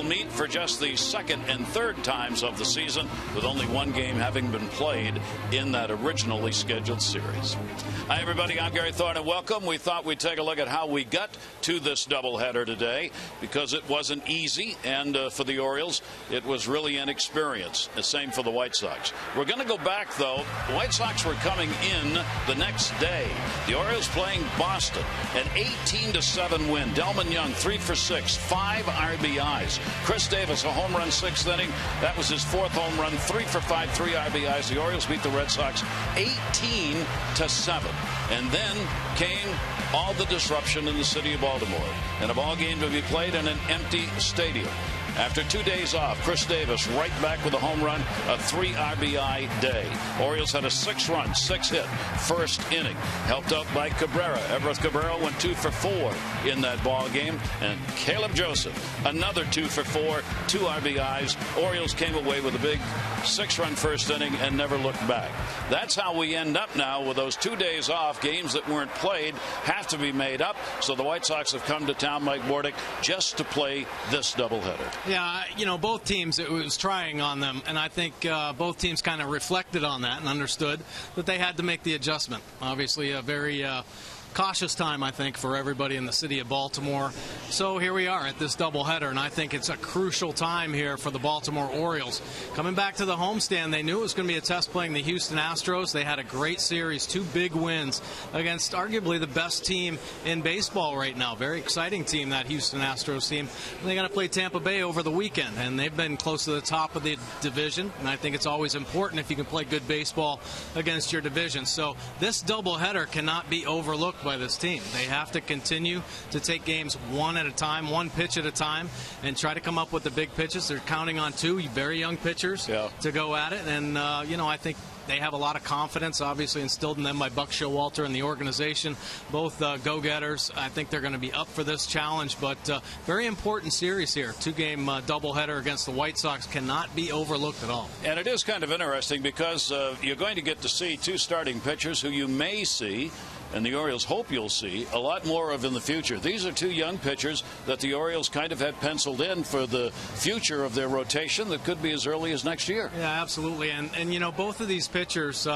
meet for just the second and third times of the season, with only one game having been played in that originally scheduled series. Hi, everybody. I'm Gary Thorne, and welcome. We thought we'd take a look at how we got to this doubleheader today, because it wasn't easy, and for the Orioles, it was really an experience. The same for the White Sox. We're going to go back, though. The White Sox were coming in the next day. The Orioles playing Boston, an 18-7 win. Delman Young, 3 for 6, 5 RBIs. Chris Davis, a home run, 6th inning. That was his 4th home run, 3 for 5, 3 RBIs. The Orioles beat the Red Sox 18-7. And then came all the disruption in the city of Baltimore, and a ball game to be played in an empty stadium. After 2 days off, Chris Davis right back with a home run, a 3 RBI day. Orioles had a 6-run, 6-hit first inning, helped out by Cabrera. Everett Cabrera went 2 for 4 in that ball game, and Caleb Joseph, another 2 for 4, 2 RBIs. Orioles came away with a big 6-run first inning and never looked back. That's how we end up now with those 2 days off. Games that weren't played have to be made up. So the White Sox have come to town, Mike Bordick, just to play this doubleheader. Yeah, you know, both teams, it was trying on them, and I think both teams kind of reflected on that and understood that they had to make the adjustment. Obviously, a very cautious time, I think, for everybody in the city of Baltimore. So here we are at this doubleheader, and I think it's a crucial time here for the Baltimore Orioles. Coming back to the homestand, they knew it was going to be a test playing the Houston Astros. They had a great series, 2 big wins against arguably the best team in baseball right now. Very exciting team, that Houston Astros team. And they got to play Tampa Bay over the weekend, and they've been close to the top of the division, and I think it's always important if you can play good baseball against your division. So this doubleheader cannot be overlooked by this team. They have to continue to take games one at a time, one pitch at a time, and try to come up with the big pitches. They're counting on 2 very young pitchers to go at it, and you know, I think they have a lot of confidence, obviously instilled in them by Buck Showalter and the organization. Both go-getters. I think they're going to be up for this challenge, but very important series here. 2-game doubleheader against the White Sox cannot be overlooked at all. And it is kind of interesting because you're going to get to see 2 starting pitchers who you may see, and the Orioles hope you'll see, a lot more of in the future. These are 2 young pitchers that the Orioles kind of had penciled in for the future of their rotation that could be as early as next year. Yeah, absolutely. And you know, both of these pitchers,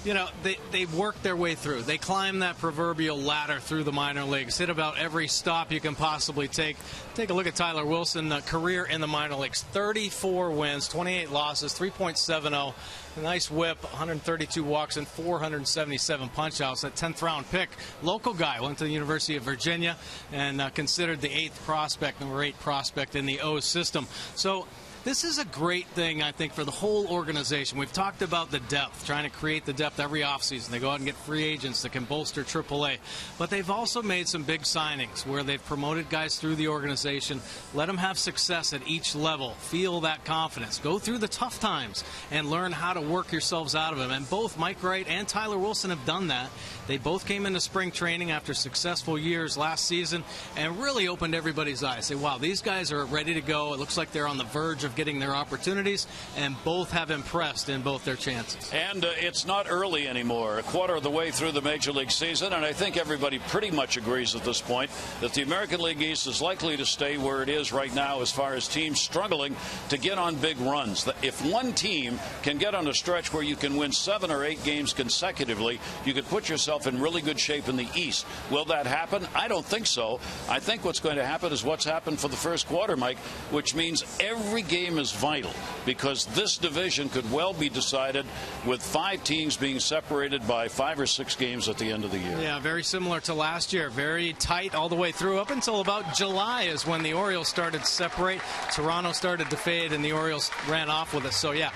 you know, they work their way through. They climb that proverbial ladder through the minor leagues, hit about every stop you can possibly take. Take a look at Tyler Wilson, career in the minor leagues. 34 wins, 28 losses, 3.70. A nice whip, 132 walks and 477 punch-outs. That 10th round pick, local guy, went to the University of Virginia and considered the 8th prospect, number 8 prospect in the O system. So this is a great thing, I think, for the whole organization. We've talked about the depth, trying to create the depth every offseason. They go out and get free agents that can bolster AAA. But they've also made some big signings where they've promoted guys through the organization, let them have success at each level, feel that confidence, go through the tough times, and learn how to work yourselves out of them. And both Mike Wright and Tyler Wilson have done that. They both came into spring training after successful years last season and really opened everybody's eyes. Say, wow, these guys are ready to go. It looks like they're on the verge of getting their opportunities, and both have impressed in both their chances. And it's not early anymore, a quarter of the way through the Major League season, and I think everybody pretty much agrees at this point that the American League East is likely to stay where it is right now as far as teams struggling to get on big runs. If one team can get on a stretch where you can win 7 or 8 games consecutively, you could put yourself in really good shape in the East. Will that happen? I don't think so. I think what's going to happen is what's happened for the first quarter, Mike, which means every game is vital, because this division could well be decided with 5 teams being separated by 5 or 6 games at the end of the year. Yeah, very similar to last year. Very tight all the way through up until about July is when the Orioles started to separate. Toronto started to fade, and the Orioles ran off with us. So, yeah,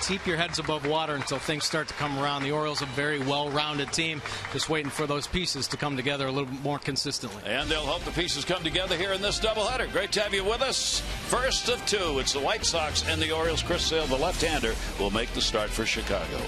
keep your heads above water until things start to come around. The Orioles are a very well-rounded team, just waiting for those pieces to come together a little bit more consistently. And they'll hope the pieces come together here in this doubleheader. Great to have you with us. First of 2, it's the White Sox and the Orioles. Chris Sale, the left-hander, will make the start for Chicago.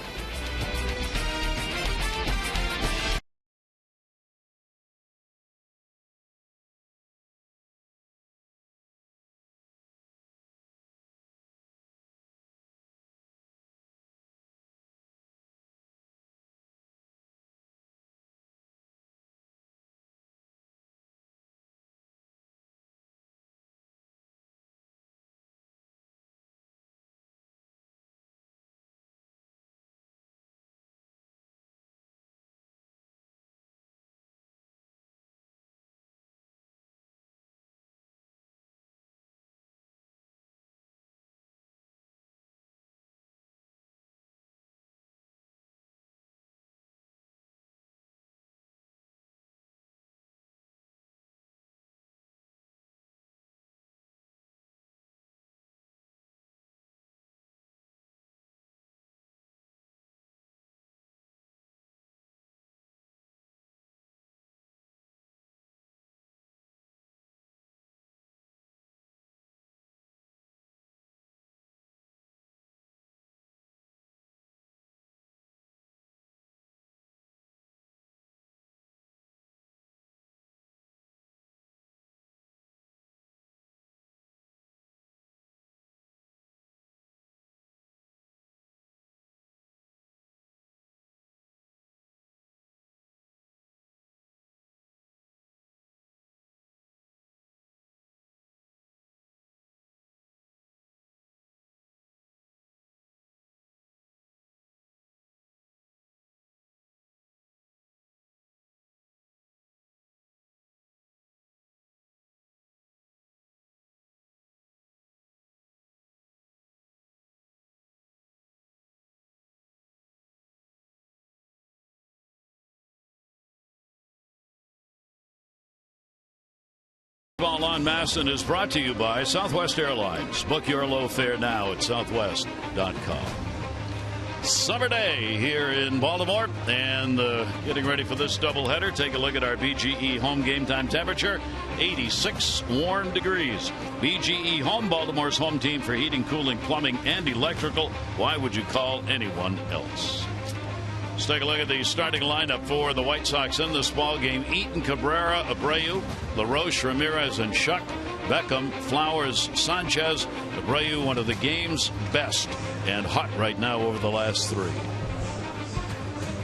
Ball on Masson is brought to you by Southwest Airlines. Book your low fare now at southwest.com. Summer day here in Baltimore, and getting ready for this doubleheader. Take a look at our BGE home game time temperature, 86 warm degrees. BGE Home, Baltimore's home team for heating, cooling, plumbing, and electrical. Why would you call anyone else? Let's take a look at the starting lineup for the White Sox in this ball game. Eaton, Cabrera, Abreu, LaRoche, Ramirez, and Schuck. Beckham, Flowers, Sanchez. Abreu, one of the game's best, and hot right now over the last three.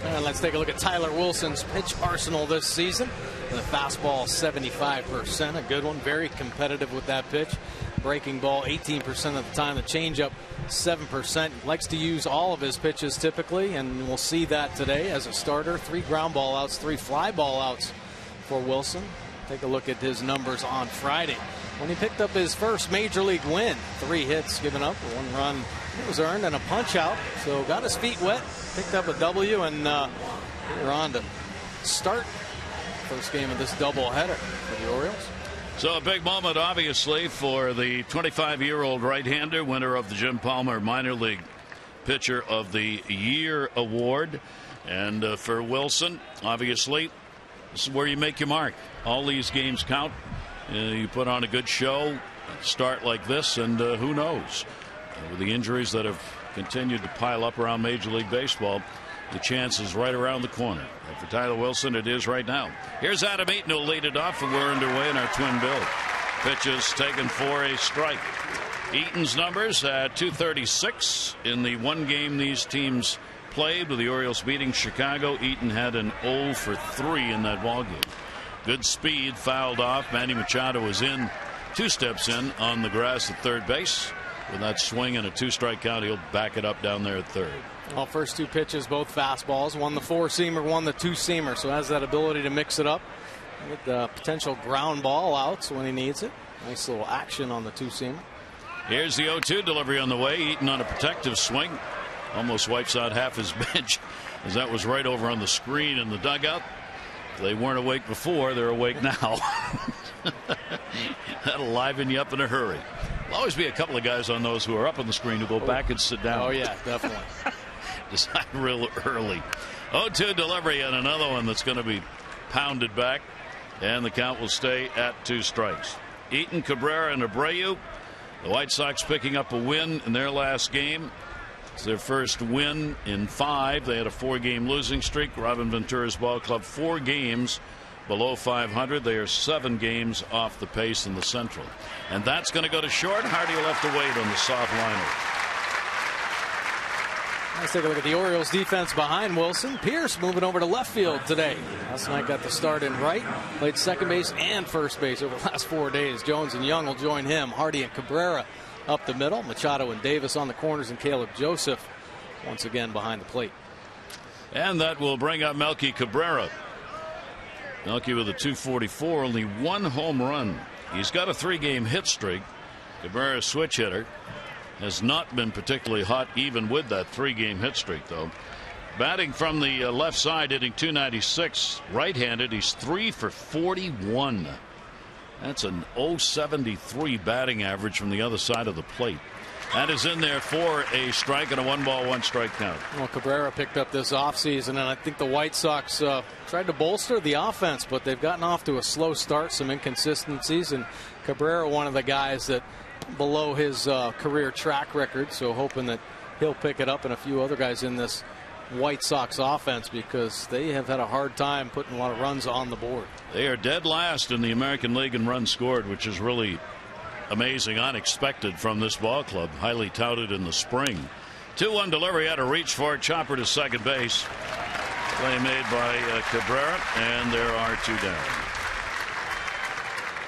And let's take a look at Tyler Wilson's pitch arsenal this season. The fastball 75%, a good one, very competitive with that pitch. Breaking ball 18% of the time. The changeup 7%. Likes to use all of his pitches typically, and we'll see that today as a starter. 3 ground ball outs, 3 fly ball outs for Wilson. Take a look at his numbers on Friday when he picked up his first major league win. 3 hits given up, 1 run was earned, and a punch out. So got his feet wet, picked up a W, and we're on to start first game of this doubleheader for the Orioles. So a big moment, obviously, for the 25-year-old right-hander, winner of the Jim Palmer Minor League Pitcher of the Year award. And for Wilson, obviously, this is where you make your mark. All these games count. You put on a good show, start like this, and who knows? With the injuries that have continued to pile up around Major League Baseball, the chance is right around the corner. And for Tyler Wilson, it is right now. Here's Adam Eaton, who'll lead it off, and we're underway in our twin bill. Pitches taken for a strike. Eaton's numbers at 236 in the one game these teams played, with the Orioles beating Chicago. Eaton had an 0 for 3 in that ball game. Good speed, fouled off. Manny Machado was in, 2 steps in on the grass at third base. With that swing and a 2-strike count, he'll back it up down there at third. Well, first 2 pitches, both fastballs. One the 4-seamer, one the 2-seamer. So has that ability to mix it up. Get the potential ground ball outs when he needs it. Nice little action on the 2-seamer. Here's the 0-2 delivery on the way. Eaton on a protective swing. Almost wipes out half his bench, as that was right over on the screen in the dugout. If they weren't awake before, they're awake now. That'll liven you up in a hurry. There'll always be a couple of guys on those who are up on the screen who go back and sit down. Oh, yeah, definitely. Decide real early. 0-2 delivery and another one that's going to be pounded back, and the count will stay at 2 strikes. Eaton, Cabrera, and Abreu. The White Sox picking up a win in their last game. It's their first win in 5. They had a 4-game losing streak. Robin Ventura's ball club 4 games below 500. They are 7 games off the pace in the Central. And that's going to go to short. Hardy will have to wait on the soft liner. Let's take a look at the Orioles defense behind Wilson. Pierce moving over to left field today. Last night got the start in right. Played second base and first base over the last 4 days. Jones and Young will join him. Hardy and Cabrera up the middle. Machado and Davis on the corners, and Caleb Joseph once again behind the plate. And that will bring up Melky Cabrera. Melky with a 244, only 1 home run. He's got a 3-game hit streak. Cabrera, switch hitter, has not been particularly hot even with that 3-game hit streak, though. Batting from the left side, hitting 296. Right-handed, he's 3 for 41. That's an 0.73 batting average from the other side of the plate. That is in there for a strike and a 1-ball, 1-strike count. Well, Cabrera picked up this offseason, and I think the White Sox tried to bolster the offense, but they've gotten off to a slow start, some inconsistencies, and Cabrera, one of the guys that below his career track record, so hoping that he'll pick it up, and a few other guys in this White Sox offense, because they have had a hard time putting a lot of runs on the board. They are dead last in the American League in runs scored, which is really amazing, unexpected from this ball club, highly touted in the spring. 2-1 delivery, had a reach for it, chopper to second base. Play made by Cabrera, and there are 2 down.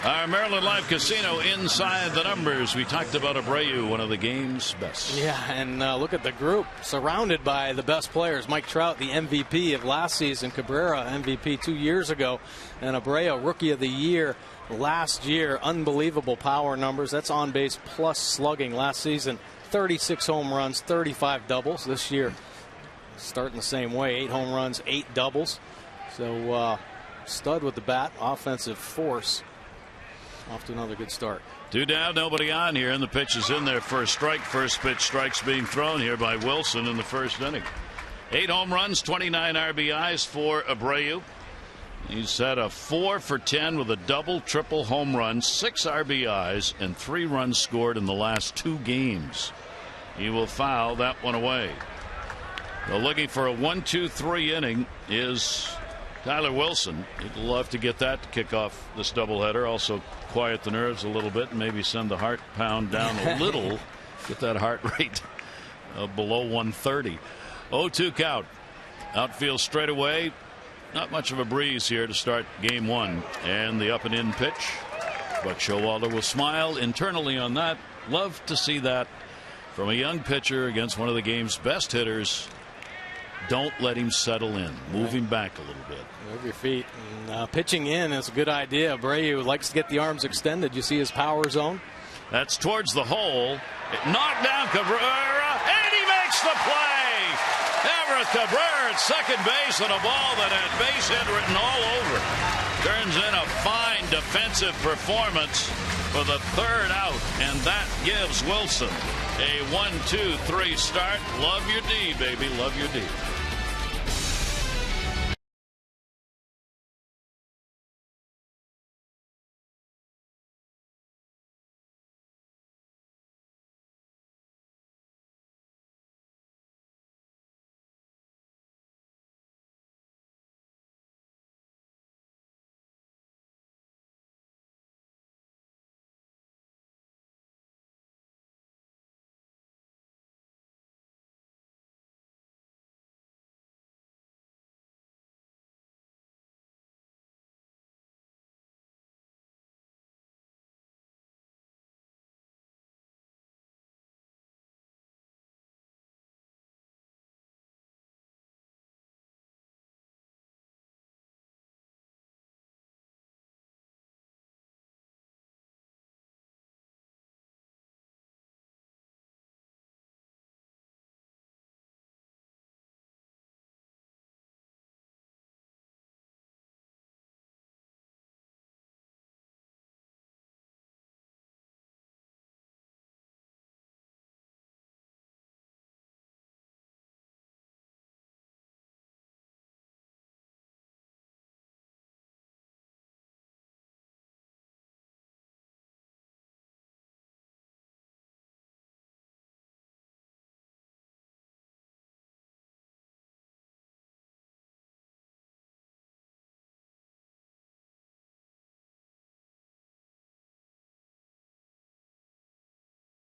Our Maryland Live Casino inside the numbers. We talked about Abreu, one of the game's best. Yeah, and look at the group surrounded by the best players. Mike Trout, the MVP of last season. Cabrera, MVP 2 years ago. And Abreu, Rookie of the Year last year. Unbelievable power numbers. That's on base plus slugging last season. 36 home runs, 35 doubles. This year, starting the same way. 8 home runs, 8 doubles. So, stud with the bat, offensive force. off to another good start. 2 down, nobody on here, and the pitch is in there for a strike. First pitch strikes being thrown here by Wilson in the first inning. 8 home runs, 29 RBIs for Abreu. He's had a 4 for 10 with a double, triple home run, 6 RBIs, and 3 runs scored in the last 2 games. He will foul that one away. Now looking for a 1-2-3 inning is Tyler Wilson. He'd love to get that to kick off this doubleheader. Also quiet the nerves a little bit and maybe send the heart pound down a little. Get that heart rate below 130. 0-2 count. Outfield straight away. Not much of a breeze here to start game 1. And the up and in pitch. But Showalter will smile internally on that. Love to see that from a young pitcher against one of the game's best hitters. Don't let him settle in. Move him back a little bit. Move your feet. And, pitching in is a good idea. Abreu likes to get the arms extended. You see his power zone. That's towards the hole. It knocked down Cabrera, and he makes the play. Everett Cabrera at second base on a ball that had base hit written all over it. Turns in a fine defensive performance for the 3rd out, and that gives Wilson a 1-2-3 start. Love your D, baby. Love your D.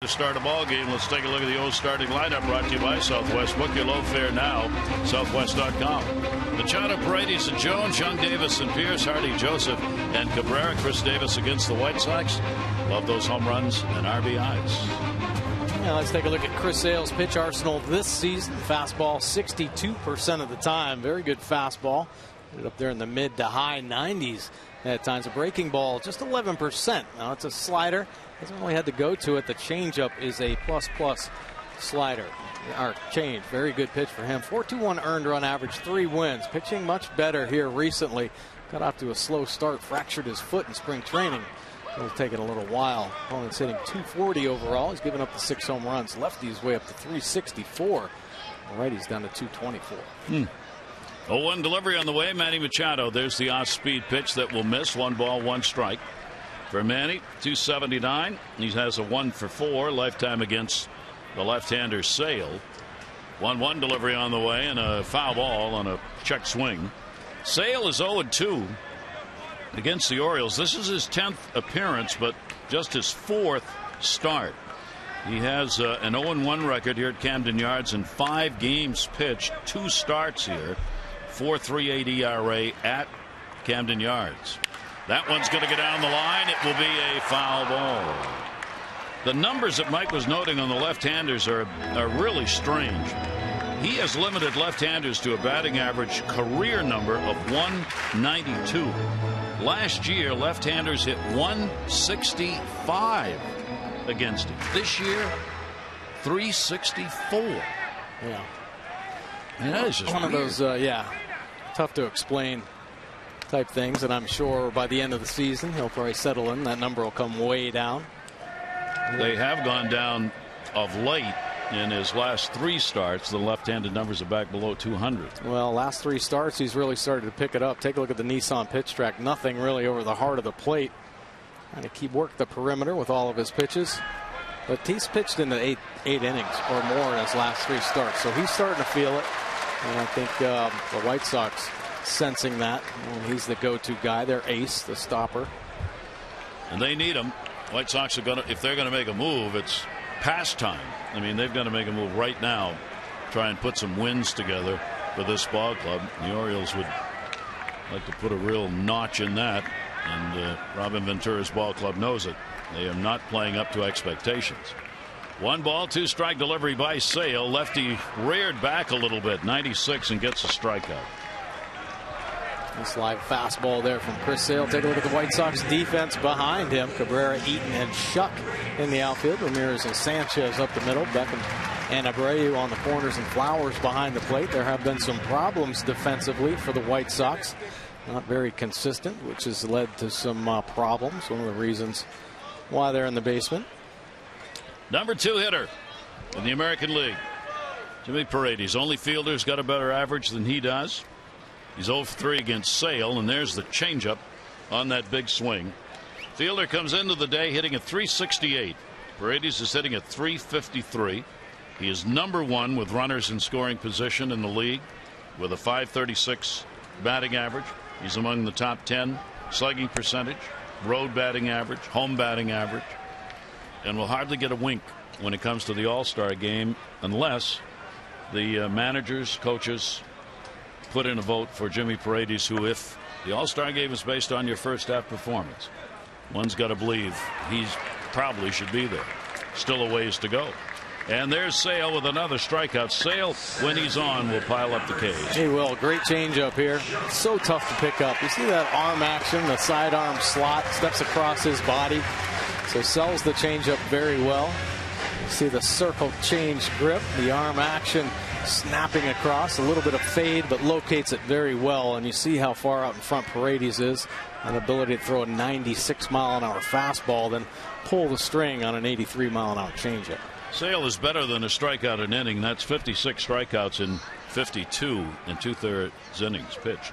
To start a ball game, let's take a look at the old starting lineup brought to you by Southwest. Book your low fare now, Southwest.com. Machado, Paredes, and Jones, Young, Davis, and Pierce, Hardy, Joseph, and Cabrera. Chris Davis against the White Sox. Love those home runs and RBIs. Now let's take a look at Chris Sale's pitch arsenal this season. Fastball 62% of the time. Very good fastball. Put it up there in the mid to high 90s at times. A breaking ball just 11%. Now it's a slider. Hasn't really had to go to it. The changeup is a plus slider. Or change. Very good pitch for him. 4.21 earned run average, 3 wins. Pitching much better here recently. Got off to a slow start. Fractured his foot in spring training. It'll take it a little while. Opponent's hitting .240 overall. He's given up the 6 home runs. Lefty's way up to .364. Righty's down to .224. 0-1 delivery on the way. Manny Machado. There's the off-speed pitch that will miss. 1 ball, 1 strike. For Manny, .279. He has a 1 for 4 lifetime against the left-hander Sale. 1-1 delivery on the way and a foul ball on a check swing. Sale is 0-2 against the Orioles. This is his 10th appearance, but just his 4th start. He has an 0-1 record here at Camden Yards in 5 games pitched, 2 starts here. 4.38 ERA at Camden Yards. That one's going to go down the line. It will be a foul ball. The numbers that Mike was noting on the left-handers are really strange. He has limited left-handers to a batting average career number of 192. Last year, left-handers hit 165 against him. This year, 364. Yeah. And that is just one weird. of those, tough to explain. type things, and I'm sure by the end of the season he'll probably settle in. That number will come way down. They have gone down of late. In his last 3 starts, the left-handed numbers are back below 200. Well, last 3 starts, he's really started to pick it up. Take a look at the Nissan pitch track. Nothing really over the heart of the plate. Trying to keep work the perimeter with all of his pitches. But he's pitched into eight innings or more in his last 3 starts. So he's starting to feel it. And I think the White Sox sensing that. He's the go-to guy, their ace, the stopper. And they need him. White Sox are going to, if they're going to make a move, it's past time. I mean, they've got to make a move right now, try and put some wins together for this ball club. The Orioles would like to put a real notch in that, and Robin Ventura's ball club knows it. They are not playing up to expectations. 1 ball, 2 strike delivery by Sale. Lefty reared back a little bit, 96, and gets a strikeout. Nice live fastball there from Chris Sale. Take a look at the White Sox defense behind him. Cabrera, Eaton, and Shuck in the outfield. Ramirez and Sanchez up the middle. Beckham and Abreu on the corners, and Flowers behind the plate. There have been some problems defensively for the White Sox. Not very consistent, which has led to some problems. One of the reasons why they're in the basement. Number 2 hitter in the American League, Jimmy Paredes. Only fielder's got a better average than he does. He's 0 for 3 against Sale, and there's the changeup on that big swing. Fielder comes into the day hitting at .368. Paredes is hitting at .353. He is number 1 with runners in scoring position in the league with a .536 batting average. He's among the top 10 slugging percentage, road batting average, home batting average, and will hardly get a wink when it comes to the All-Star game unless the managers, coaches put in a vote for Jimmy Paredes, who, if the All-Star game is based on your first half performance, one's got to believe he probably should be there. Still a ways to go. And there's Sale with another strikeout. Sale, when he's on, will pile up the cage. He will. Great changeup here. So tough to pick up. You see that arm action, the sidearm slot, steps across his body. So sells the changeup very well. You see the circle change grip, the arm action snapping across, a little bit of fade, but locates it very well. And you see how far out in front Paredes is. An ability to throw a 96-mile-an-hour fastball, then pull the string on an 83-mile-an-hour changeup. Sale is better than a strikeout an inning. That's 56 strikeouts in 52 and 2/3 innings pitched.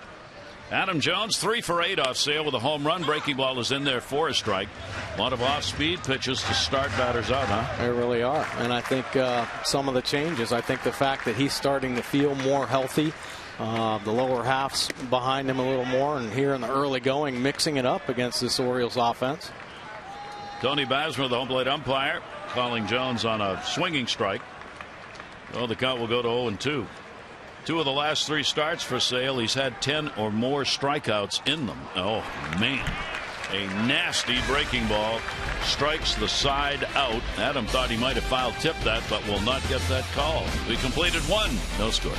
Adam Jones 3 for 8 off Sale with a home run. Breaking ball is in there for a strike. A lot of off-speed pitches to start batters out, huh? They really are. And I think some of the changes, I think the fact that he's starting to feel more healthy, the lower half's behind him a little more, and here in the early going, mixing it up against this Orioles offense. Tony Basmer, the home plate umpire, calling Jones on a swinging strike. Well, the count will go to 0-2. 2 of the last 3 starts for Sale, he's had 10 or more strikeouts in them. Oh, man. A nasty breaking ball strikes the side out. Adam thought he might have foul tipped that, but will not get that call. We completed 1. No score.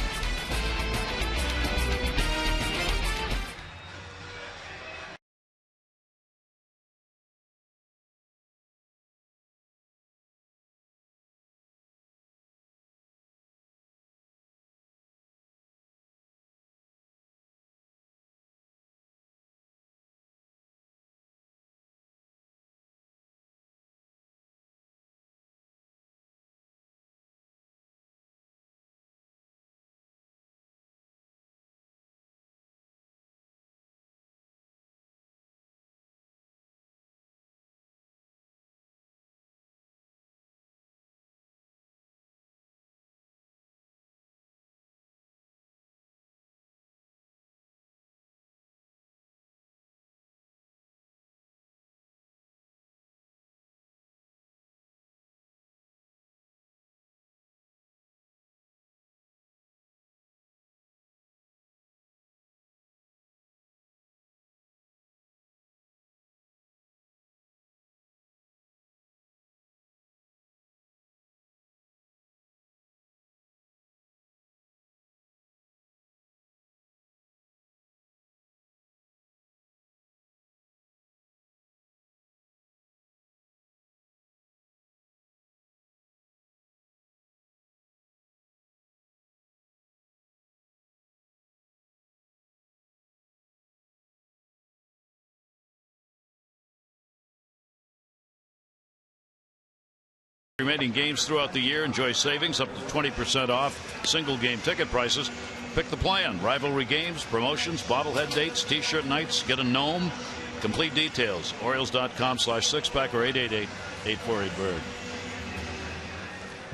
Remaining games throughout the year. Enjoy savings up to 20% off single game ticket prices. Pick the plan. Rivalry games, promotions, bobblehead dates, t-shirt nights. Get a gnome. Complete details. Orioles.com/6pack or 888-848-BIRD.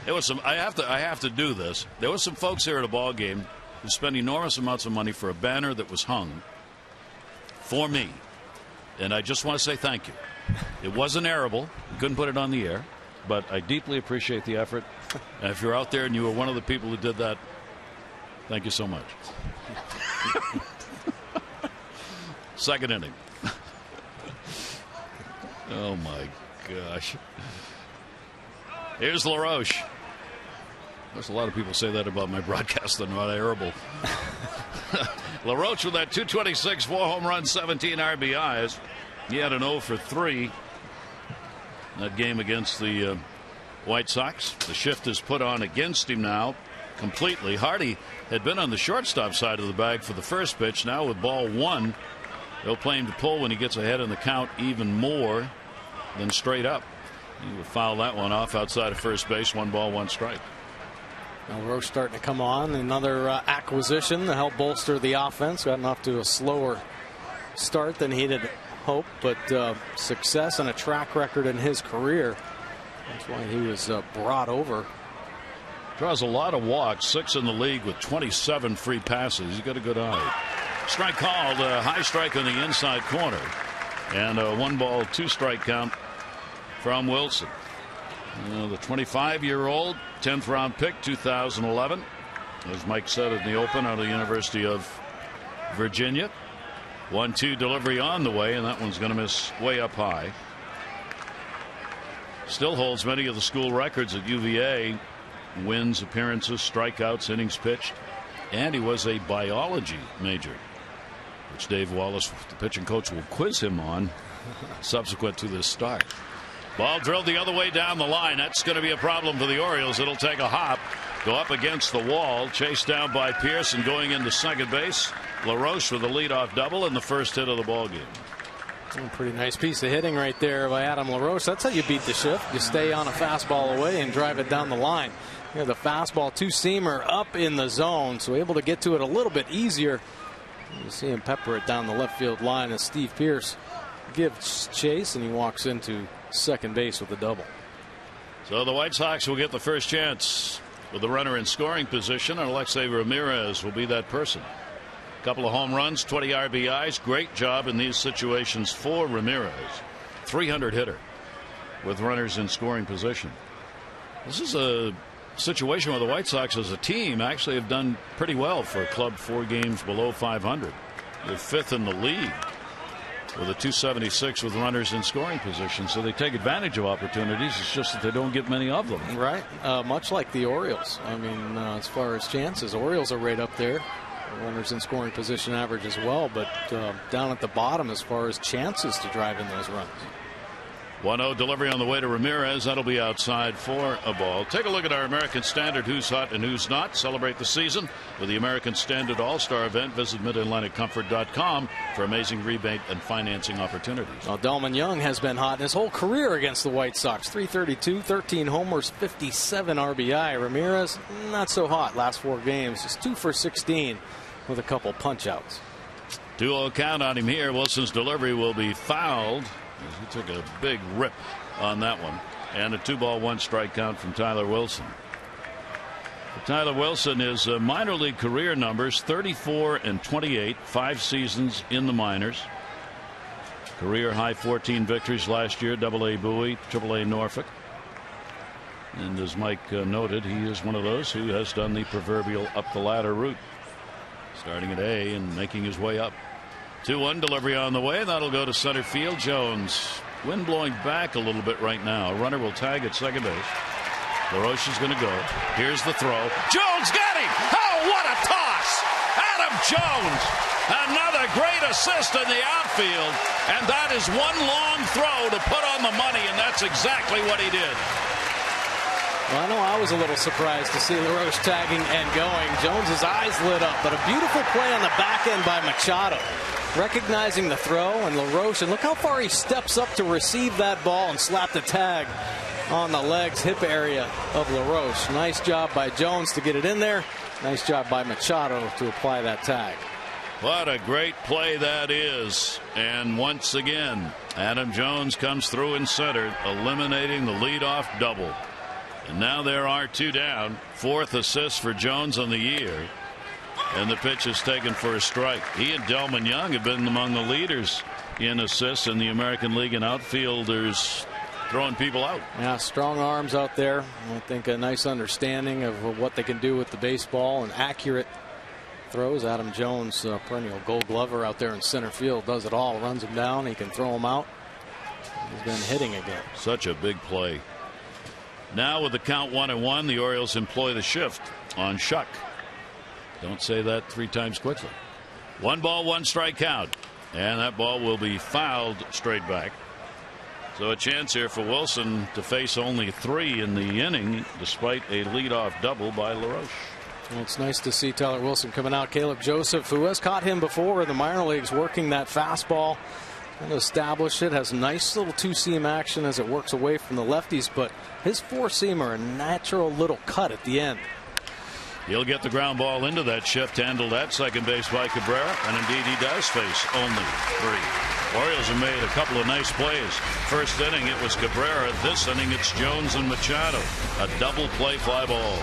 There was some. I have to do this. There was some folks here at a ball game who spent enormous amounts of money for a banner that was hung for me, and I just want to say thank you. It wasn't airable. We couldn't put it on the air. But I deeply appreciate the effort. And if you're out there and you were one of the people who did that, thank you so much. Second inning. Oh, my gosh. Here's LaRoche. There's a lot of people say that about my broadcast. They're not airable. LaRoche with that 226, 4 home runs, 17 RBIs. He had an 0 for 3. That game against the White Sox. The shift is put on against him now completely. Hardy had been on the shortstop side of the bag for the first pitch. Now with ball 1, they'll play him to pull when he gets ahead in the count even more than straight up. He will foul that one off outside of first base. 1 ball, 1 strike. Now Roche starting to come on. Another acquisition to help bolster the offense. Gotten off to a slower start than he had hope, but success and a track record in his career. That's why he was brought over. Draws a lot of walks, 6 in the league with 27 free passes. He's got a good eye. Strike called, high strike on the inside corner, and a 1 ball, 2 strike count from Wilson. The 25-year-old 10th round pick, 2011, as Mike said in the open, out of the University of Virginia. 1-2 delivery on the way, and that one's going to miss way up high. Still holds many of the school records at UVA. Wins, appearances, strikeouts, innings pitched. And he was a biology major, which Dave Wallace, the pitching coach, will quiz him on subsequent to this start. Ball drilled the other way down the line. That's going to be a problem for the Orioles. It'll take a hop, go up against the wall, chased down by Pierce, and going into second base. LaRoche with a leadoff double in the first hit of the ball game. Pretty nice piece of hitting right there by Adam LaRoche. That's how you beat the shift. You stay on a fastball away and drive it down the line. You know, the fastball 2-seamer up in the zone, so able to get to it a little bit easier. You see him pepper it down the left field line as Steve Pierce gives chase, and he walks into second base with a double. So the White Sox will get the first chance with the runner in scoring position, and Alexei Ramirez will be that person. Couple of home runs, 20 RBIs. Great job in these situations for Ramirez. 300 hitter with runners in scoring position. This is a situation where the White Sox as a team actually have done pretty well for a club 4 games below 500. They're 5th in the league with a 276 with runners in scoring position. So they take advantage of opportunities. It's just that they don't get many of them. Right. Much like the Orioles. I mean, as far as chances, Orioles are right up there. Runners in scoring position average as well, but down at the bottom as far as chances to drive in those runs. 1-0 delivery on the way to Ramirez. That'll be outside for a ball. Take a look at our American Standard Who's Hot and Who's Not. Celebrate the season with the American Standard All-Star event. Visit MidAtlanticComfort.com for amazing rebate and financing opportunities. Well, Delman Young has been hot in his whole career against the White Sox. 332, 13 homers, 57 RBI. Ramirez, not so hot last 4 games. Just 2 for 16 with a couple punch-outs. 2-0 count on him here. Wilson's delivery will be fouled. He took a big rip on that one. And a 2-ball, 1 strike count from Tyler Wilson. Tyler Wilson is minor league career numbers 34 and 28, 5 seasons in the minors. Career high 14 victories last year. AA Bowie, AAA Norfolk. And as Mike noted, he is one of those who has done the proverbial up the ladder route, starting at A and making his way up. 2-1 delivery on the way. That'll go to center field. Jones. Wind blowing back a little bit right now. Runner will tag at second base. LaRoche is going to go. Here's the throw. Jones got him. Oh, what a toss. Adam Jones. Another great assist in the outfield. And that is one long throw to put on the money, and that's exactly what he did. Well, I know I was a little surprised to see LaRoche tagging and going. Jones's eyes lit up, but a beautiful play on the back end by Machado. Recognizing the throw, and LaRoche, and look how far he steps up to receive that ball and slap the tag on the legs, hip area of LaRoche. Nice job by Jones to get it in there. Nice job by Machado to apply that tag. What a great play that is. And once again, Adam Jones comes through in center, eliminating the leadoff double. And now there are 2 down. 4th assist for Jones on the year. And the pitch is taken for a strike. He and Delman Young have been among the leaders in assists in the American League, and outfielders throwing people out. Yeah, strong arms out there. I think a nice understanding of what they can do with the baseball and accurate throws. Adam Jones, perennial Gold Glover out there in center field, does it all. Runs him down. He can throw him out. He's been hitting again. Such a big play. Now with the count 1-1, the Orioles employ the shift on Shuck. Don't say that 3 times quickly. 1 ball, 1 strike count. And that ball will be fouled straight back. So a chance here for Wilson to face only 3 in the inning, despite a leadoff double by LaRoche. Well, it's nice to see Tyler Wilson coming out. Caleb Joseph, who has caught him before in the minor leagues, working that fastball, trying to establish it. Has nice little 2-seam action as it works away from the lefties, but his 4-seamer, a natural little cut at the end. He'll get the ground ball into that shift, handled at second base by Cabrera, and indeed he does face only 3. Orioles have made a couple of nice plays. First inning it was Cabrera. This inning it's Jones and Machado. A double play fly ball.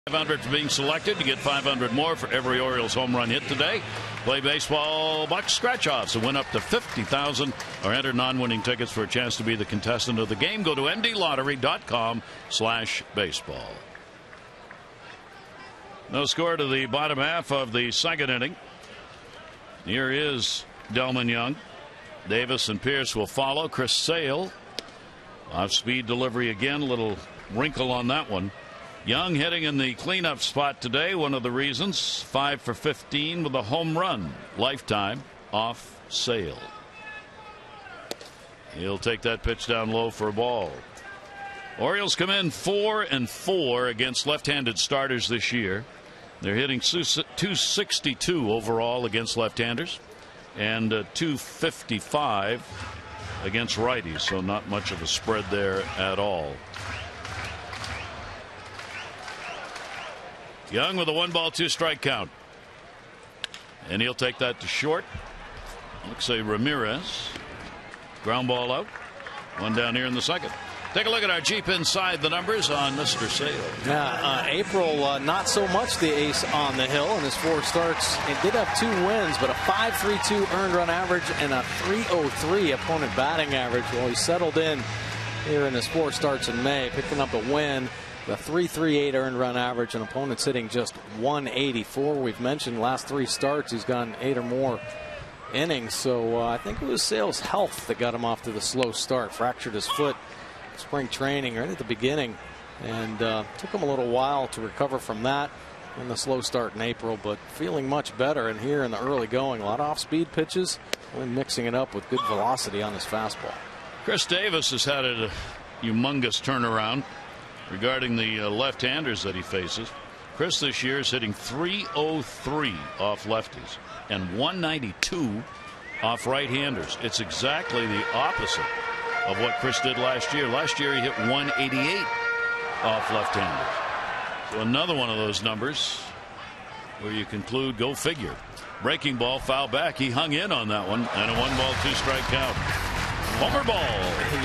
$500 being selected. You get $500 more for every Orioles home run hit today. Play baseball box scratch-offs and win up to $50,000 or enter non-winning tickets for a chance to be the contestant of the game. Go to ndlottery.com/baseball. No score to the bottom half of the second inning. Here is Delman Young. Davis and Pierce will follow. Chris Sale off-speed delivery again. Little wrinkle on that one. Young hitting in the cleanup spot today. One of the reasons, 5 for 15 with a home run lifetime off Sale. He'll take that pitch down low for a ball. Orioles come in 4-4 against left-handed starters this year. They're hitting 262 overall against left-handers and 255 against righties, so not much of a spread there at all. Young with a 1 ball 2 strike count, and he'll take that to short. Looks like Ramirez. Ground ball out. One down here in the second. Take a look at our Jeep Inside the Numbers on Mr. Sale. Yeah, April not so much the ace on the hill in his 4 starts. It did have 2 wins, but a 5.32 earned run average and a 3.03 opponent batting average. Well, he settled in here in his 4 starts in May, picking up a win. The 3.38 earned run average, and opponents hitting just 184. We've mentioned last 3 starts he's gone 8 or more innings. So I think it was Sale's health that got him off to the slow start. Fractured his foot spring training right at the beginning, and took him a little while to recover from that. in the slow start in April, but feeling much better. And here in the early going, a lot of off-speed pitches, and mixing it up with good velocity on his fastball. Chris Davis has had a humongous turnaround regarding the left-handers that he faces. Chris this year is hitting .303 off lefties and .192 off right-handers. It's exactly the opposite of what Chris did last year. Last year he hit .188 off left-handers. So another one of those numbers where you conclude, go figure. Breaking ball, foul back. He hung in on that one, and a 1-ball, 2-strike count. Homer ball.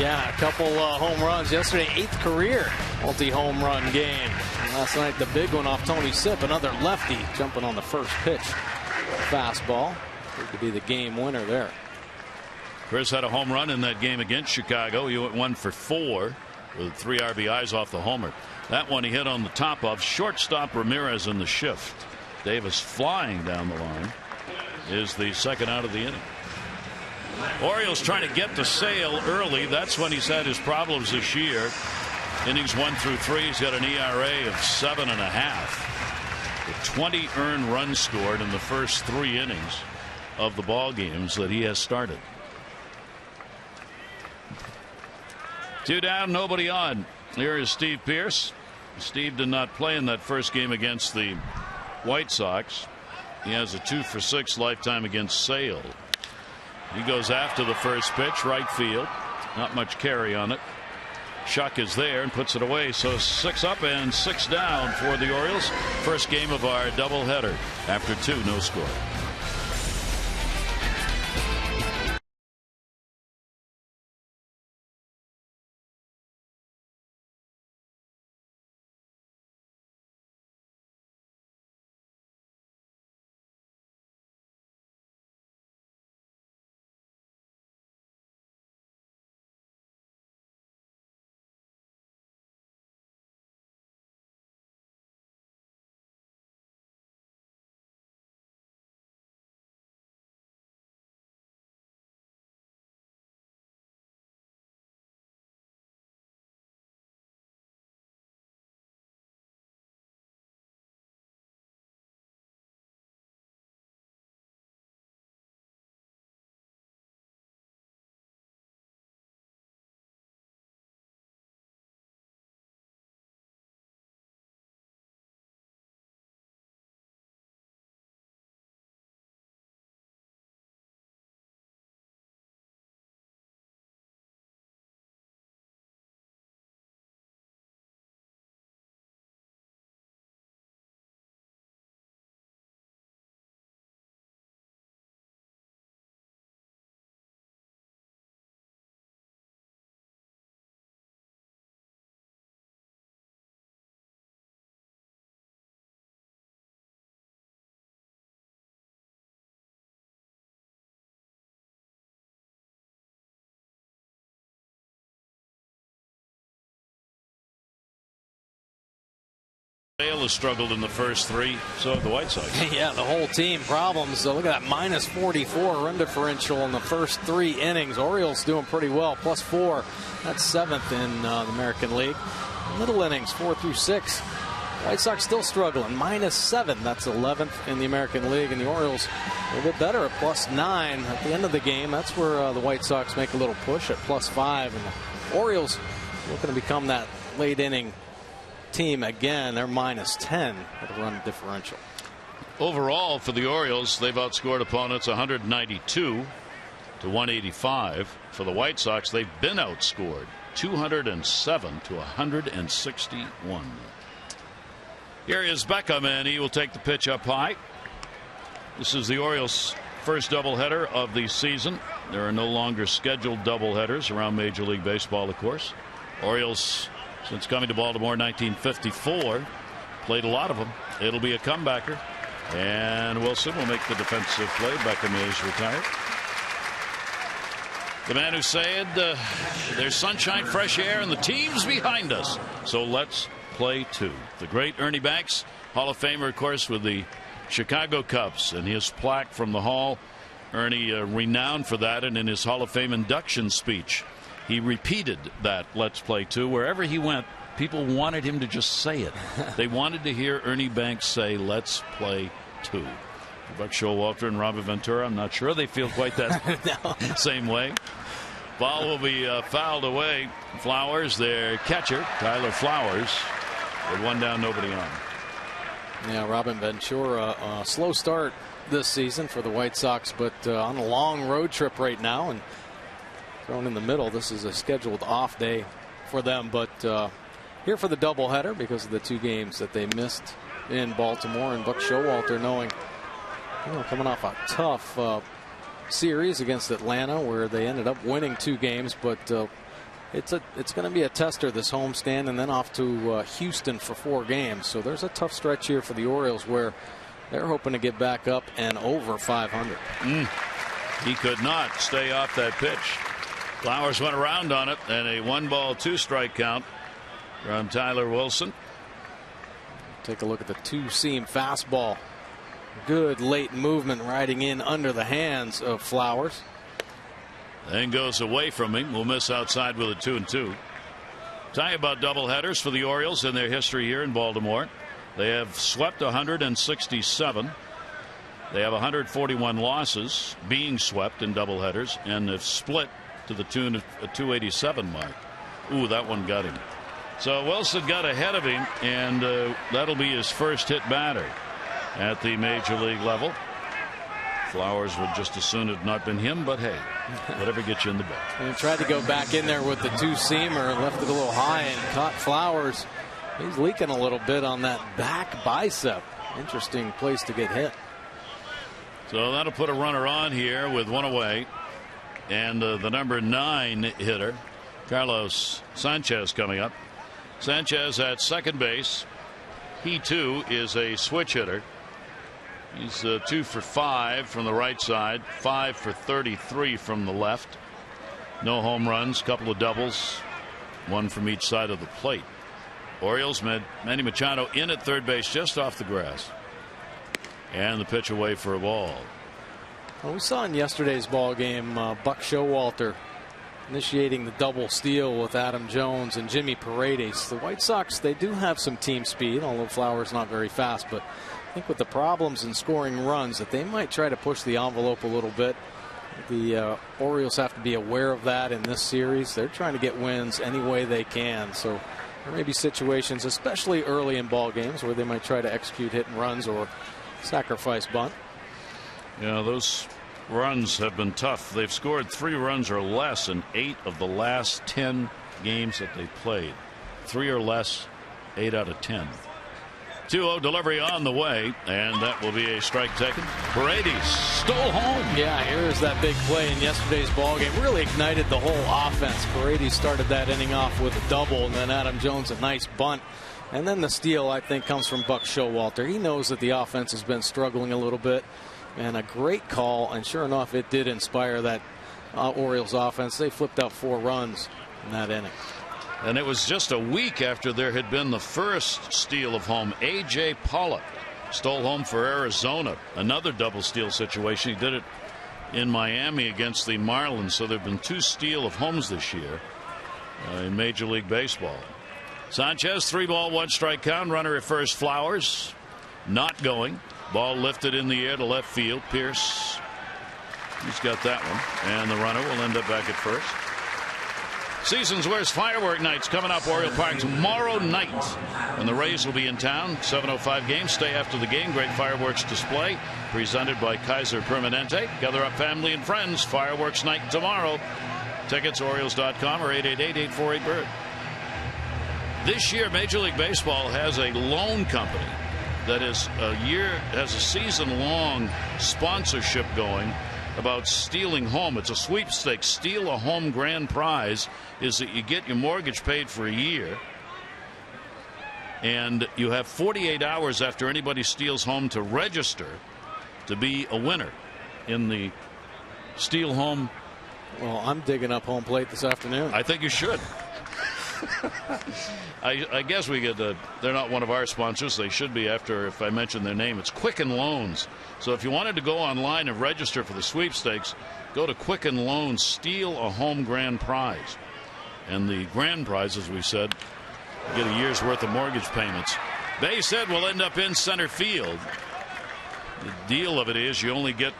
Yeah, a couple home runs yesterday. 8th career multi-home run game. And last night the big one off Tony Sipp, another lefty jumping on the first pitch. Fastball. Could be the game winner there. Chris had a home run in that game against Chicago. He went 1 for 4 with 3 RBIs off the homer. That one he hit on the top of shortstop Ramirez in the shift. Davis flying down the line is the second out of the inning. Orioles trying to get to Sale early. That's when he's had his problems this year. Innings 1 through 3. He's got an ERA of 7.5. With 20 earned runs scored in the first 3 innings of the ball games that he has started. 2 down, nobody on. Here is Steve Pearce. Steve did not play in that first game against the White Sox. He has a 2 for 6 lifetime against Sale. He goes after the first pitch, right field. Not much carry on it. Shuck is there and puts it away. So 6 up and 6 down for the Orioles. First game of our doubleheader after 2, no score. Sale has struggled in the first 3. So have the White Sox. Yeah, the whole team problems. So look at that -44 run differential in the first 3 innings. Orioles doing pretty well, +4. That's 7th in the American League. Middle innings 4 through 6. White Sox still struggling, -7. That's 11th in the American League. And the Orioles a little bit better at +9 at the end of the game. That's where the White Sox make a little push at +5. And the Orioles looking to become that late inning team again. They're -10 with a run differential. Overall for the Orioles, they've outscored opponents 192 to 185. For the White Sox, they've been outscored 207 to 161. Here is Beckham, and he will take the pitch up high. This is the Orioles' first doubleheader of the season. There are no longer scheduled doubleheaders around Major League Baseball, of course. Orioles, since coming to Baltimore in 1954, played a lot of them. It'll be a comebacker. And Wilson will make the defensive play. Beckham is retired. The man who said, there's sunshine, fresh air, and the team's behind us. So let's play 2. The great Ernie Banks, Hall of Famer, of course, with the Chicago Cubs, and his plaque from the Hall. Ernie renowned for that, and in his Hall of Fame induction speech, he repeated that "Let's play 2" wherever he went. People wanted him to just say it. They wanted to hear Ernie Banks say, "Let's play 2." Buck Showalter and Robert Ventura, I'm not sure they feel quite that same way. Ball will be fouled away. Flowers, their catcher, Tyler Flowers, with 1 down, nobody on. Yeah, Robin Ventura, slow start this season for the White Sox, but on a long road trip right now and thrown in the middle. This is a scheduled off day for them, but here for the doubleheader because of the 2 games that they missed in Baltimore. And Buck Showalter, knowing, coming off a tough series against Atlanta where they ended up winning 2 games, but it's going to be a tester, this homestand, and then off to Houston for 4 games. So there's a tough stretch here for the Orioles where they're hoping to get back up and over 500. He could not stay off that pitch. Flowers went around on it, and a 1-ball 2-strike count from Tyler Wilson. Take a look at the 2-seam fastball. Good late movement riding in under the hands of Flowers. Then goes away from him. Will miss outside with a 2-2. Tell you about doubleheaders for the Orioles in their history here in Baltimore. They have swept 167. They have 141 losses being swept in doubleheaders, and have split to the tune of a 287 mark. Ooh, that one got him. So Wilson got ahead of him, and that'll be his first hit batter at the major league level. Flowers would just as soon have not been him, but hey, whatever gets you in the ball. And he tried to go back in there with the 2-seamer, left it a little high and caught Flowers. He's leaking a little bit on that back bicep. Interesting place to get hit. So that'll put a runner on here with 1 away. And the number 9 hitter, Carlos Sanchez, coming up. Sanchez at second base. He too is a switch hitter. He's 2 for 5 from the right side, 5 for 33 from the left. No home runs, couple of doubles, 1 from each side of the plate. Orioles, Manny Machado in at third base, just off the grass. And the pitch away for a ball. Well, we saw in yesterday's ball game Buck Showalter initiating the double steal with Adam Jones and Jimmy Paredes. The White Sox, they do have some team speed, although Flowers not very fast, but I think with the problems in scoring runs that they might try to push the envelope a little bit. The Orioles have to be aware of that in this series. They're trying to get wins any way they can. So there may be situations, especially early in ball games, where they might try to execute hit and runs or sacrifice bunt. Yeah, those runs have been tough. They've scored 3 runs or less in 8 of the last 10 games that they've played. 3 or less, 8 out of 10. 2-0 delivery on the way, and that will be a strike taken. Paredes stole home. Yeah, here's that big play in yesterday's ballgame. Really ignited the whole offense. Paredes started that inning off with a double, and then Adam Jones a nice bunt. And then the steal, I think, comes from Buck Showalter. He knows that the offense has been struggling a little bit, and a great call, and sure enough, it did inspire that Orioles offense. They flipped out 4 runs in that inning. And it was just a week after there had been the first steal of home. A.J. Pollock stole home for Arizona. Another double steal situation. He did it in Miami against the Marlins. So there have been 2 steal of homes this year in Major League Baseball. Sanchez, 3-ball, 1-strike count. Runner at first, Flowers. Not going. Ball lifted in the air to left field. Pierce, he's got that one. And the runner will end up back at first. Season's worst firework nights coming up Oriole Park tomorrow night. And the Rays will be in town. 7:05 game. Stay after the game. Great fireworks display presented by Kaiser Permanente. Gather up family and friends. Fireworks night tomorrow. Tickets Orioles.com or 888-848-BIRD. This year Major League Baseball has a loan company that is has a season-long sponsorship going about stealing home. It's a sweepstakes. Steal a home grand prize is that you get your mortgage paid for a year, and you have 48 hours after anybody steals home to register to be a winner in the steal home. Well, I'm digging up home plate this afternoon. I think you should. I guess we get they're not one of our sponsors. They should be after if I mention their name. It's Quicken Loans. So if you wanted to go online and register for the sweepstakes, go to Quicken Loans, steal a home grand prize. And the grand prize, as we said, Get a year's worth of mortgage payments. Base hit will end up in center field. The deal of it is you only get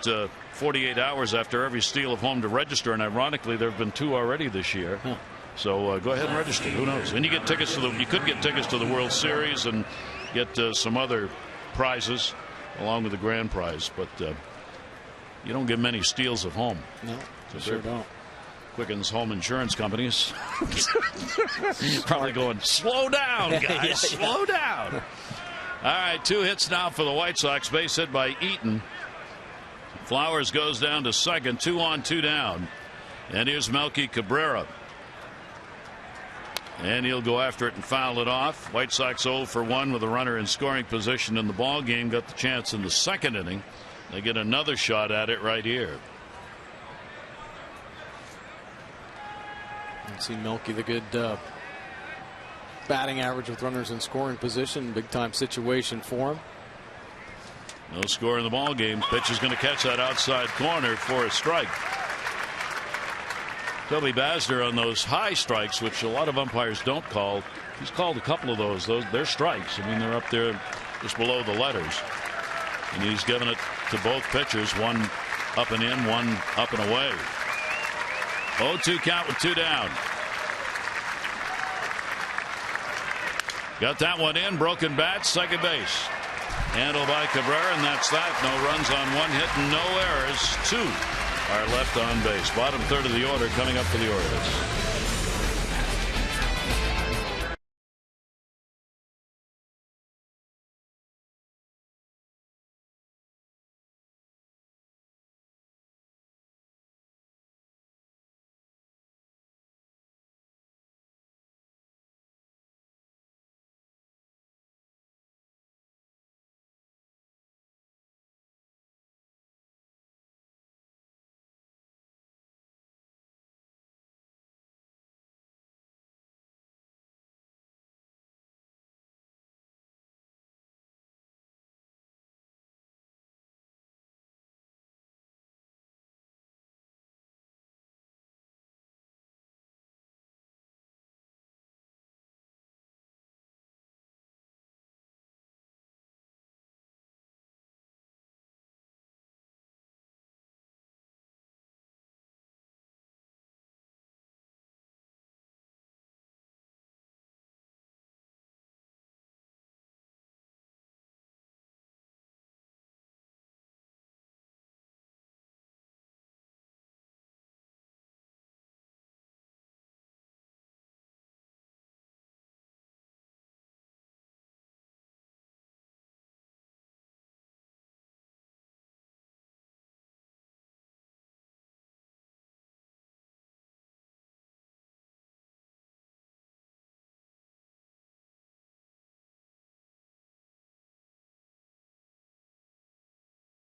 48 hours after every steal of home to register, and ironically there have been 2 already this year. So go ahead and register. Who knows? And you get tickets to you could get tickets to the World Series and get some other prizes along with the grand prize, but you don't get many steals of home. No, so sure don't. Quickens home insurance companies. Probably going, slow down, guys, slow down. All right, 2 hits now for the White Sox. Base hit by Eaton. Flowers goes down to second. 2 on, 2 down. And here's Melky Cabrera. And he'll go after it and foul it off. White Sox 0 for 1 with a runner in scoring position in the ball game. Got the chance in the second inning. They get another shot at it right here. See Melky, the good batting average with runners in scoring position. Big time situation for him. No score in the ball game. Pitch is going to catch that outside corner for a strike. Toby Basner on those high strikes, which a lot of umpires don't call. He's called a couple of those. They're strikes. I mean, they're up there just below the letters. And he's given it to both pitchers. One up and in, one up and away. 0-2 count with 2 down. Got that one in. Broken bat, second base. Handled by Cabrera, and that's that. No runs on 1 hit and no errors. 2 are left on base. Bottom third of the order coming up for the Orioles.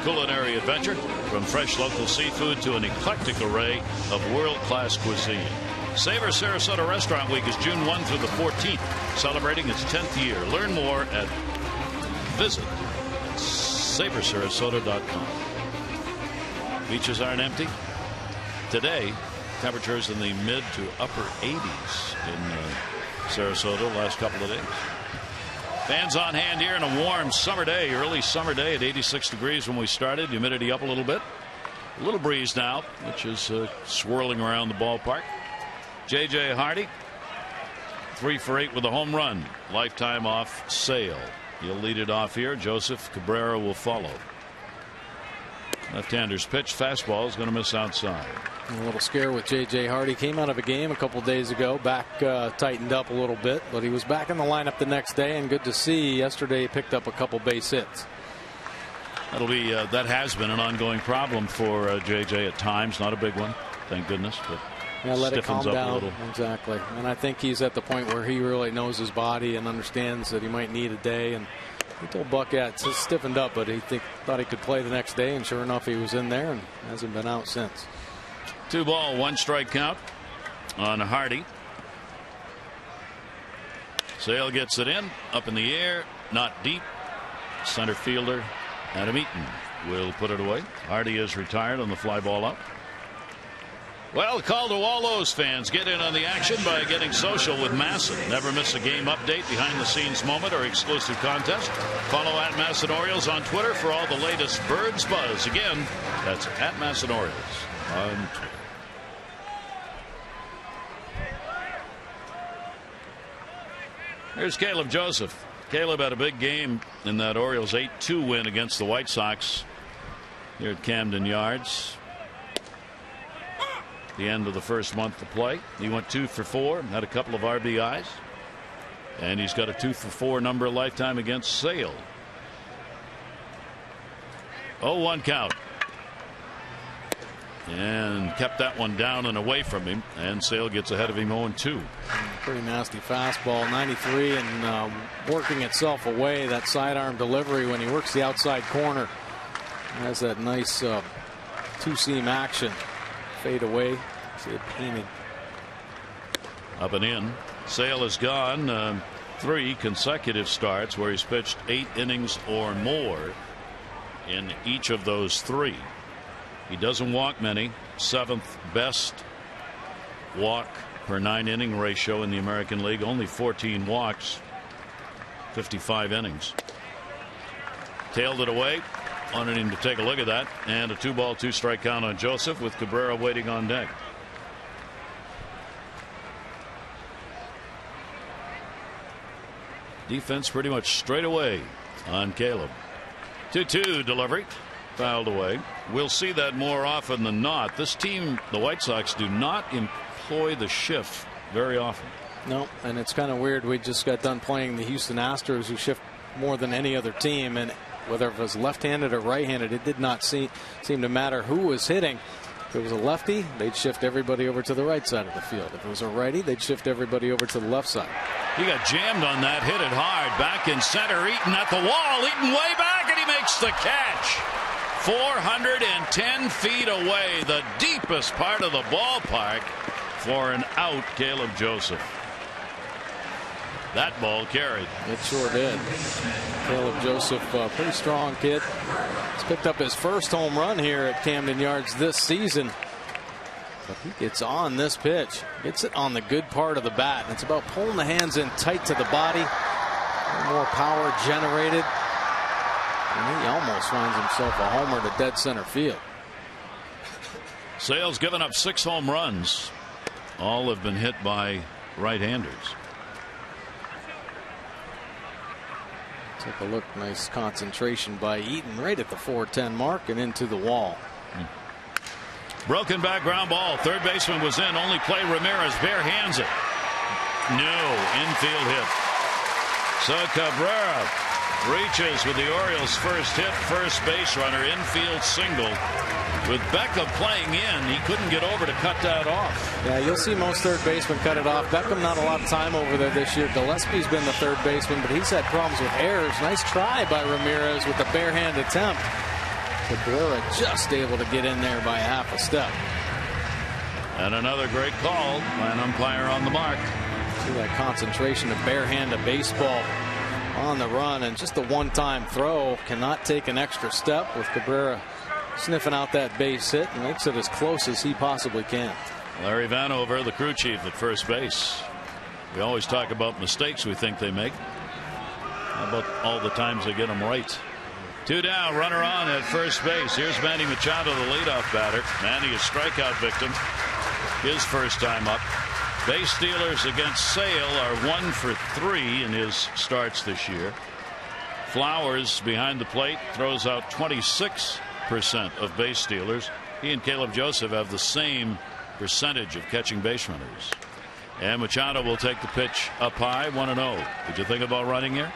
Culinary adventure, from fresh local seafood to an eclectic array of world-class cuisine. Savor Sarasota Restaurant Week is June 1 through the 14th, celebrating its 10th year. Learn more at savorsarasota.com. Beaches aren't empty. Today, temperatures in the mid to upper 80s in Sarasota last couple of days. Fans on hand here in a warm summer day, early summer day at 86 degrees when we started. Humidity up a little bit. A little breeze now, which is swirling around the ballpark. J.J. Hardy, 3 for 8 with a home run. Lifetime off Sale. He'll lead it off here. Joseph Cabrera will follow. Left-hander's pitch. Fastball is going to miss outside. A little scare with J.J. Hardy. Came out of a game a couple days ago. Back tightened up a little bit, but he was back in the lineup the next day, and good to see. Yesterday he picked up a couple base hits. That'll be that has been an ongoing problem for J.J. at times. Not a big one, thank goodness, but yeah, let it calm up down. A little. Exactly, and I think he's at the point where he really knows his body and understands that he might need a day. And he told Buck, yeah, it's stiffened up, but he thought he could play the next day, and sure enough, he was in there and hasn't been out since. 2 ball, 1 strike count on Hardy. Sale gets it in, up in the air, not deep. Center fielder Adam Eaton will put it away. Hardy is retired on the fly ball up. Well, a call to all those fans. Get in on the action by getting social with Masson. Never miss a game update, behind-the-scenes moment, or exclusive contest. Follow at Masson Orioles on Twitter for all the latest Birds buzz. Again, that's at Masson Orioles on Twitter. Here's Caleb Joseph. Caleb had a big game in that Orioles 8-2 win against the White Sox here at Camden Yards. The end of the first month of play. He went 2 for 4, had a couple of RBIs, and he's got a 2 for 4 number lifetime against Sale. 0-1 count, and kept that one down and away from him, and Sale gets ahead of him 0-2. Pretty nasty fastball, 93, and working itself away. That sidearm delivery when he works the outside corner has that nice two-seam action. Fade away. See it painted. Up and in. Sale has gone 3 consecutive starts where he's pitched 8 innings or more in each of those 3. He doesn't walk many. 7th best walk per 9-inning ratio in the American League. Only 14 walks. 55 innings. Tailed it away. Wanted him to take a look at that, and a 2-ball 2-strike count on Joseph with Cabrera waiting on deck. Defense pretty much straight away on Caleb. 2-2 delivery, fouled away. We'll see that more often than not. This team, the White Sox, do not employ the shift very often. No, and it's kind of weird. We just got done playing the Houston Astros, who shift more than any other team, and whether it was left-handed or right-handed, it did not seem to matter who was hitting. If it was a lefty, they'd shift everybody over to the right side of the field. If it was a righty, they'd shift everybody over to the left side. He got jammed on that, hit it hard, back in center, Eaton at the wall, Eaton way back, and he makes the catch. 410 feet away, the deepest part of the ballpark, for an out, Caleb Joseph. That ball carried. It sure did. Caleb Joseph, pretty strong kid. He's picked up his first home run here at Camden Yards this season. But he gets on this pitch. Gets it on the good part of the bat. And it's about pulling the hands in tight to the body. More power generated. And he almost finds himself a homer to dead center field. Sale's given up 6 home runs. All have been hit by right-handers. Take a look. Nice concentration by Eaton right at the 410 mark and into the wall. Broken back ground ball. Third baseman was in. Only play Ramirez. Bare hands it. No. Infield hit. So Cabrera reaches with the Orioles' first hit. First base runner. Infield single. With Beckham playing in, he couldn't get over to cut that off. Yeah, you'll see most third basemen cut it off. Beckham not a lot of time over there this year. Gillespie's been the third baseman, but he's had problems with errors. Nice try by Ramirez with the bare hand attempt. Cabrera just able to get in there by half a step. And another great call by an umpire on the mark. See that concentration to bare hand a baseball on the run, and just the one-time throw. Cannot take an extra step with Cabrera sniffing out that base hit and makes it as close as he possibly can. Larry Vanover, the crew chief at first base. We always talk about mistakes we think they make. How about all the times they get them right? 2 down, runner on at first base. Here's Manny Machado, the leadoff batter. Manny, a strikeout victim, his first time up. Base stealers against Sale are 1 for 3 in his starts this year. Flowers behind the plate throws out 26% of base stealers. He and Caleb Joseph have the same percentage of catching base runners. And Machado will take the pitch up high, 1-0. Did you think about running here?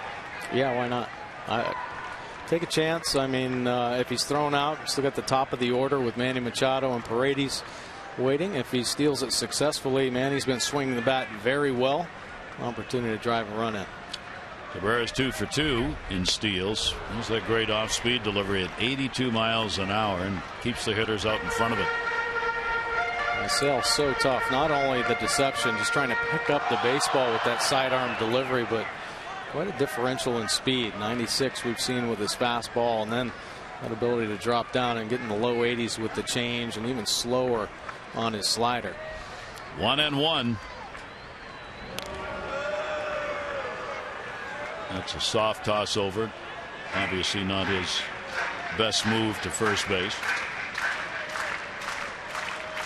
Yeah, why not? Take a chance. I mean, if he's thrown out, still got the top of the order with Manny Machado and Paredes waiting. If he steals it successfully, Manny's been swinging the bat very well. Opportunity to drive a run in. Cabrera's 2 for 2 in steals. There's that great off-speed delivery at 82 miles an hour and keeps the hitters out in front of it. Sale's so tough. Not only the deception, just trying to pick up the baseball with that sidearm delivery, but quite a differential in speed. 96 we've seen with his fastball, and then that ability to drop down and get in the low 80s with the change, and even slower on his slider. 1-1. That's a soft toss over. Obviously not his best move to first base.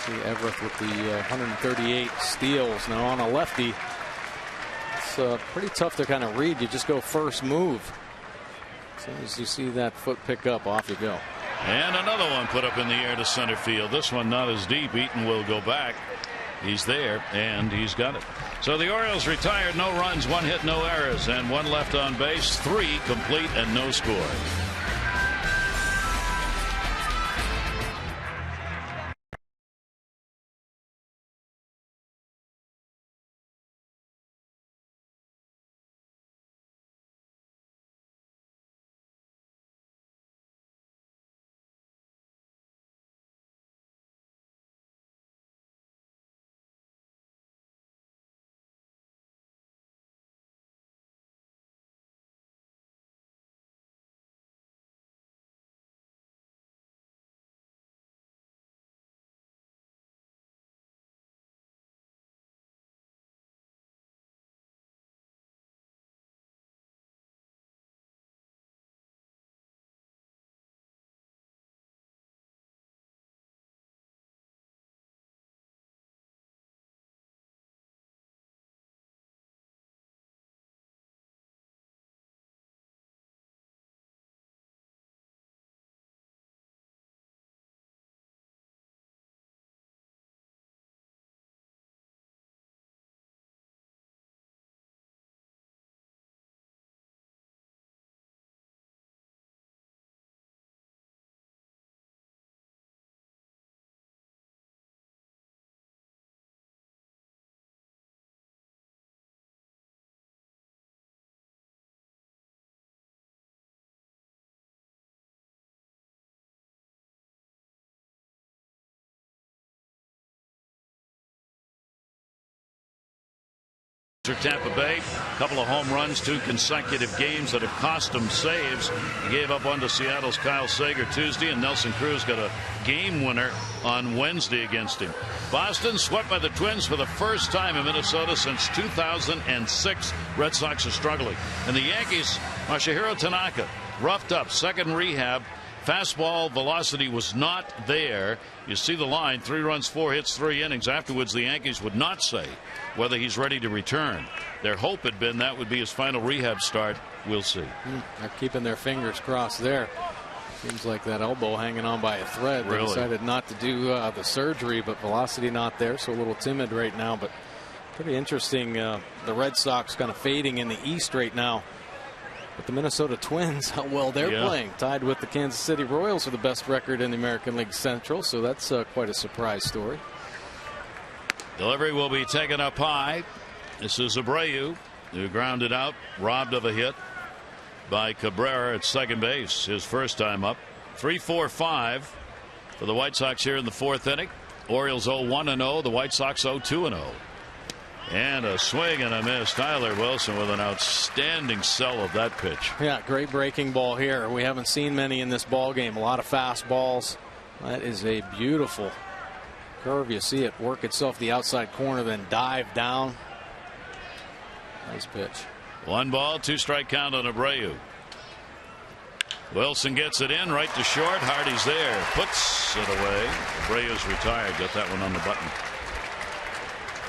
See Everett with the 138 steals. Now on a lefty, it's pretty tough to kind of read. You just go first move. As soon as you see that foot pick up, off you go. And another one put up in the air to center field. This one not as deep. Eaton will go back. He's there, and he's got it. So the Orioles retired, no runs, 1 hit, no errors, and 1 left on base, 3 complete, and no scores. Tampa Bay, a couple of home runs, 2 consecutive games that have cost him saves. He gave up one to Seattle's Kyle Sager Tuesday, and Nelson Cruz got a game winner on Wednesday against him. Boston swept by the Twins for the first time in Minnesota since 2006. Red Sox are struggling. And the Yankees, Masahiro Tanaka, roughed up, second rehab. Fastball velocity was not there. You see the line, 3 runs, 4 hits, 3 innings. Afterwards, the Yankees would not say whether he's ready to return. Their hope had been that would be his final rehab start. We'll see. They're keeping their fingers crossed there. Seems like that elbow hanging on by a thread. They decided not to do the surgery, but velocity not there, so a little timid right now. But pretty interesting. The Red Sox kind of fading in the East right now. But the Minnesota Twins, how well they're playing, tied with the Kansas City Royals for the best record in the American League Central. So that's quite a surprise story. Delivery will be taken up high. This is Abreu, who grounded out, robbed of a hit by Cabrera at second base, his first time up. 3-4-5 for the White Sox here in the 4th inning. Orioles 0-1-0, the White Sox 0-2-0. And a swing and a miss. Tyler Wilson with an outstanding sell of that pitch. Yeah, great breaking ball here. We haven't seen many in this ball game. A lot of fastballs. That is a beautiful curve. You see it work itself the outside corner, then dive down. Nice pitch. 1 ball, 2 strike count on Abreu. Wilson gets it in right to short. Hardy's there, puts it away. Abreu's retired. Got that one on the button.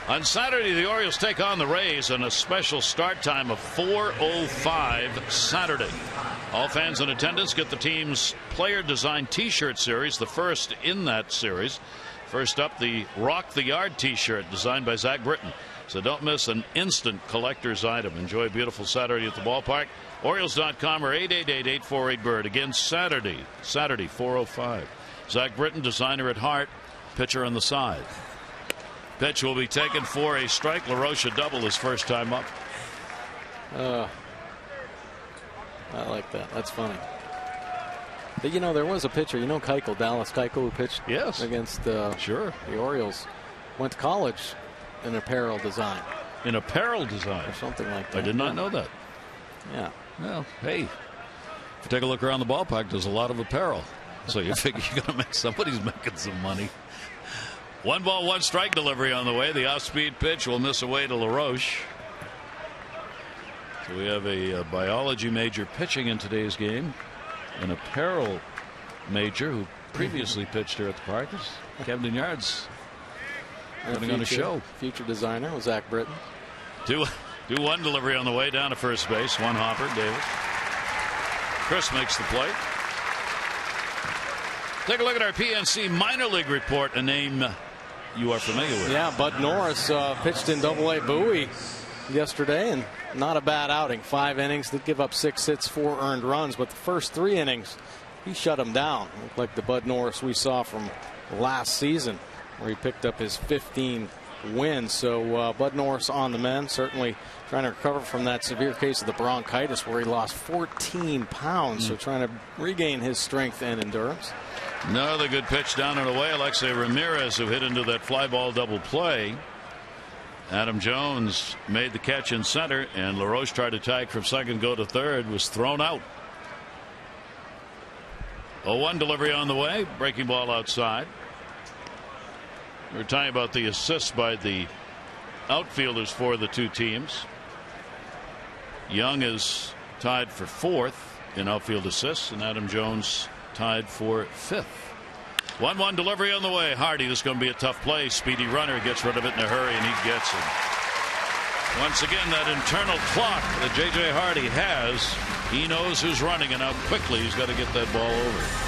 On Saturday, the Orioles take on the Rays in a special start time of 4:05 Saturday. All fans in attendance get the team's player designed T-shirt series, the first in that series. First up, the Rock the Yard T-shirt designed by Zach Britton. So don't miss an instant collector's item. Enjoy a beautiful Saturday at the ballpark. Orioles.com or 888-848-BIRD. Again, Saturday, 4:05. Zach Britton, designer at heart, pitcher on the side. Pitch will be taken for a strike. LaRoche double his first time up. I like that. That's funny. But, you know, there was a pitcher, you know, Keuchel, Dallas Keuchel, who pitched against the Orioles. Went to college in apparel design. In apparel design? Or something like that. I did not know that. Yeah. Well, hey, if you take a look around the ballpark, there's a lot of apparel. So you figure you're going to make somebody's making some money. One ball, one strike delivery on the way. The off-speed pitch will miss away to LaRoche. So we have a biology major pitching in today's game. An apparel major who previously pitched here at the park. Kevin Yard's putting on a show. Future designer was Zach Britton. 2-1 delivery on the way down to first base. One hopper, Davis. Chris makes the play. Take a look at our PNC minor league report, a name you are familiar with. Yeah, Bud Norris pitched in Double-A Bowie yesterday, and not a bad outing. 5 innings, did give up 6 hits, 4 earned runs, but the first 3 innings, he shut him down. Looked like the Bud Norris we saw from last season, where he picked up his 15 wins. So Bud Norris on the mend, certainly trying to recover from that severe case of the bronchitis where he lost 14 pounds. So trying to regain his strength and endurance. Another good pitch down and away. Alexei Ramirez, who hit into that fly ball double play. Adam Jones made the catch in center, and LaRoche tried to tag from second, go to third, was thrown out. 0-1 delivery on the way. Breaking ball outside. We were talking about the assists by the outfielders for the two teams. Young is tied for 4th in outfield assists, and Adam Jones tied for 5th. 1-1 delivery on the way. Hardy, this is going to be a tough play. Speedy runner, gets rid of it in a hurry, and he gets it. Once again, that internal clock that J.J. Hardy has, he knows who's running and how quickly he's got to get that ball over.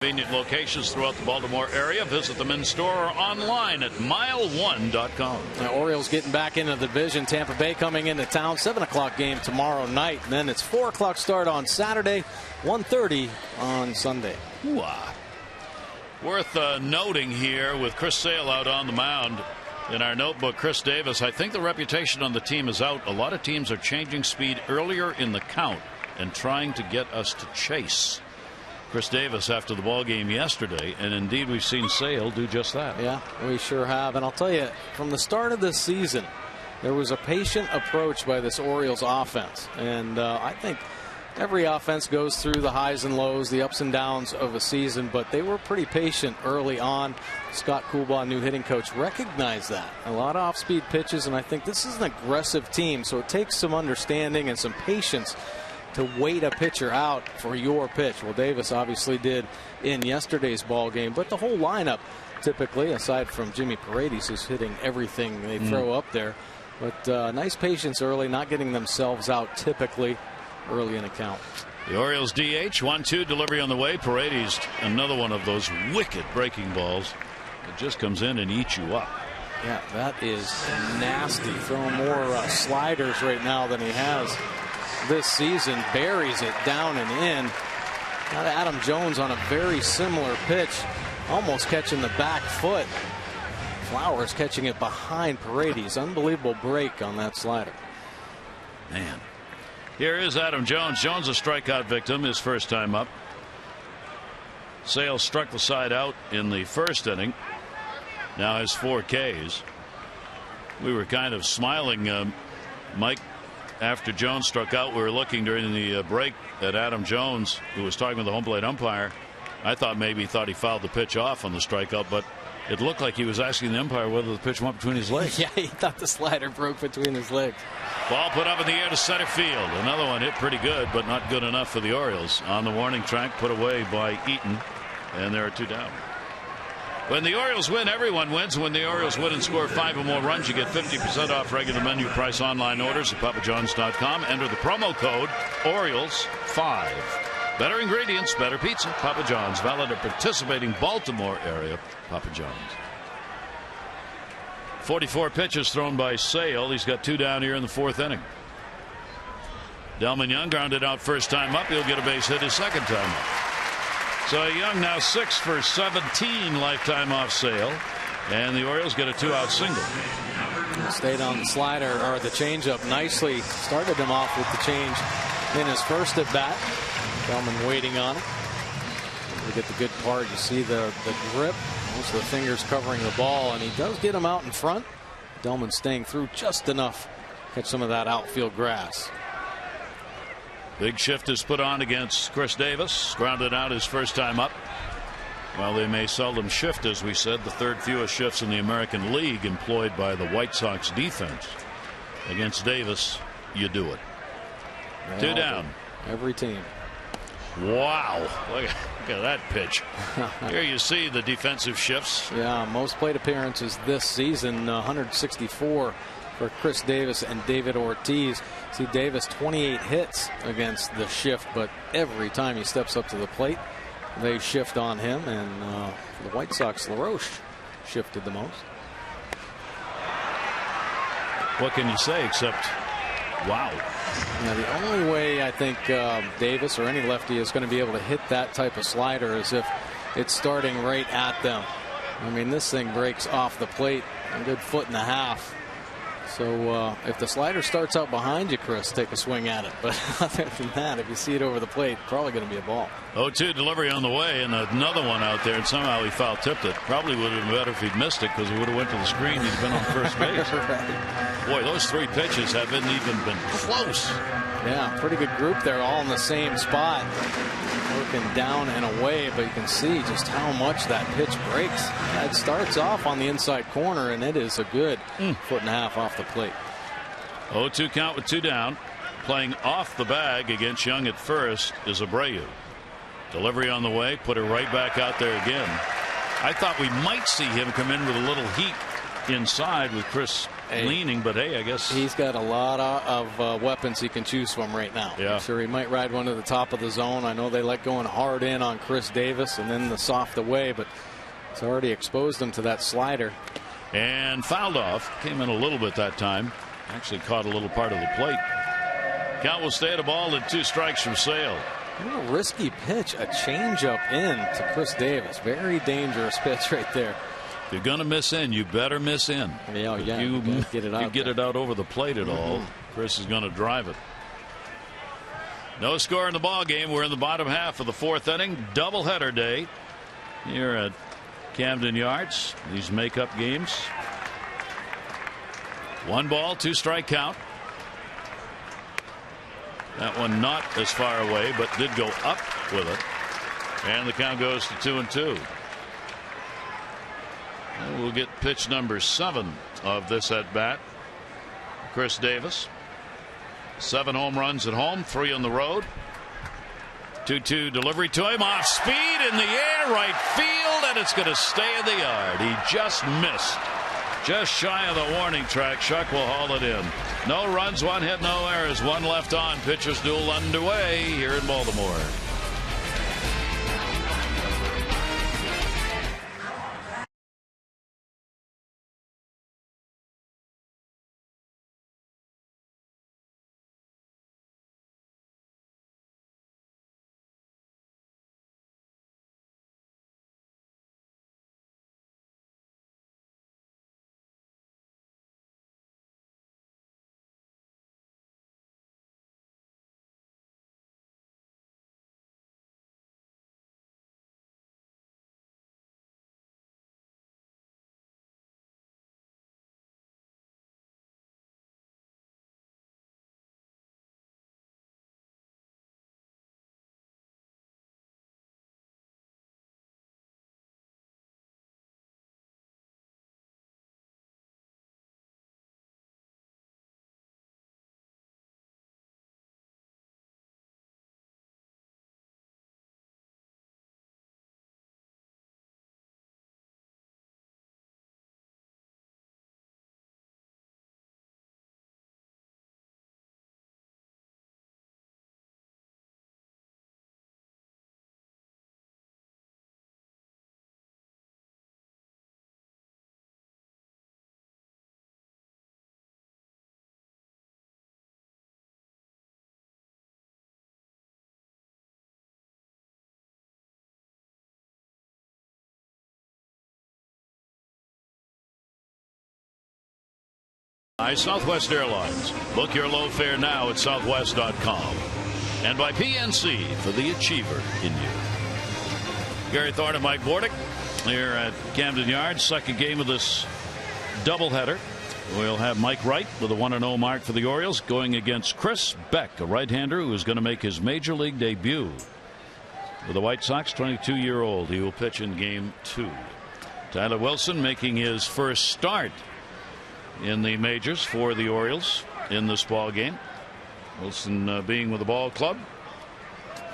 Convenient locations throughout the Baltimore area. Visit them in store or online at mile1.com. Now, Orioles getting back into the division. Tampa Bay coming into town. 7 o'clock game tomorrow night. And then it's 4 o'clock start on Saturday. 1:30 on Sunday. Ooh-ah. Worth noting here with Chris Sale out on the mound. In our notebook, Chris Davis, I think the reputation on the team is out. A lot of teams are changing speed earlier in the count and trying to get us to chase. Chris Davis after the ball game yesterday, and indeed we've seen Sale do just that. Yeah, we sure have. And I'll tell you, from the start of this season, there was a patient approach by this Orioles offense. And I think every offense goes through the highs and lows, the ups and downs of a season, but they were pretty patient early on. Scott Coolbaugh, new hitting coach, recognized that. A lot of off-speed pitches, and I think this is an aggressive team, so it takes some understanding and some patience to wait a pitcher out for your pitch. Well, Davis obviously did in yesterday's ball game, but the whole lineup typically, aside from Jimmy Paredes, who's hitting everything they throw up there, but nice patience early, not getting themselves out typically early in a count. The Orioles DH 1-2 delivery on the way. Paredes, another one of those wicked breaking balls. It just comes in and eats you up. Yeah, that is nasty. Throwing more sliders right now than he has this season. Buries it down and in. Got Adam Jones on a very similar pitch, almost catching the back foot. Flowers catching it behind Paredes. Unbelievable break on that slider. Man, Here is Adam Jones. Jones a strikeout victim his first time up. Sale struck the side out in the first inning. Now has 4 Ks. We were kind of smiling, Mike, after Jones struck out. We were looking during the break at Adam Jones, who was talking with the home plate umpire. I thought maybe he thought he fouled the pitch off on the strikeout, but it looked like he was asking the umpire whether the pitch went between his legs. Yeah, he thought the slider broke between his legs. Ball put up in the air to center field. Another one hit pretty good, but not good enough for the Orioles. On the warning track, put away by Eaton, and there are 2 down. When the Orioles win, everyone wins. When the Orioles win and score 5 or more runs, you get 50% off regular menu price online orders at papajohns.com. Enter the promo code Orioles5. Better ingredients, better pizza. Papa John's. Valid at participating Baltimore area Papa John's. 44 pitches thrown by Sale. He's got 2 down here in the 4th inning. Delman Young grounded out first time up. He'll get a base hit his second time up. So Young now 6 for 17 lifetime off Sale. And the Orioles get a 2-out single. Stayed on the slider or the changeup nicely. Started him off with the change in his first at bat. Delman waiting on it. To get the good part, you see the grip. Most of the fingers covering the ball, and he does get him out in front. Delman staying through just enough to catch some of that outfield grass. Big shift is put on against Chris Davis. Grounded out his first time up. While they may seldom shift, as we said, the 3rd fewest shifts in the American League employed by the White Sox defense. Against Davis, you do it. 2 down. Every team. Wow. Look at that pitch. Here you see the defensive shifts. Yeah, most plate appearances this season, 164 for Chris Davis and David Ortiz. See Davis 28 hits against the shift, but every time he steps up to the plate, they shift on him, and for the White Sox, LaRoche shifted the most. What can you say except wow? Now, the only way I think Davis or any lefty is going to be able to hit that type of slider is if it's starting right at them. I mean, this thing breaks off the plate a good 1.5 feet. So if the slider starts out behind you, Chris, take a swing at it. But other than that, if you see it over the plate, probably going to be a ball. 0-2 delivery on the way, and another one out there, and somehow he foul tipped it. Probably would have been better if he'd missed it, because he would have went to the screen. He'd been on first base. Right. Boy, those 3 pitches haven't even been close. Yeah, pretty good group there, all in the same spot. Working down and away, but you can see just how much that pitch breaks. It starts off on the inside corner, and it is a good 1.5 feet off the plate. 0-2 count with 2 down. Playing off the bag against Young at first is Abreu. Delivery on the way, put it right back out there again. I thought we might see him come in with a little heat inside with Chris leaning, but hey, I guess he's got a lot of weapons he can choose from right now. Yeah. I'm sure he might ride one to the top of the zone. I know they like going hard in on Chris Davis and then the soft away, but it's already exposed him to that slider. And fouled off. Came in a little bit that time. Actually caught a little part of the plate. Count will stay at a ball and 2 strikes from Sale. What a risky pitch. A changeup in to Chris Davis. Very dangerous pitch right there. If you're going to miss in, you better miss in. Yeah, you get it out. You get it out over the plate at all. Chris is going to drive it. No score in the ball game. We're in the bottom half of the 4th inning. Doubleheader day here at Camden Yards. These make-up games. 1 ball, 2 strike count. That one not as far away, but did go up with it. And the count goes to 2-2. We'll get pitch number 7 of this at bat. Chris Davis. 7 home runs at home, 3 on the road. 2-2 delivery to him, off speed in the air, right field, and it's going to stay in the yard. He just missed. Just shy of the warning track. Shuck will haul it in. No runs, 1 hit, no errors, 1 left on. Pitchers duel underway here in Baltimore. By Southwest Airlines. Book your low fare now at southwest.com. And by PNC for the achiever in you. Gary Thorne and Mike Bordick here at Camden Yards. Second game of this doubleheader. We'll have Mike Wright with a 1-0 mark for the Orioles going against Chris Beck, a right-hander who is going to make his major league debut with the White Sox. 22-year-old. He will pitch in game 2. Tyler Wilson making his first start in the majors for the Orioles in this ball game. Wilson being with the ball club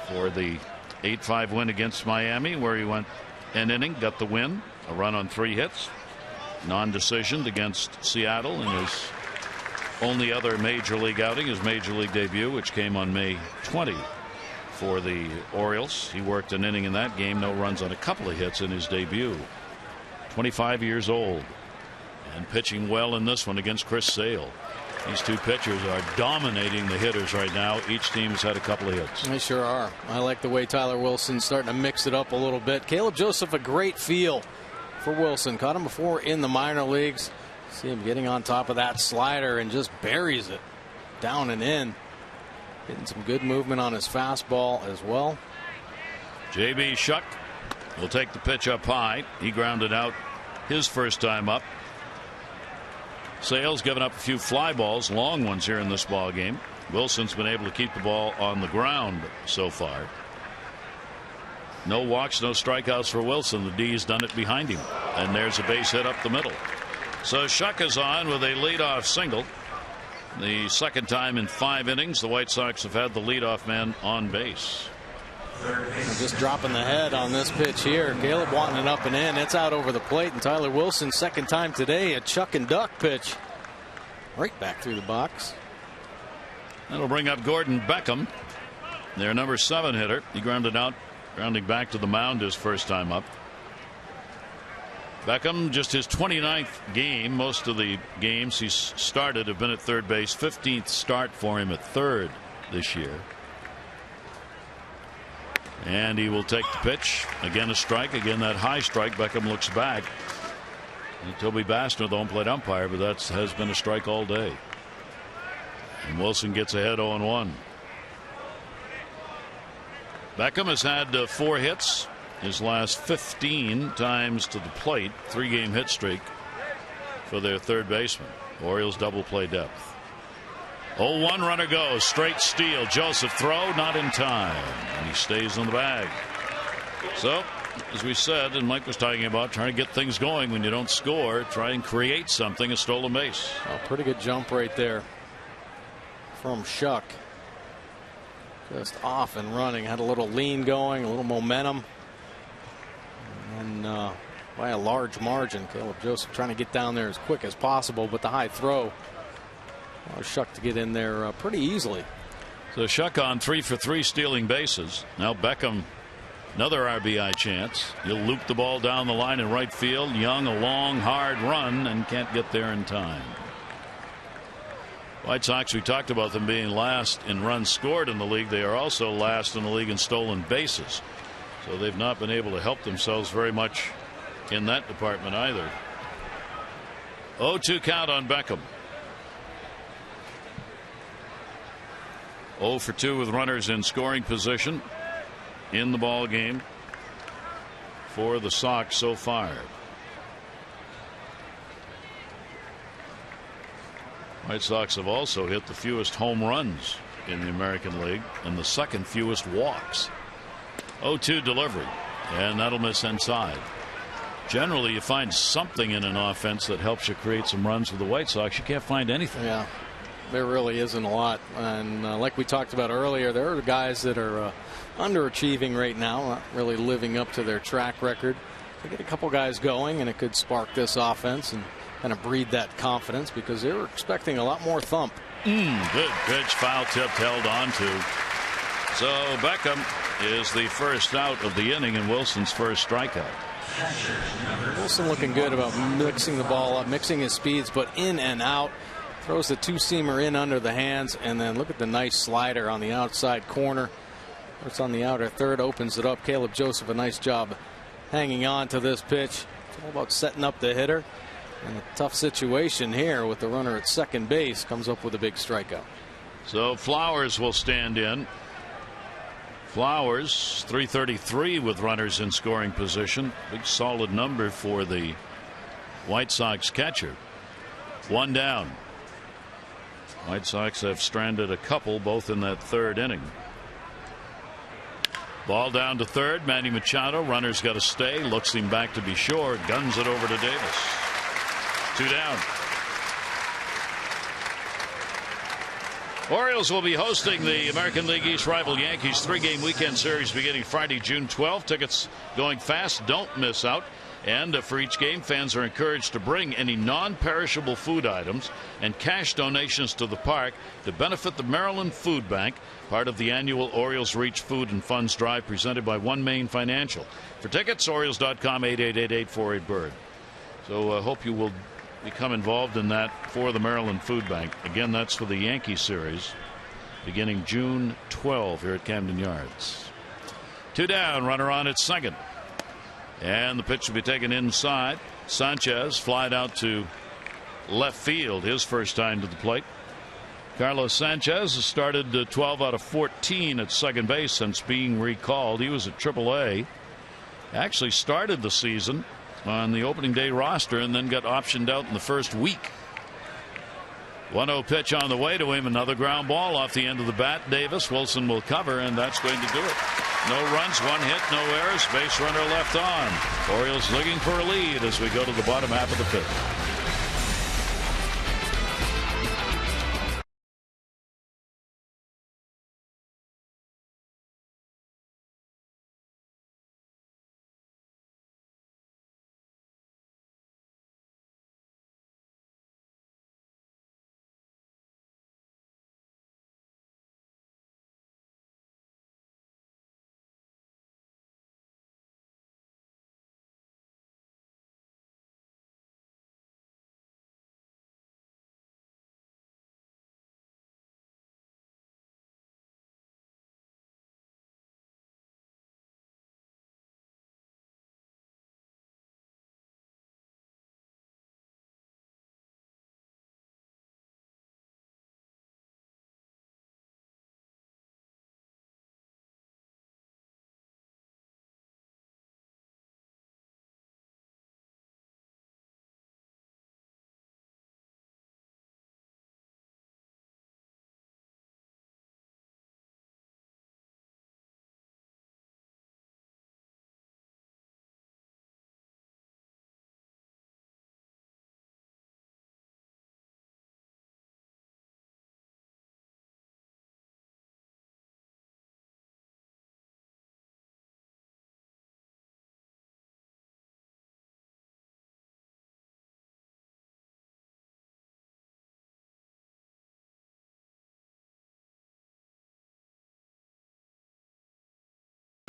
for the 8-5 win against Miami, where he went an inning, got the win, a run on 3 hits, non-decision against Seattle in his only other major league outing, his major league debut, which came on May 20 for the Orioles. He worked an inning in that game, no runs on a couple of hits in his debut. 25 years old and pitching well in this one against Chris Sale. These two pitchers are dominating the hitters right now. Each team has had a couple of hits. They sure are. I like the way Tyler Wilson's starting to mix it up a little bit. Caleb Joseph, a great feel for Wilson. Caught him before in the minor leagues. See him getting on top of that slider and just buries it down and in. Getting some good movement on his fastball as well. J.B. Shuck will take the pitch up high. He grounded out his first time up. Sale's given up a few fly balls, long ones here in this ball game. Wilson's been able to keep the ball on the ground so far. No walks, no strikeouts for Wilson. The D's done it behind him. And there's a base hit up the middle. So Shuck is on with a leadoff single. The second time in 5 innings the White Sox have had the leadoff man on base. Just dropping the head on this pitch here. Caleb wanting it up and in. It's out over the plate. And Tyler Wilson, second time today, a chuck and duck pitch. Right back through the box. That'll bring up Gordon Beckham, their number 7 hitter. He grounded out, grounding back to the mound his first time up. Beckham, just his 29th game. Most of the games he's started have been at third base. 15th start for him at third this year. And he will take the pitch. Again a strike. Again that high strike. Beckham looks back. And Toby Bastner, the home plate umpire, but that has been a strike all day. And Wilson gets ahead 0-1. Beckham has had 4 hits his last 15 times to the plate. 3-game hit streak for their third baseman. Orioles double play depth. 0-1 runner goes. Straight steal. Joseph throw not in time. And he stays in the bag. So as we said, and Mike was talking about trying to get things going when you don't score, try and create something. A stolen base. Oh, pretty good jump right there from Shuck. Just off and running. Had a little lean going, a little momentum. And by a large margin, Caleb Joseph trying to get down there as quick as possible, but the high throw allowed Shuck to get in there pretty easily. So Shuck on 3 for 3 stealing bases. Now Beckham, another RBI chance. He'll loop the ball down the line in right field. Young, a long, hard run, and can't get there in time. White Sox, we talked about them being last in runs scored in the league. They are also last in the league in stolen bases. So they've not been able to help themselves very much in that department either. 0-2 count on Beckham. 0 for 2 with runners in scoring position in the ball game for the Sox so far. White Sox have also hit the fewest home runs in the American League and the second fewest walks. 0-2 delivery, and that'll miss inside. Generally, you find something in an offense that helps you create some runs with the White Sox. You can't find anything. Yeah, there really isn't a lot. And like we talked about earlier, there are guys that are underachieving right now, not really living up to their track record. They get a couple guys going, and it could spark this offense and kind of breed that confidence because they were expecting a lot more thump. Good pitch, foul tipped, held on to. So Beckham is the first out of the inning and Wilson's first strikeout. Wilson looking good about mixing the ball up, mixing his speeds, but in and out. Throws the 2-seamer in under the hands, and then look at the nice slider on the outside corner. It's on the outer third, opens it up. Caleb Joseph, a nice job hanging on to this pitch. It's all about setting up the hitter. in a tough situation here with the runner at second base, comes up with a big strikeout. So Flowers will stand in. Flowers, 333 with runners in scoring position. Big solid number for the White Sox catcher. One down. White Sox have stranded a couple, both in that third inning. Ball down to third. Manny Machado. Runner's got to stay. Looks him back to be sure. Guns it over to Davis. 2 down. Orioles will be hosting the American League East rival Yankees 3-game weekend series beginning Friday, June 12th. Tickets going fast. Don't miss out. And for each game, fans are encouraged to bring any non-perishable food items and cash donations to the park to benefit the Maryland Food Bank, part of the annual Orioles Reach Food and Funds Drive presented by One Main Financial. For tickets, Orioles.com, 888-848-BIRD. So I hope you will become involved in that for the Maryland Food Bank. Again, that's for the Yankee series beginning June 12 here at Camden Yards. 2 down, runner on at second. And the pitch will be taken inside. Sanchez flied out to left field, his first time to the plate. Carlos Sanchez has started 12 out of 14 at second base since being recalled. He was at AAA. Actually started the season on the opening day roster and then got optioned out in the first week. 1-0 pitch on the way to him. Another ground ball off the end of the bat. Davis. Wilson will cover, and that's going to do it. No runs, 1 hit, no errors. Base runner left on. Orioles looking for a lead as we go to the bottom half of the fifth.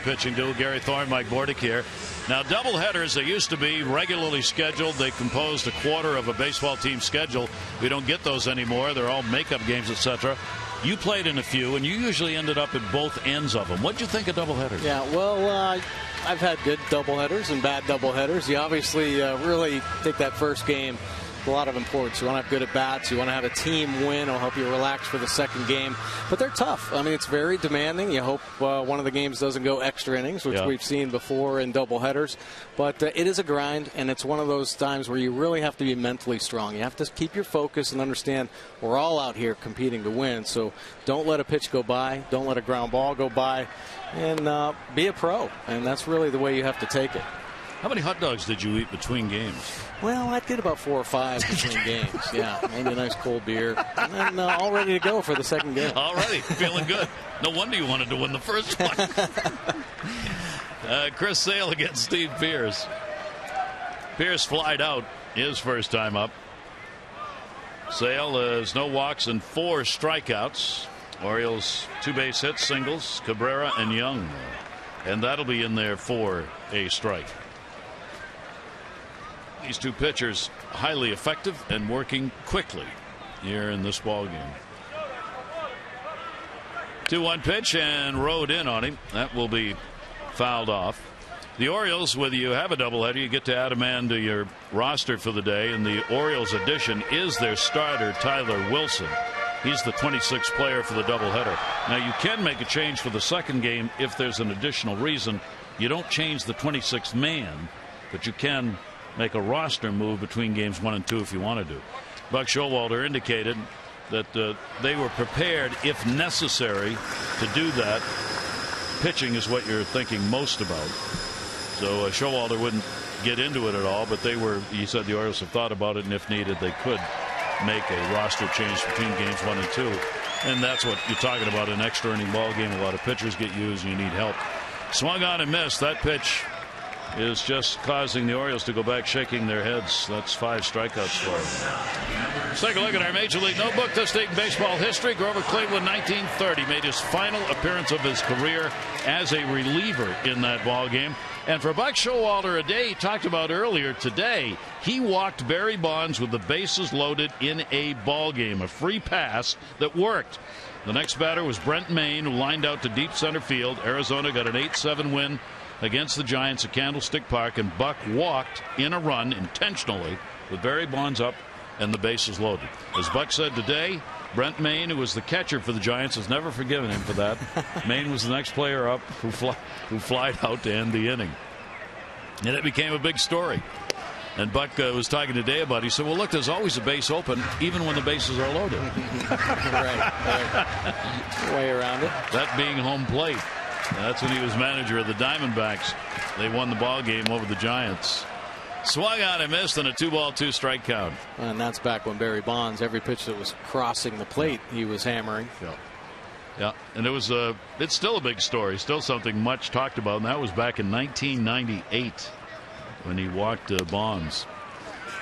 Pitching duel, Gary Thorne, Mike Bordick here. Now, doubleheaders, they used to be regularly scheduled. They composed a quarter of a baseball team's schedule. We don't get those anymore. They're all makeup games, etc. You played in a few, and you usually ended up at both ends of them. What did you think of doubleheaders? Yeah, well, I've had good doubleheaders and bad doubleheaders. You obviously really take that first game a lot of importance. You want to have good at bats. You want to have a team win. It'll help you relax for the second game. But they're tough. I mean, it's very demanding. You hope one of the games doesn't go extra innings, which we've seen before in doubleheaders. But it is a grind, and it's one of those times where you really have to be mentally strong. You have to keep your focus and understand we're all out here competing to win. So don't let a pitch go by. Don't let a ground ball go by. And be a pro. And that's really the way you have to take it. How many hot dogs did you eat between games? Well, I did about 4 or 5 between games. Yeah, maybe a nice cold beer. And then all ready to go for the second game. Already feeling good. No wonder you wanted to win the first one. Chris Sale against Steve Pearce. Pearce flied out his first time up. Sale has no walks and 4 strikeouts. Orioles 2 base hits, singles, Cabrera and Young. And that'll be in there for a strike. These 2 pitchers highly effective and working quickly here in this ball game. 2-1 pitch and rode in on him. That will be fouled off. The Orioles, whether you have a doubleheader, you get to add a man to your roster for the day, and the Orioles addition is their starter, Tyler Wilson. He's the 26th player for the doubleheader. Now, you can make a change for the second game if there's an additional reason. You don't change the 26th man, but you can make a roster move between games 1 and 2 if you want to do. Buck Showalter indicated that they were prepared, if necessary, to do that. Pitching is what you're thinking most about. So Showalter wouldn't get into it at all, but he said the Orioles have thought about it, and if needed, they could make a roster change between games 1 and 2. And that's what you're talking about, an extra inning ball game. A lot of pitchers get used, and you need help. Swung on and missed. That pitch is just causing the Orioles to go back shaking their heads. That's 5 strikeouts for them. Let's take a look at our Major League Notebook. This date in baseball history. Grover Cleveland, 1930, made his final appearance of his career as a reliever in that ball game. And for Buck Showalter, a day he talked about earlier today, he walked Barry Bonds with the bases loaded in a ball game, a free pass that worked. The next batter was Brent Mayne, who lined out to deep center field. Arizona got an 8-7 win against the Giants at Candlestick Park, and Buck walked in a run intentionally with Barry Bonds up and the bases loaded. As Buck said today, Brent Mayne, who was the catcher for the Giants, has never forgiven him for that. Mayne was the next player up who flied out to end the inning. And it became a big story. And Buck was talking today about it. He said, well, look, there's always a base open, even when the bases are loaded. right. Way around it. That being home plate. And that's when he was manager of the Diamondbacks. They won the ball game over the Giants. Swung on and missed on a 2-ball, 2-strike count. And that's back when Barry Bonds, every pitch that was crossing the plate, he was hammering. Yeah, and it's still a big story, still something much talked about, and that was back in 1998 when he walked Bonds.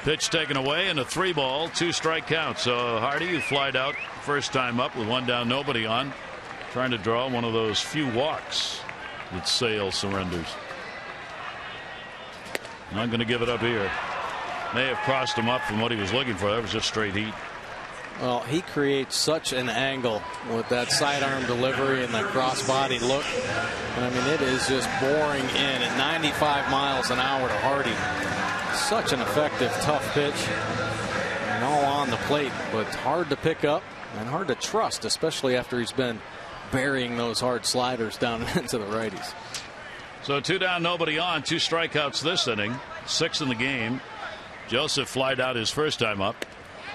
Pitch taken away and a 3-ball, 2-strike count. So Hardy, who flied out first time up with 1 down, nobody on, trying to draw one of those few walks that Sale surrenders. Not going to give it up here. May have crossed him up from what he was looking for. That was just straight heat. Well, he creates such an angle with that sidearm delivery and that cross-body look. And I mean, it is just boring in at 95 miles an hour to Hardy. Such an effective, tough pitch. And all on the plate, but hard to pick up and hard to trust, especially after he's been burying those hard sliders down into the righties. So 2 down, nobody on, 2 strikeouts this inning, 6 in the game. Joseph flied out his first time up.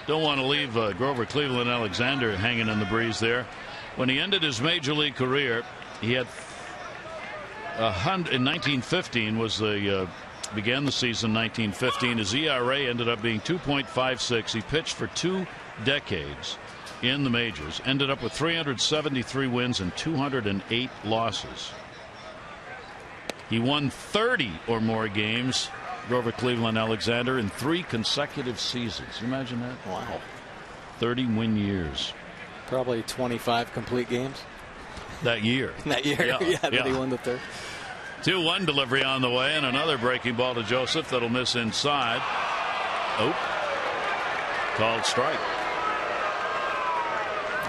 Don't want to leave Grover Cleveland Alexander hanging in the breeze there. When he ended his major league career, he had in 1915 began the season 1915. His ERA ended up being 2.56. He pitched for 2 decades in the majors. Ended up with 373 wins and 208 losses. He won 30 or more games, Grover Cleveland Alexander, in 3 consecutive seasons. You imagine that? Wow. 30 win years. Probably 25 complete games. That year. That year. Yeah, that he won the 3rd. 2-1 delivery on the way, and another breaking ball to Joseph that'll miss inside. Oh. Called strike.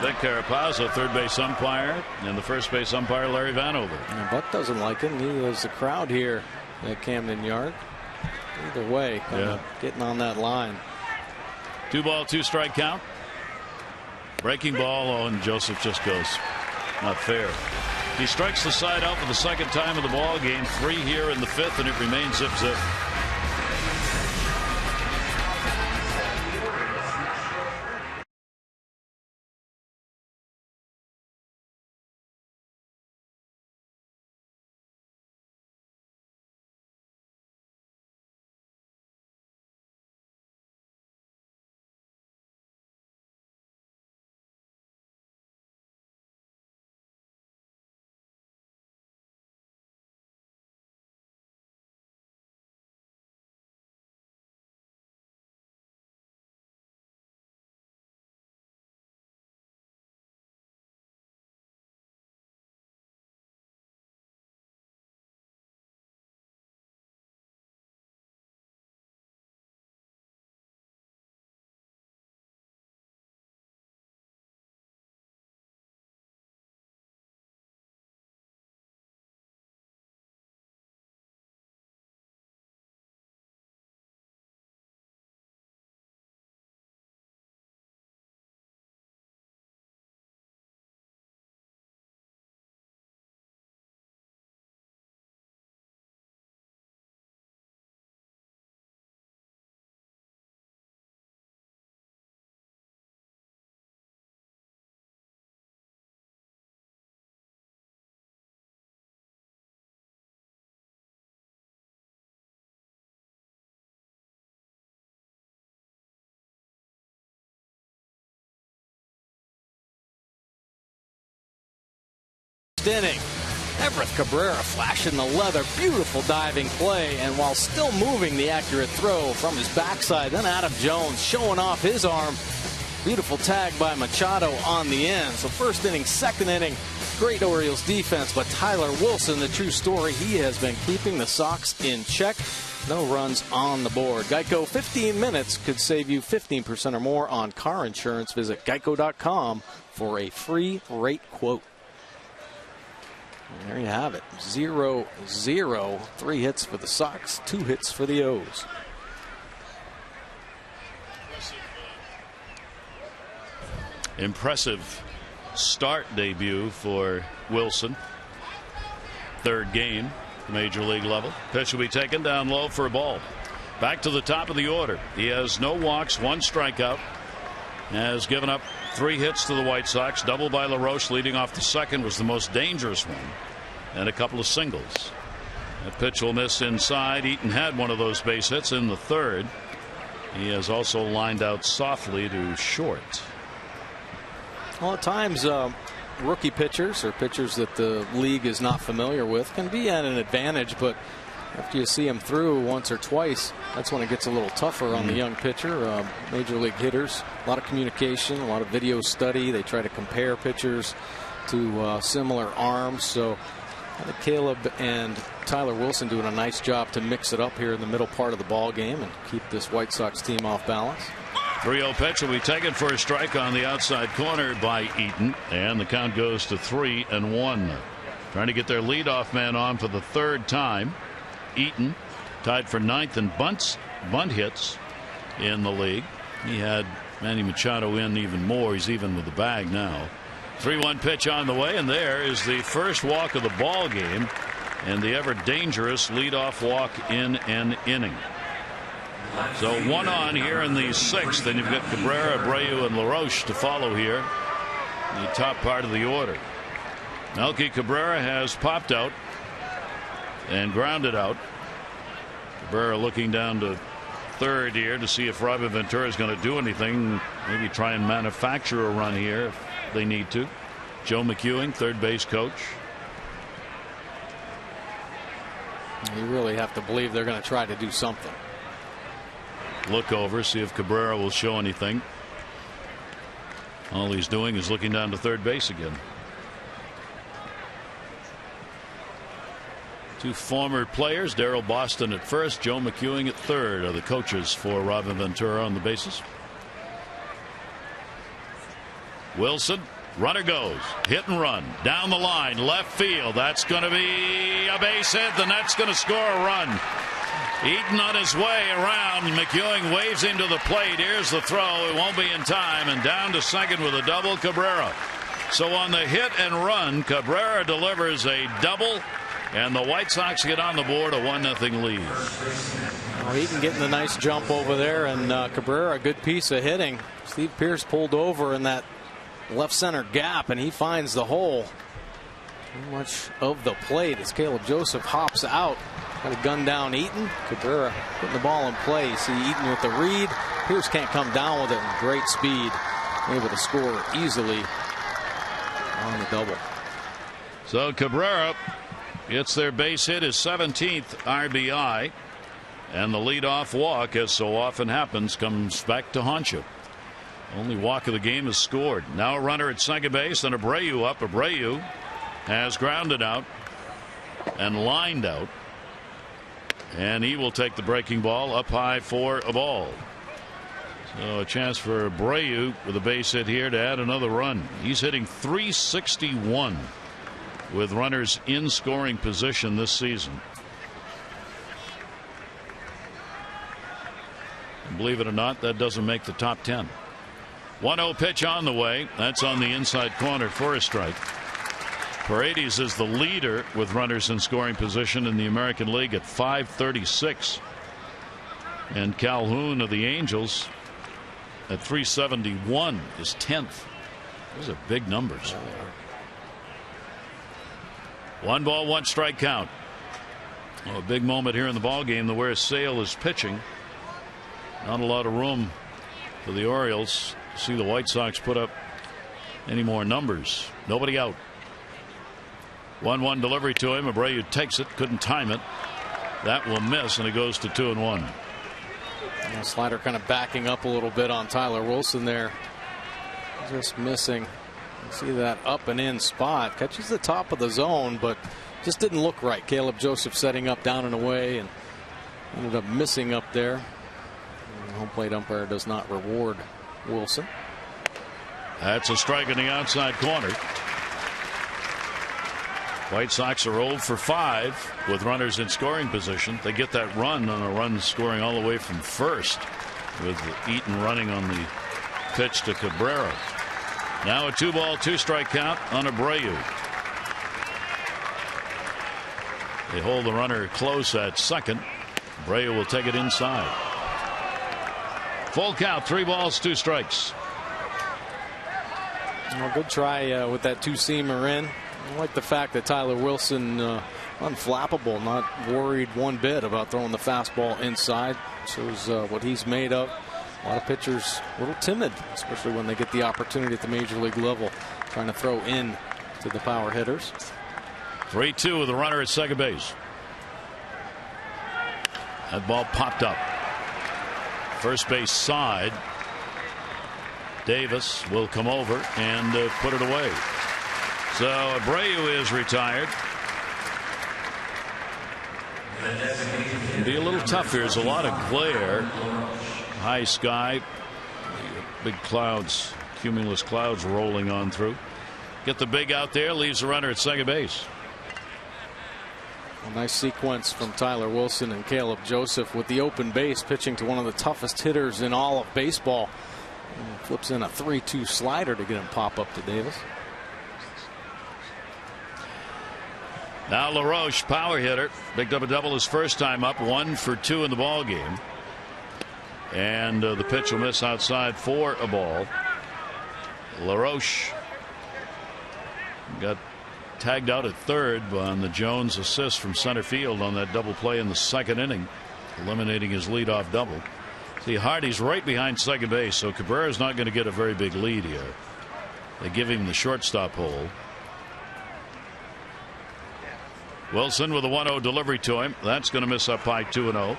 Vic Carapazzo, third base umpire, and the first base umpire, Larry Vanover. And Buck doesn't like him. He was the crowd here at Camden Yard. Either way, getting on that line. 2-ball, 2-strike count. Breaking ball, and Joseph just goes. Not fair. He strikes the side out for the second time of the ball game. 3 here in the 5th, and it remains zip-zip. first inning. Everett Cabrera flashing the leather. Beautiful diving play. And while still moving the accurate throw from his backside, then Adam Jones showing off his arm. Beautiful tag by Machado on the end. So first inning, second inning, great Orioles defense. But Tyler Wilson, the true story, he has been keeping the Sox in check. No runs on the board. Geico, 15 minutes could save you 15% or more on car insurance. Visit geico.com for a free rate quote. And there you have it. 0-0. 3 hits for the Sox, 2 hits for the O's. Impressive start debut for Wilson. Third game, major league level. Pitch will be taken down low for a ball. Back to the top of the order. He has no walks, 1 strikeout. Has given up 3 hits to the White Sox. Double by LaRoche leading off the second was the most dangerous one. And a couple of singles. That pitch will miss inside. Eaton had one of those base hits in the third. He has also lined out softly to short. Well, at times, rookie pitchers or pitchers that the league is not familiar with can be at an advantage, but after you see them through once or twice, that's when it gets a little tougher on the young pitcher. Major league hitters, a lot of communication, a lot of video study. They try to compare pitchers to similar arms. So I think Caleb and Tyler Wilson doing a nice job to mix it up here in the middle part of the ball game and keep this White Sox team off balance. 3-0 pitch will be taken for a strike on the outside corner by Eaton, and the count goes to 3-1. Trying to get their leadoff man on for the third time. Eaton tied for 9th in bunt hits in the league. He had Manny Machado in even more. He's even with the bag now. 3-1 pitch on the way, and there is the first walk of the ball game and the ever dangerous leadoff walk in an inning. So 1 on here in the 6th, and you've got Cabrera, Abreu, and LaRoche to follow here in the top part of the order. Melky Cabrera has popped out and grounded out. Cabrera looking down to third here to see if Robin Ventura is going to do anything, maybe try and manufacture a run here if they need to. Joe McEwing, third base coach. You really have to believe they're going to try to do something. Look over, see if Cabrera will show anything. All he's doing is looking down to third base again. 2 former players, Darryl Boston at first, Joe McEwing at third, are the coaches for Robin Ventura on the bases. Wilson, runner goes, hit and run, down the line, left field. That's going to be a base hit. The Nets going to score a run. Eaton on his way around. McEwing waves him to the plate. Here's the throw. It won't be in time. And down to second with a double, Cabrera. So on the hit and run, Cabrera delivers a double. And the White Sox get on the board, a 1-0 lead. Well, Eaton getting a nice jump over there. And Cabrera, a good piece of hitting. Steve Pearce pulled over in that left center gap, and he finds the hole. Too much of the plate as Caleb Joseph hops out. Got to gun down Eaton. Cabrera putting the ball in play. You see Eaton with the read. Pearce can't come down with it in great speed. Able to score easily on the double. So Cabrera gets their base hit, his 17th RBI. And the leadoff walk, as so often happens, comes back to haunt you. Only walk of the game is scored. Now a runner at second base, and Abreu up. Abreu has grounded out and lined out. And he will take the breaking ball up high for a ball. So a chance for Abreu with a base hit here to add another run. He's hitting .361 with runners in scoring position this season. And believe it or not, that doesn't make the top 10. 1-0 pitch on the way. That's on the inside corner for a strike. Paredes is the leader with runners in scoring position in the American League at 536. And Calhoun of the Angels at 371 is 10th. Those are big numbers. 1 ball, 1 strike count. Oh, a big moment here in the ball game, where Sale is pitching. Not a lot of room for the Orioles to see the White Sox put up any more numbers. Nobody out. 1-1 delivery to him. Abreu takes it, couldn't time it. That will miss, and it goes to 2-1. Slider kind of backing up a little bit on Tyler Wilson there. Just missing. You see that up and in spot. Catches the top of the zone, but just didn't look right. Caleb Joseph setting up down and away, and ended up missing up there. And the home plate umpire does not reward Wilson. That's a strike in the outside corner. White Sox are 0 for 5 with runners in scoring position. They get that run on a run scoring all the way from first, with Eaton running on the pitch to Cabrera. Now a 2-ball 2-strike count on Abreu. They hold the runner close at second. Abreu will take it inside. Full count, 3 balls 2 strikes. Well, good try with that 2-seamer in. I like the fact that Tyler Wilson unflappable, not worried one bit about throwing the fastball inside. Shows what he's made of. A lot of pitchers a little timid, especially when they get the opportunity at the major league level, trying to throw in to the power hitters. 3-2 with a runner at second base. That ball popped up. First base side. Davis will come over and put it away. So Abreu is retired. It'll be a little tough here. There's a lot of glare. High sky. Big clouds, cumulus clouds rolling on through. Get the big out there. Leaves the runner at second base. A nice sequence from Tyler Wilson and Caleb Joseph with the open base, pitching to one of the toughest hitters in all of baseball. And flips in a 3-2 slider to get him pop up to Davis. Now LaRoche, power hitter, picked up a double his first time up, 1 for 2 in the ball game. And the pitch will miss outside for a ball. LaRoche got tagged out at third on the Jones assist from center field on that double play in the second inning, eliminating his leadoff double. See, Hardy's right behind second base, so Cabrera's not going to get a very big lead here. They give him the shortstop hole. Wilson with a 1-0 delivery to him. That's going to miss up high, 2-0.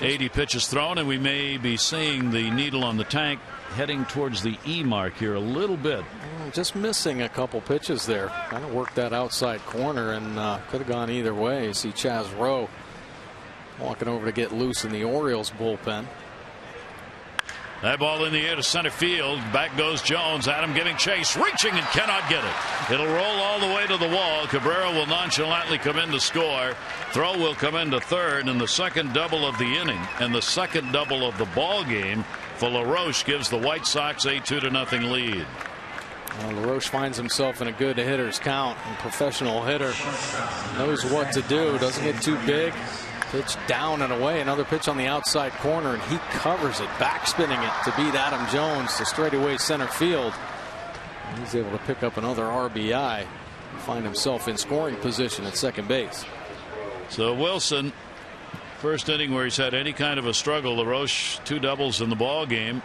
80 pitches thrown, and we may be seeing the needle on the tank heading towards the E mark here a little bit. Just missing a couple pitches there. Kind of worked that outside corner, and could have gone either way. You see Chaz Rowe walking over to get loose in the Orioles bullpen. That ball in the air to center field. Back goes Jones. Adam giving chase, reaching and cannot get it. It'll roll all the way to the wall. Cabrera will nonchalantly come in to score. Throw will come into third, and the second double of the inning and the second double of the ball game for LaRoche gives the White Sox a 2-0 lead. Well, LaRoche finds himself in a good hitter's count. A professional hitter, knows what to do. Doesn't get too big. Pitch down and away. Another pitch on the outside corner, and he covers it, backspinning it to beat Adam Jones to straightaway center field. And he's able to pick up another RBI and find himself in scoring position at second base. So Wilson, first inning where he's had any kind of a struggle. LaRoche, 2 doubles in the ball game,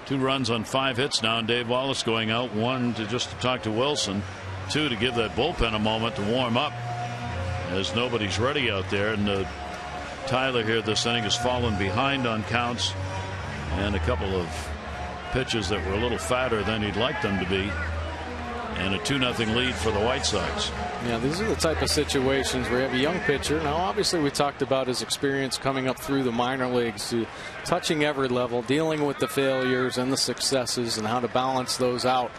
2 runs on 5 hits now, and Dave Wallace going out, 1 to just to talk to Wilson, 2 to give that bullpen a moment to warm up as nobody's ready out there. And Tyler here this inning has fallen behind on counts and a couple of pitches that were a little fatter than he'd like them to be, and a 2-0 lead for the White Sox. Yeah, these are the type of situations where you have a young pitcher. Now, obviously, we talked about his experience coming up through the minor leagues, to touching every level, dealing with the failures and the successes and how to balance those out.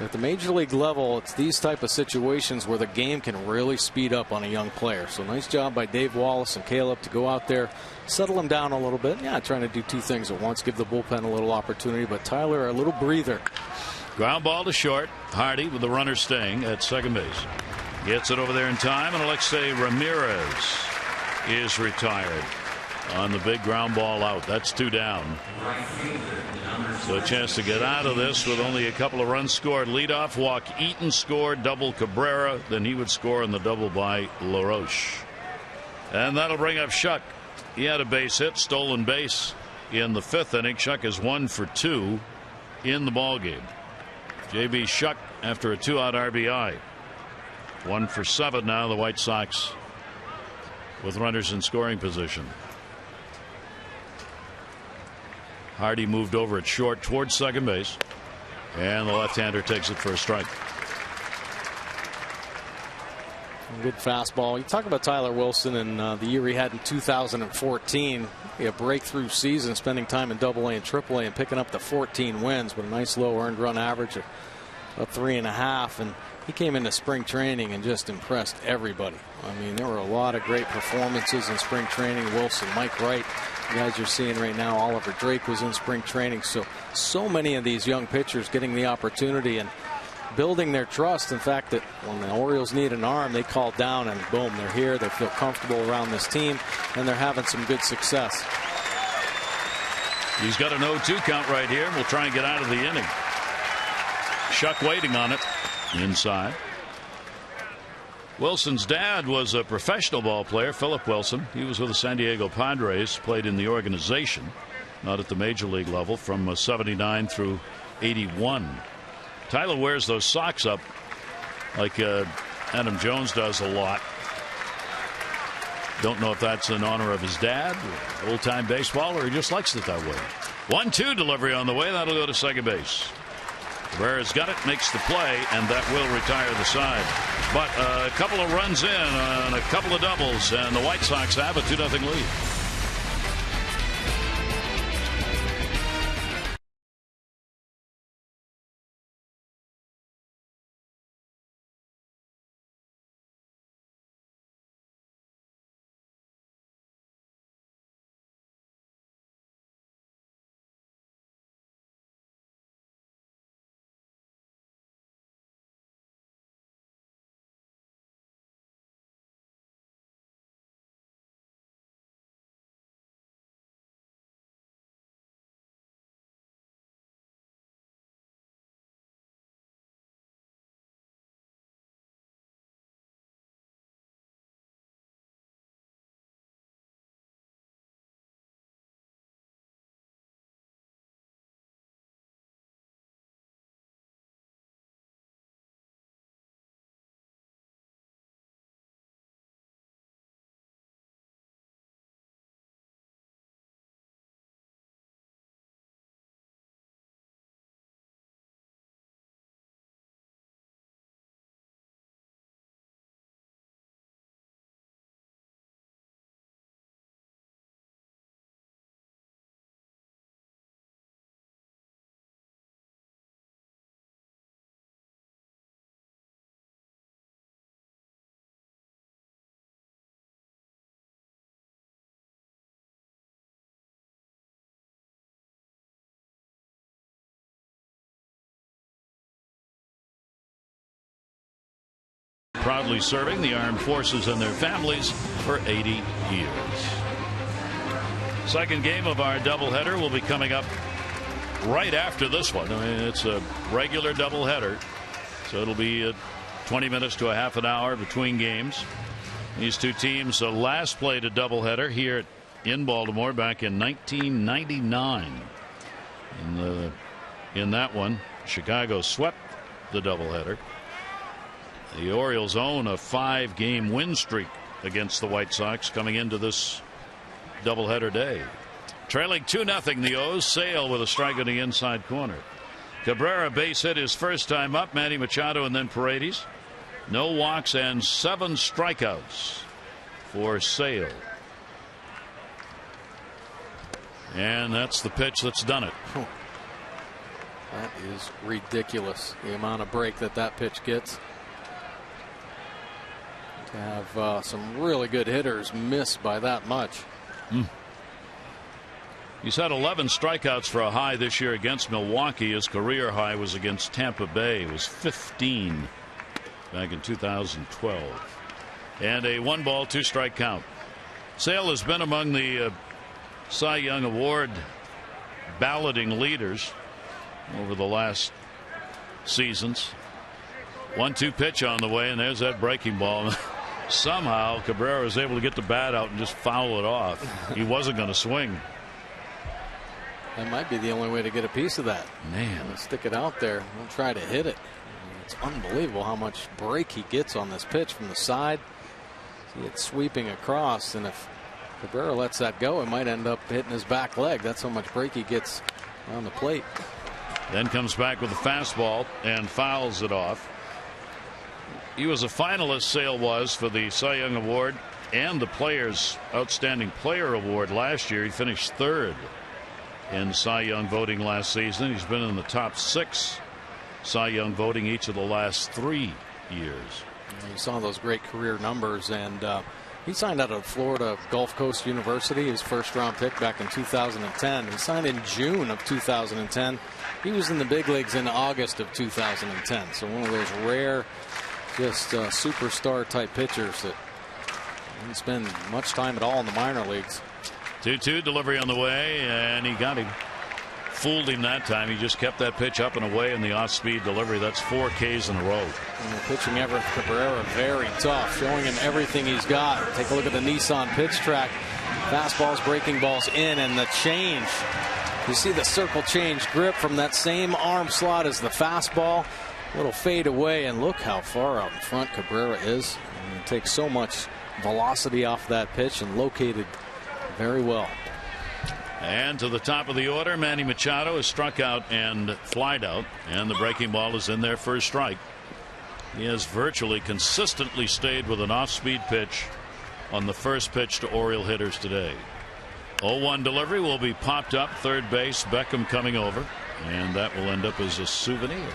At the major league level, it's these type of situations where the game can really speed up on a young player. So nice job by Dave Wallace and Caleb to go out there, settle him down a little bit. Yeah, trying to do 2 things at once, give the bullpen a little opportunity, but Tyler a little breather. Ground ball to short. Hardy with the runner staying at second base. Gets it over there in time, and Alexei Ramirez is retired on the big ground ball out. That's 2 down. So a chance to get out of this with only a couple of runs scored. Leadoff walk, Eaton scored, double Cabrera, then he would score on the double by LaRoche. And that'll bring up Shuck. He had a base hit, stolen base in the 5th inning. Shuck is 1 for 2 in the ball game. J.B. Shuck after a 2-out RBI. 1 for 7 now, the White Sox with runners in scoring position. Hardy moved over at short towards second base, and the left-hander takes it for a strike. Good fastball. You talk about Tyler Wilson and the year he had in 2014. A breakthrough season, spending time in Double-A and Triple-A and picking up the 14 wins, but a nice low earned run average of 3.5. And he came into spring training and just impressed everybody. I mean, there were a lot of great performances in spring training. Wilson, Mike Wright, the guys you're seeing right now. Oliver Drake was in spring training. So many of these young pitchers getting the opportunity and building their trust. In fact, that when the Orioles need an arm, they call down and boom, they're here. They feel comfortable around this team, and they're having some good success. He's got an 0-2 count right here. We'll try and get out of the inning. Shuck waiting on it inside. Wilson's dad was a professional ball player, Philip Wilson. He was with the San Diego Padres, played in the organization, not at the major league level, from 79 through 81. Tyler wears those socks up like Adam Jones does a lot. Don't know if that's in honor of his dad, old-time baseball, or he just likes it that way. 1-2 delivery on the way. That'll go to second base. Cabrera's got it, makes the play, and that will retire the side. But a couple of runs in and a couple of doubles, and the White Sox have a 2-0 lead. Proudly serving the armed forces and their families for 80 years. Second game of our doubleheader will be coming up right after this one. I mean, it's a regular doubleheader, so it'll be 20 minutes to a half an hour between games. These two teams last played a doubleheader here in Baltimore back in 1999. In that one, Chicago swept the doubleheader. The Orioles own a 5-game win streak against the White Sox coming into this doubleheader day. Trailing 2-0 the O's. Sale with a strike in the inside corner. Cabrera base hit his first time up. Manny Machado and then Paredes. No walks and 7 strikeouts for Sale. And that's the pitch that's done it. That is ridiculous, the amount of break that pitch gets. To have some really good hitters miss by that much. He's had 11 strikeouts for a high this year against Milwaukee. His career high was against Tampa Bay. It was 15 back in 2012. And a 1-ball, 2-strike count. Sale has been among the Cy Young Award balloting leaders over the last seasons. 1-2 pitch on the way, and there's that breaking ball. Somehow Cabrera was able to get the bat out and just foul it off. He wasn't going to swing. That might be the only way to get a piece of that. Man, Stick it out there. Don't try to hit it. It's unbelievable how much break he gets on this pitch from the side. See it sweeping across, and if Cabrera lets that go, it might end up hitting his back leg. That's how much break he gets on the plate. then comes back with a fastball and fouls it off. He was a finalist, Sale was, for the Cy Young Award and the Players Outstanding Player Award last year. He finished third in Cy Young voting last season. He's been in the top 6 Cy Young voting each of the last 3 years. You saw those great career numbers, and he signed out of Florida Gulf Coast University, his first-round pick back in 2010. He signed in June of 2010. He was in the big leagues in August of 2010. So one of those rare, just superstar-type pitchers that didn't spend much time at all in the minor leagues. 2-2 delivery on the way, and he got him. Fooled him that time. He just kept that pitch up and away in the off-speed delivery. That's 4 Ks in a row. And pitching Everett Cabrera very tough, showing him everything he's got. Take a look at the Nissan pitch track. Fastballs, breaking balls in, and the change. You see the circle change grip from that same arm slot as the fastball. A little fade away, and look how far out in front Cabrera is. And it takes so much velocity off that pitch and located very well. And to the top of the order, Manny Machado is struck out and flied out, and the breaking ball is in there for a strike. He has virtually consistently stayed with an off-speed pitch on the first pitch to Oriole hitters today. 0-1 delivery will be popped up third base. Beckham coming over, and that will end up as a souvenir.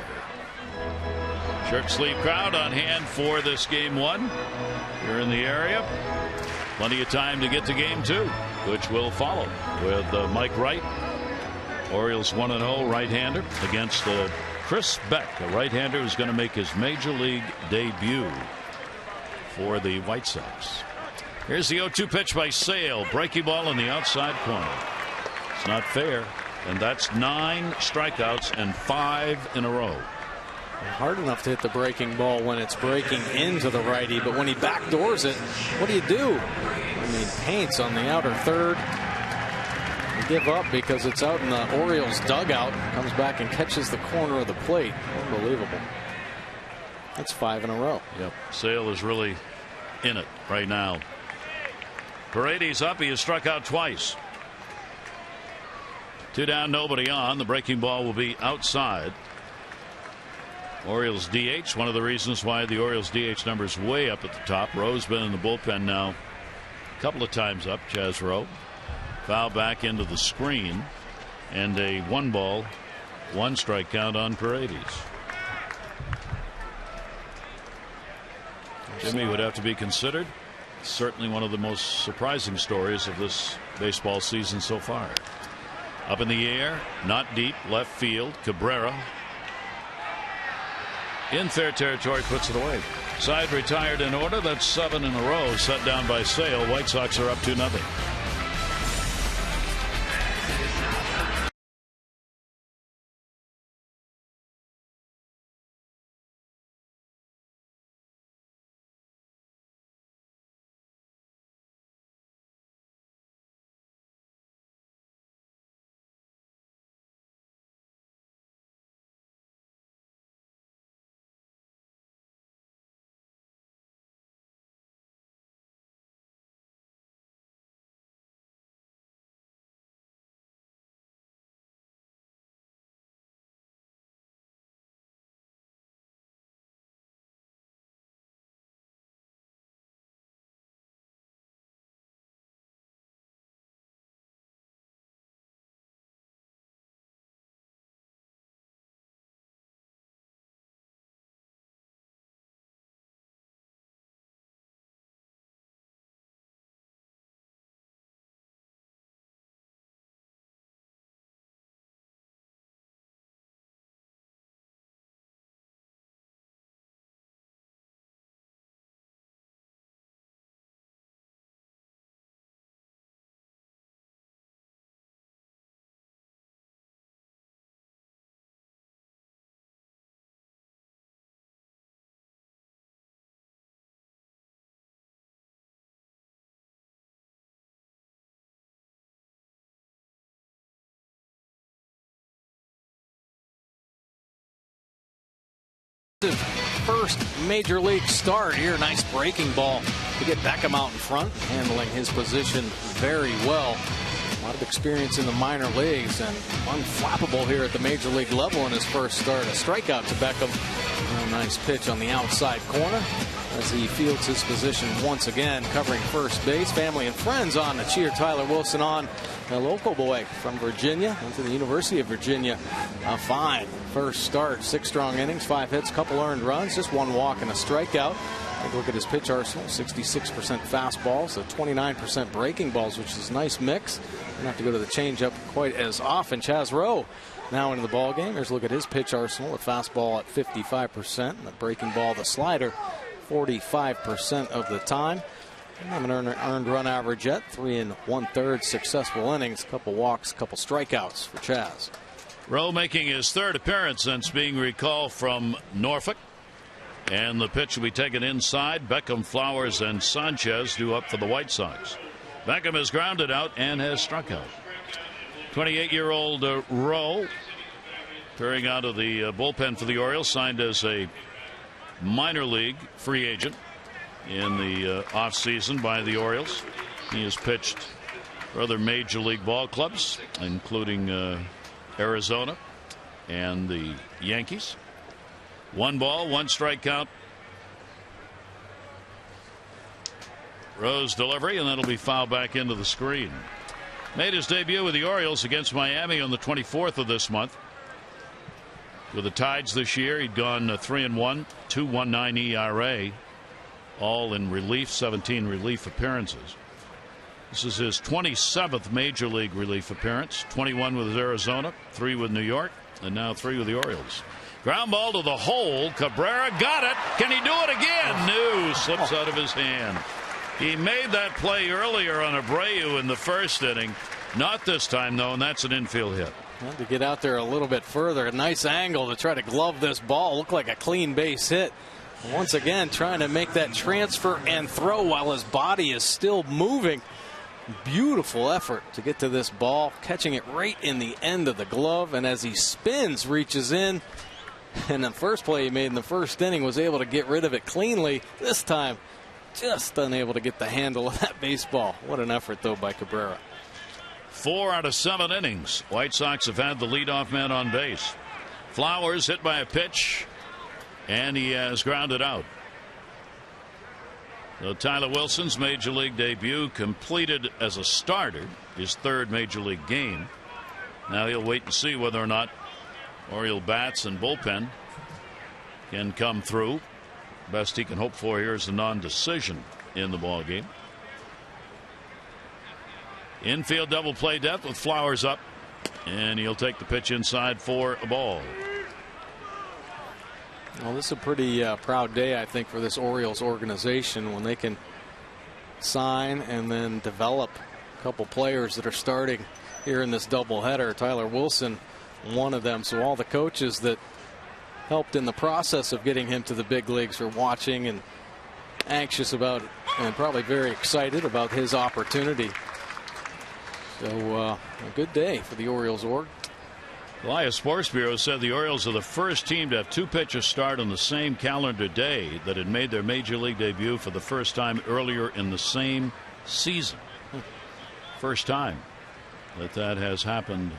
Shirt sleeve crowd on hand for this game 1. You're in the area. Plenty of time to get to game 2, which will follow with Mike Wright. Orioles 1-0 right-hander against Chris Beck, a right-hander who's going to make his major league debut for the White Sox. Here's the 0-2 pitch by Sale. Breaking ball in the outside corner. It's not fair, and that's 9 strikeouts and 5 in a row. Hard enough to hit the breaking ball when it's breaking into the righty, but when he backdoors it, what do you do? I mean, Paints on the outer third. You give up because it's out in the Orioles dugout. Comes back and catches the corner of the plate. Unbelievable. That's 5 in a row. Yep. Sale is really in it right now. Paredes up. He has struck out twice. 2 down, nobody on. The breaking ball will be outside. Orioles DH, one of the reasons why the Orioles DH number is way up at the top. Rowe's been in the bullpen now a couple of times up. Chaz Rowe. Foul back into the screen, and a 1-ball, 1-strike count on Paredes. Jimmy would have to be considered. Certainly one of the most surprising stories of this baseball season so far. Up in the air, not deep, left field. Cabrera in fair territory, puts it away. Side retired in order. That's 7 in a row, set down by Sale. White Sox are up 2-0. first major league start here. Nice breaking ball to get Beckham out in front, handling his position very well. A lot of experience in the minor leagues and unflappable here at the major league level in his first start. A strikeout to Beckham. A nice pitch on the outside corner as he fields his position once again, covering first base. Family and friends on to cheer Tyler Wilson on. A local boy from Virginia, went to the University of Virginia. A fine first start, 6 strong innings, 5 hits, couple earned runs, just 1 walk and a strikeout. Take a look at his pitch arsenal: 66% fastballs, so 29% breaking balls, which is a nice mix. Don't have to go to the changeup quite as often. Chaz Rowe now into the ball game. Here's a look at his pitch arsenal: the fastball at 55%, and the breaking ball, the slider, 45% of the time. Haven't earned run average yet. 3 1/3 successful innings, couple walks, couple strikeouts for Chaz. Rowe making his 3rd appearance since being recalled from Norfolk. And the pitch will be taken inside. Beckham, Flowers, and Sanchez due up for the White Sox. Beckham has grounded out and has struck out. 28-year-old Rowe, appearing out of the bullpen for the Orioles, signed as a minor league free agent in the offseason by the Orioles. He has pitched for other major league ball clubs, including Arizona and the Yankees. 1 ball, 1 strikeout. Rowe's delivery, and that'll be fouled back into the screen. Made his debut with the Orioles against Miami on the 24th of this month. With the Tides this year, he'd gone 3-1, 2.19 ERA, all in relief, 17 relief appearances. This is his 27th major league relief appearance. 21 with Arizona, 3 with New York, and now 3 with the Orioles. Ground ball to the hole. Cabrera got it. Can he do it again? No, slips out of his hand. He made that play earlier on Abreu in the first inning. Not this time, though, and that's an infield hit. Had to get out there a little bit further. A nice angle to try to glove this ball. Looked like a clean base hit. Once again, trying to make that transfer and throw while his body is still moving. Beautiful effort to get to this ball, catching it right in the end of the glove, and as he spins, reaches in. And the first play he made in the first inning was able to get rid of it cleanly. This time, just unable to get the handle of that baseball. What an effort, though, by Cabrera. 4 out of 7 innings. White Sox have had the leadoff man on base. Flowers hit by a pitch, and he has grounded out. So Tyler Wilson's major league debut completed as a starter, his 3rd major league game. Now he'll wait and see whether or not Oriole bats and bullpen can come through. Best he can hope for here is a non-decision in the ball game. Infield double play depth with Flowers up, and he'll take the pitch inside for a ball. Well, this is a pretty proud day, I think, for this Orioles organization when they can sign and then develop a couple players that are starting here in this doubleheader. Tyler Wilson, one of them. So all the coaches that helped in the process of getting him to the big leagues are watching and anxious about it, and probably very excited about his opportunity. So a good day for the Orioles org. Elias Sports Bureau said the Orioles are the first team to have 2 pitchers start on the same calendar day that had made their major league debut for the first time earlier in the same season. First time that has happened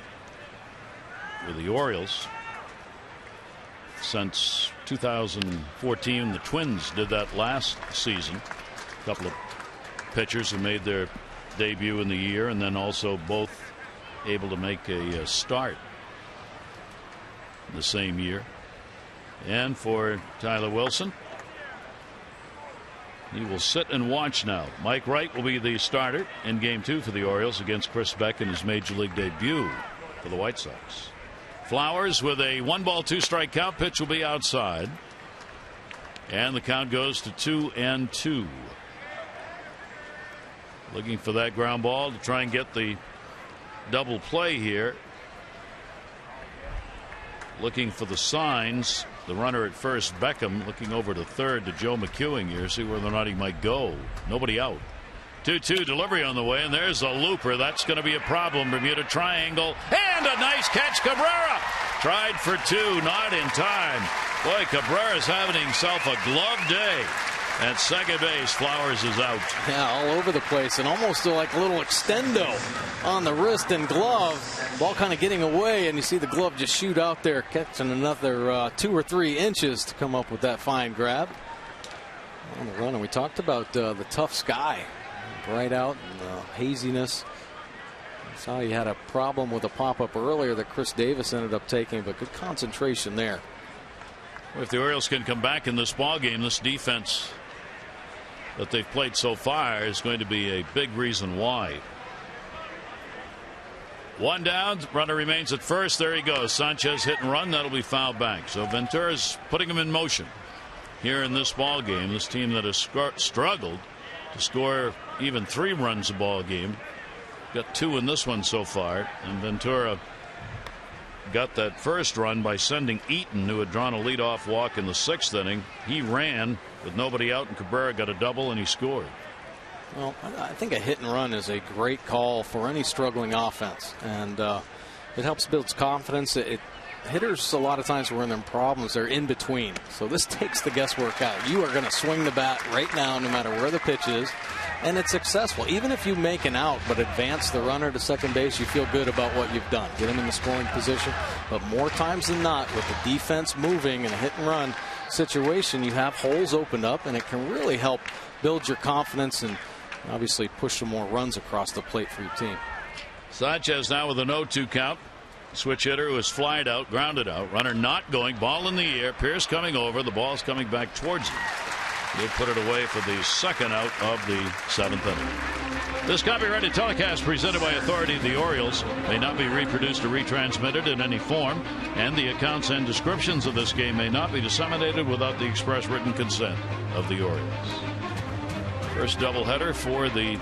with the Orioles since 2014. The Twins did that last season. A couple of pitchers who made their debut in the year, and then also both able to make a start the same year. And for Tyler Wilson, he will sit and watch now. Mike Wright will be the starter in game 2 for the Orioles against Chris Beck in his major league debut for the White Sox. Flowers with a 1-ball 2-strike count. Pitch will be outside, and the count goes to 2-2. Looking for that ground ball to try and get the double play here. Looking for the signs. The runner at first, Beckham, looking over to third to Joe McEwing here, see whether or not he might go. Nobody out. 2-2 delivery on the way, and there's a looper. That's going to be a problem. Bermuda Triangle, and a nice catch. Cabrera Tried for two, not in time. Boy, Cabrera's having himself a glove day. At second base, Flowers is out. Yeah, all over the place, and almost like a little extendo on the wrist and glove. Ball kind of getting away, and you see the glove just shoot out there, catching another 2 or 3 inches to come up with that fine grab. On the run, and we talked about the tough sky. Bright out and the haziness. Saw he had a problem with a pop-up earlier that Chris Davis ended up taking, but good concentration there. If the Orioles can come back in this ball game, this defense that they've played so far is going to be a big reason why. One down, runner remains at first. There he goes. Sanchez hit and run. That'll be fouled back. So Ventura's putting him in motion here in this ball game. This team that has struggled to score even 3 runs a ball game. Got 2 in this one so far, and Ventura got that first run by sending Eaton, who had drawn a leadoff walk in the 6th inning. He ran with nobody out, and Cabrera got a double, and he scored. Well, I think a hit and run is a great call for any struggling offense, and it helps build confidence. Hitters a lot of times when they're in problems, they're in between, so this takes the guesswork out. You are going to swing the bat right now, no matter where the pitch is, and it's successful. Even if you make an out but advance the runner to second base, you feel good about what you've done. Get him in the scoring position, but more times than not, with the defense moving in a hit and run situation, you have holes opened up, and it can really help build your confidence and obviously push some more runs across the plate for your team. Sanchez now with a 0-2 count. Switch hitter who is flied out, grounded out. Runner not going. Ball in the air. Pierce coming over. The ball's coming back towards him. He'll put it away for the second out of the 7th inning. This copyrighted telecast presented by authority of the Orioles may not be reproduced or retransmitted in any form, and the accounts and descriptions of this game may not be disseminated without the express written consent of the Orioles. First doubleheader for the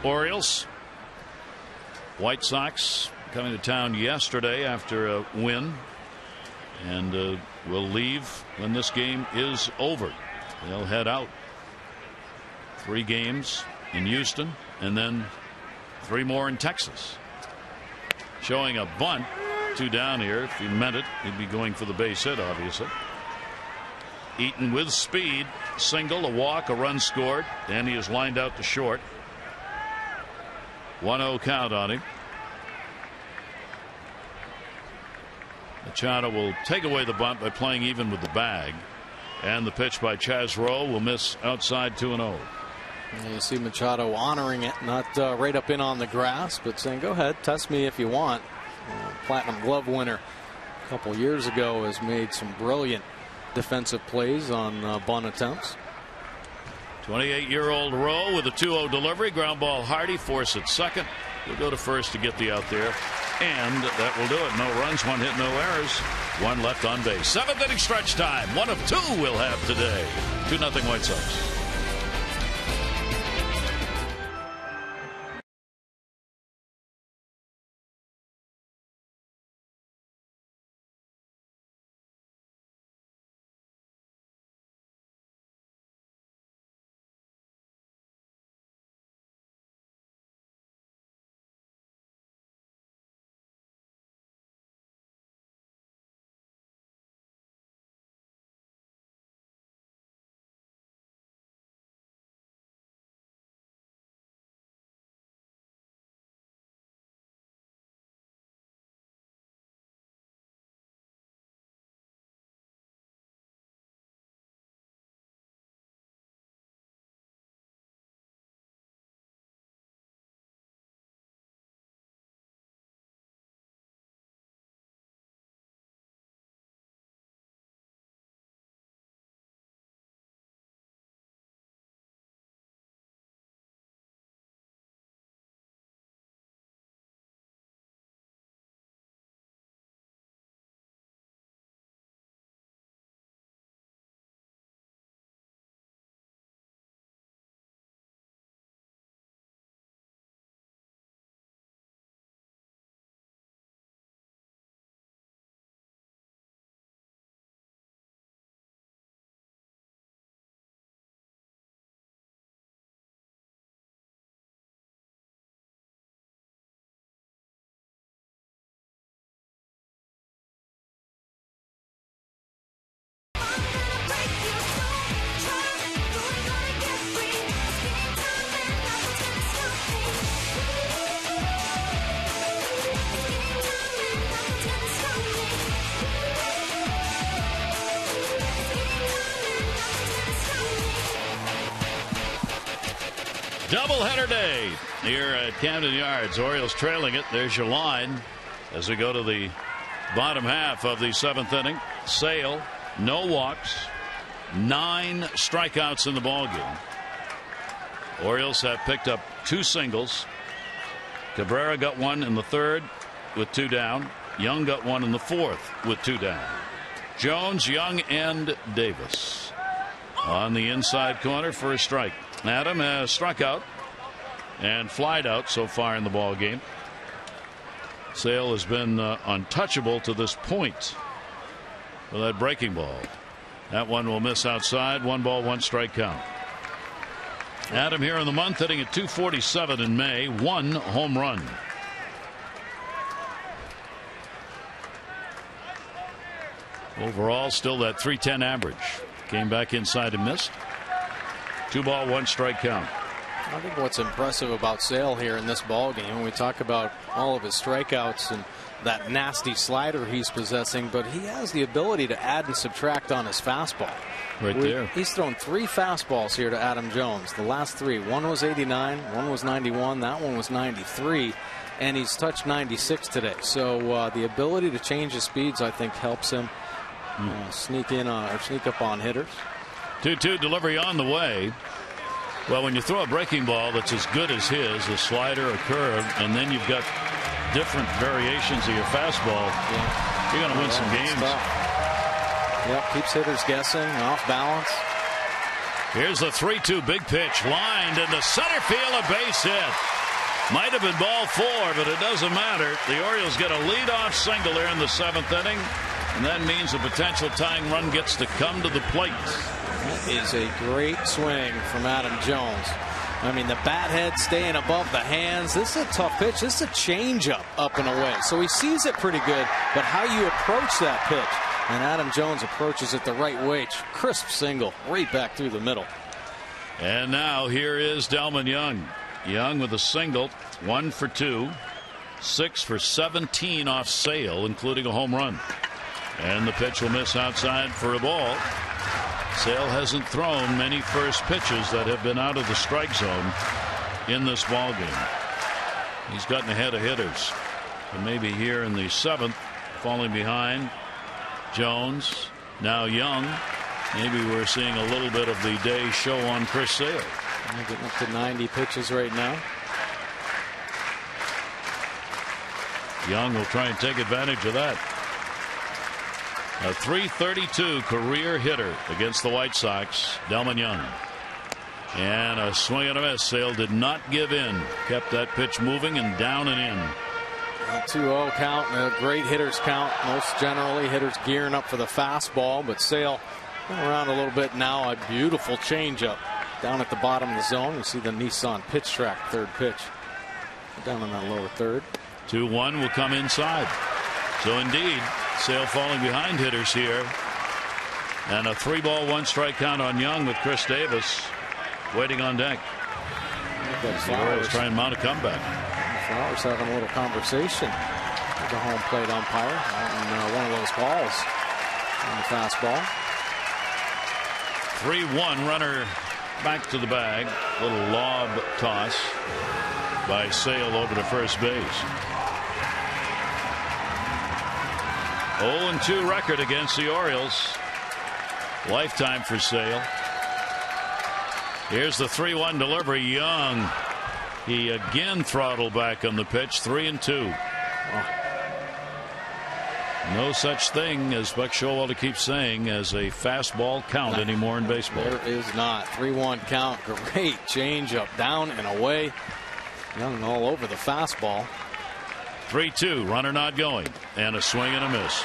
Orioles. White Sox coming to town yesterday after a win, and will leave when this game is over. They'll head out. 3 games in Houston and then 3 more in Texas. Showing a bunt, 2 down here. If he meant it, he'd be going for the base hit, obviously. Eaton with speed, single, a walk, a run scored, and he is lined out to short. 1-0 count on him. Machado will take away the bunt by playing even with the bag, and the pitch by Chaz Rowe will miss outside 2-0. You see Machado honoring it, not right up in on the grass, but saying, go ahead, test me if you want. Platinum Glove winner a couple years ago has made some brilliant defensive plays on bunt attempts. 28-year-old Rowe with a 2-0 delivery. Ground ball Hardy, force at second. He'll go to first to get the out there. And that will do it. No runs, 1 hit, no errors. 1 left on base. 7th inning stretch time. 1 of 2 we'll have today. 2-0 White Sox. Doubleheader day here at Camden Yards. Orioles trailing it. There's your line as we go to the bottom half of the 7th inning. Sale, no walks, 9 strikeouts in the ballgame. Orioles have picked up 2 singles. Cabrera got 1 in the 3rd with 2 down. Young got 1 in the 4th with 2 down. Jones, Young, and Davis on the inside corner for a strike. Adam has struck out and flied out so far in the ball game. Sale has been untouchable to this point with that breaking ball. That one will miss outside. 1 ball, 1 strike count. Adam here in the month, hitting at .247 in May, 1 home run. Overall, still that .310 average. Came back inside and missed. 2 ball, 1 strike count. I think what's impressive about Sale here in this ball game, when we talk about all of his strikeouts and that nasty slider he's possessing, but he has the ability to add and subtract on his fastball. Right there. He's thrown 3 fastballs here to Adam Jones. The last 3, one was 89, one was 91, that one was 93, and he's touched 96 today. So the ability to change his speeds, I think, helps him sneak up on hitters. 2-2 delivery on the way. Well, when you throw a breaking ball that's as good as his, a slider, a curve, and then you've got different variations of your fastball, you're going to win some games. Yep, keeps hitters guessing, off balance. Here's the 3-2 big pitch, lined into center field, a base hit. Might have been ball 4, but it doesn't matter. The Orioles get a leadoff single here in the 7th inning, and that means a potential tying run gets to come to the plate. That is a great swing from Adam Jones. I mean, the bat head staying above the hands. This is a tough pitch. This is a changeup up and away. So he sees it pretty good, but how you approach that pitch. And Adam Jones approaches it the right way. Crisp single right back through the middle. And now here is Delmon Young. Young with a single, 1 for 2, 6 for 17 off Sale, including a home run. And the pitch will miss outside for a ball. Sale hasn't thrown many first pitches that have been out of the strike zone in this ball game. He's gotten ahead of hitters, and maybe here in the 7th, falling behind Jones, now Young. Maybe we're seeing a little bit of the day show on Chris Sale. Getting up to 90 pitches right now. Young will try and take advantage of that. A .332 career hitter against the White Sox, Delmon Young. And a swing and a miss. Sale did not give in. Kept that pitch moving and down and in. A 2-0 count, a great hitters count. Most generally, hitters gearing up for the fastball, but Sale around a little bit now. A beautiful changeup down at the bottom of the zone. You see the Nissan pitch track, 3rd pitch. Down in that lower 3rd. 2-1 will come inside. So indeed, Sale falling behind hitters here. And a 3 ball, 1 strike count on Young with Chris Davis waiting on deck. Flowers trying to mount a comeback. Flowers having a little conversation with the home plate umpire on one of those balls on the fastball. 3-1 runner back to the bag. Little lob toss by Sale over to first base. 0-2 record against the Orioles. Lifetime for Sale. Here's the 3-1 delivery. Young. He again throttled back on the pitch. 3-2. No such thing, as Buck Showalter keeps saying, as a fastball count anymore in baseball. There is not. 3-1 count. Great changeup down and away. Young all over the fastball. 3-2. Runner not going. And a swing and a miss.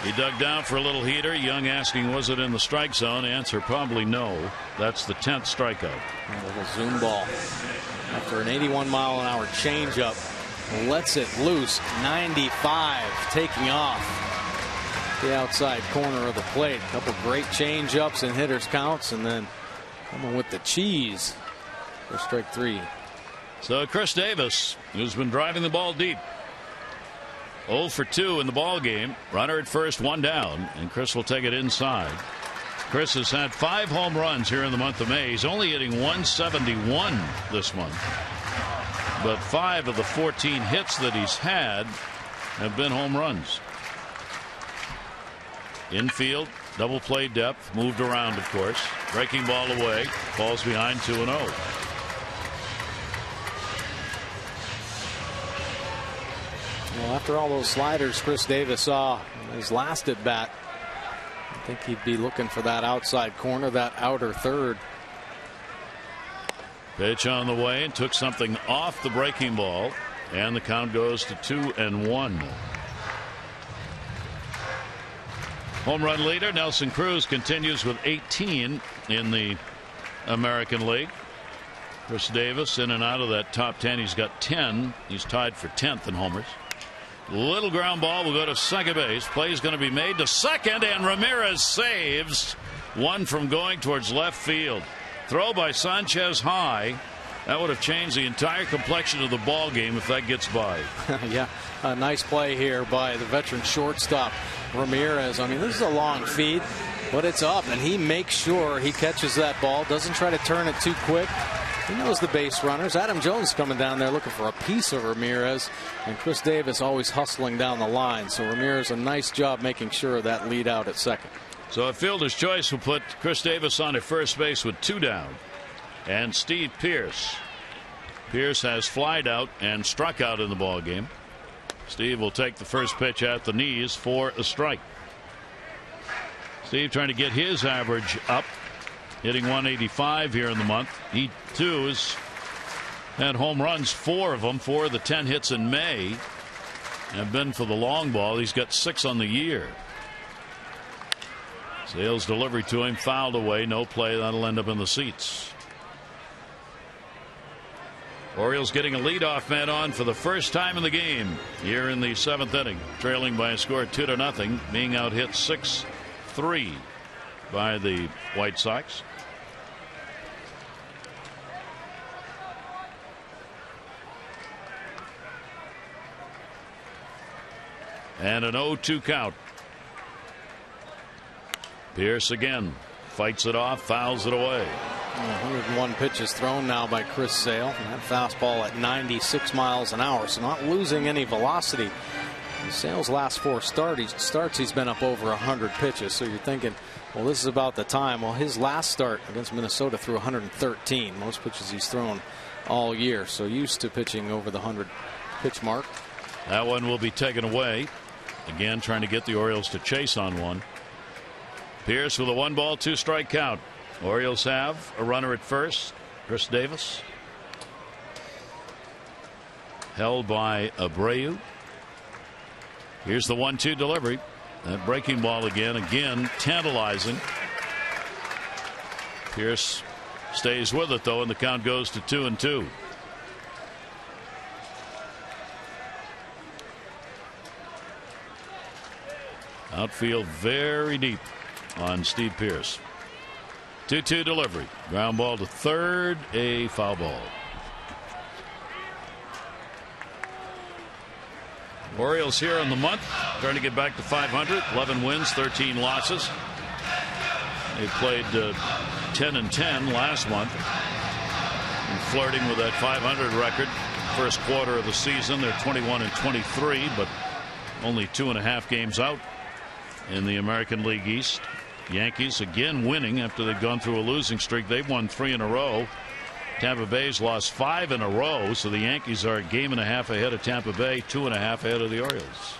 He dug down for a little heater. Young asking, was it in the strike zone? Answer, probably no. That's the 10th strikeout. A little zoom ball. After an 81-mile-an-hour changeup, lets it loose. 95 taking off the outside corner of the plate. A couple great changeups and hitters counts, and then coming with the cheese for strike 3. So Chris Davis, who's been driving the ball deep, 0 for 2 in the ball game. Runner at first, 1 down, and Chris will take it inside. Chris has had 5 home runs here in the month of May. He's only hitting 171 this month. But 5 of the 14 hits that he's had have been home runs. Infield, double play depth, moved around, of course. Breaking ball away, falls behind 2-0. Well, after all those sliders Chris Davis saw his last at bat, I think he'd be looking for that outside corner, that outer third. Pitch on the way, and took something off the breaking ball, and the count goes to 2-1. Home run leader Nelson Cruz continues with 18 in the American League. Chris Davis in and out of that top 10. He's got 10. He's tied for 10th in homers. Little ground ball will go to second base. Play is going to be made to second, and Ramirez saves one from going towards left field. Throw by Sanchez high. That would have changed the entire complexion of the ball game if that gets by. Yeah, a nice play here by the veteran shortstop Ramirez. I mean, this is a long feed, but it's up, and he makes sure he catches that ball. Doesn't try to turn it too quick. He knows the base runners. Adam Jones coming down there looking for a piece of Ramirez, and Chris Davis always hustling down the line. So Ramirez, a nice job making sure of that lead out at second. So a fielder's choice will put Chris Davis on at first base with 2 down. And Steve Pearce. Pearce has flied out and struck out in the ball game. Steve will take the first pitch at the knees for a strike. Steve trying to get his average up, hitting 185 here in the month. He too has had home runs, 4 of them. 4 of the 10 hits in May have been for the long ball. He's got 6 on the year. Sale's delivery to him fouled away. No play. That'll end up in the seats. Orioles getting a leadoff man on for the first time in the game here in the 7th inning, trailing by a score 2-0, being out hit 6-3 by the White Sox. And an 0-2 count. Pearce again fights it off, fouls it away. 101 pitches thrown now by Chris Sale. That fastball at 96 miles an hour, so not losing any velocity. In Sale's last 4 starts, he's been up over 100 pitches. So you're thinking, well, this is about the time. Well, his last start against Minnesota threw 113, most pitches he's thrown all year. So used to pitching over the 100 pitch mark. That one will be taken away. Again, trying to get the Orioles to chase on one. Pearce with a 1-ball, 2-strike count. Orioles have a runner at first. Chris Davis held by Abreu. Here's the 1-2 delivery. That breaking ball again tantalizing. Pearce stays with it though, and the count goes to 2-2. Outfield very deep on Steve Pearce. 2-2 delivery. Ground ball to third. A foul ball. Orioles here in the month trying to get back to 500. 11 wins, 13 losses. They played 10-10 last month, and flirting with that 500 record. First quarter of the season they're 21-23, but only 2.5 games out in the American League East. Yankees again winning after they've gone through a losing streak. They've won 3 in a row. Tampa Bay's lost 5 in a row, so the Yankees are a game and a half ahead of Tampa Bay, 2.5 ahead of the Orioles.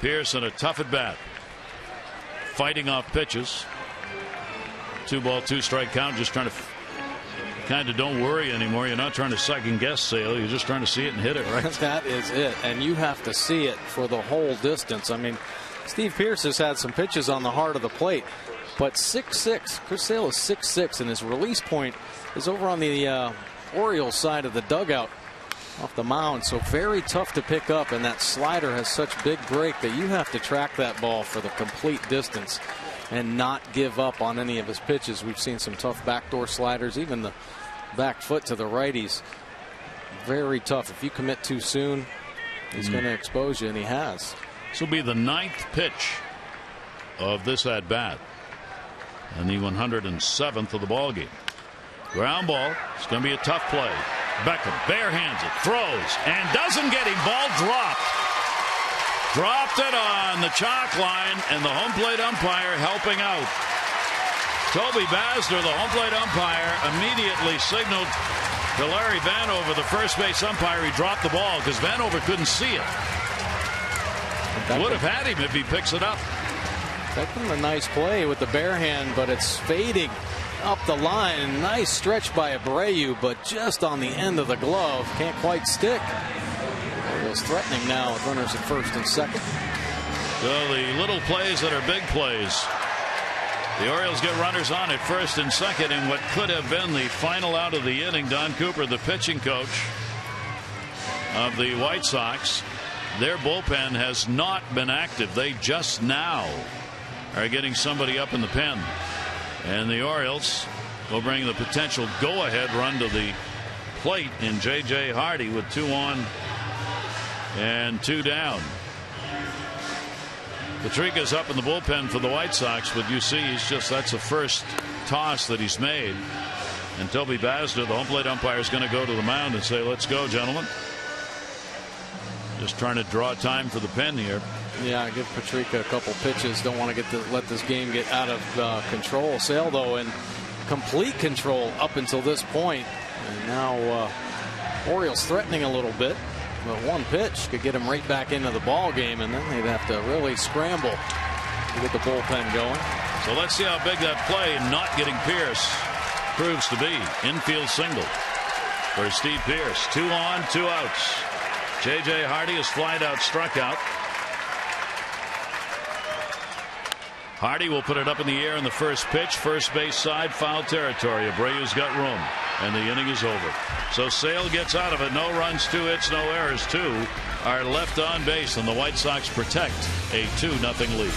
Pearce in a tough at bat, fighting off pitches. 2-ball, 2-strike count. Just trying to kind of don't worry anymore. You're not trying to second guess Sale. You're just trying to see it and hit it right. That is it, and you have to see it for the whole distance. I mean, Steve Pearce has had some pitches on the heart of the plate, but 6'6". Chris Sale is 6'6", and his release point is over on the Orioles side of the dugout off the mound. So very tough to pick up, and that slider has such big break that you have to track that ball for the complete distance and not give up on any of his pitches. We've seen some tough backdoor sliders, even the back foot to the righties. Very tough. If you commit too soon, he's going to expose you, and he has. This will be the 9th pitch of this at bat. and the 107th of the ball game. Ground ball. It's going to be a tough play. Beckham barehands it, throws, and doesn't get him. Ball dropped. Dropped it on the chalk line, and the home plate umpire helping out. Toby Basler, the home plate umpire, immediately signaled to Larry Vanover, the first base umpire. He dropped the ball because Vanover couldn't see it. Would have had him if he picks it up. That's been a nice play with the bare hand, but it's fading up the line. Nice stretch by Abreu, but just on the end of the glove. Can't quite stick. Orioles threatening now with runners at first and second. So the little plays that are big plays. The Orioles get runners on at first and second in what could have been the final out of the inning. Don Cooper, the pitching coach of the White Sox, their bullpen has not been active. They just now are getting somebody up in the pen. And the Orioles will bring the potential go-ahead run to the plate in J.J. Hardy with 2 on and 2 down. Patrica's up in the bullpen for the White Sox, but you see that's the first toss that he's made. And Toby Basler, the home plate umpire, is going to go to the mound and say, let's go, gentlemen. Just trying to draw time for the pen here. Yeah, give Patrica a couple pitches. Don't want to let this game get out of control. Sale, though, in complete control up until this point. And now Orioles threatening a little bit. But one pitch could get him right back into the ball game, and then they'd have to really scramble to get the bullpen going. So let's see how big that play not getting Pierce proves to be. Infield single for Steve Pierce. 2 on, 2 outs. J.J. Hardy is flied out, struck out. Hardy will put it up in the air in the first pitch. First base side, foul territory. Abreu's got room, and the inning is over. So Sale gets out of it. No runs, 2 hits, no errors. 2 are left on base, and the White Sox protect a 2-0 lead.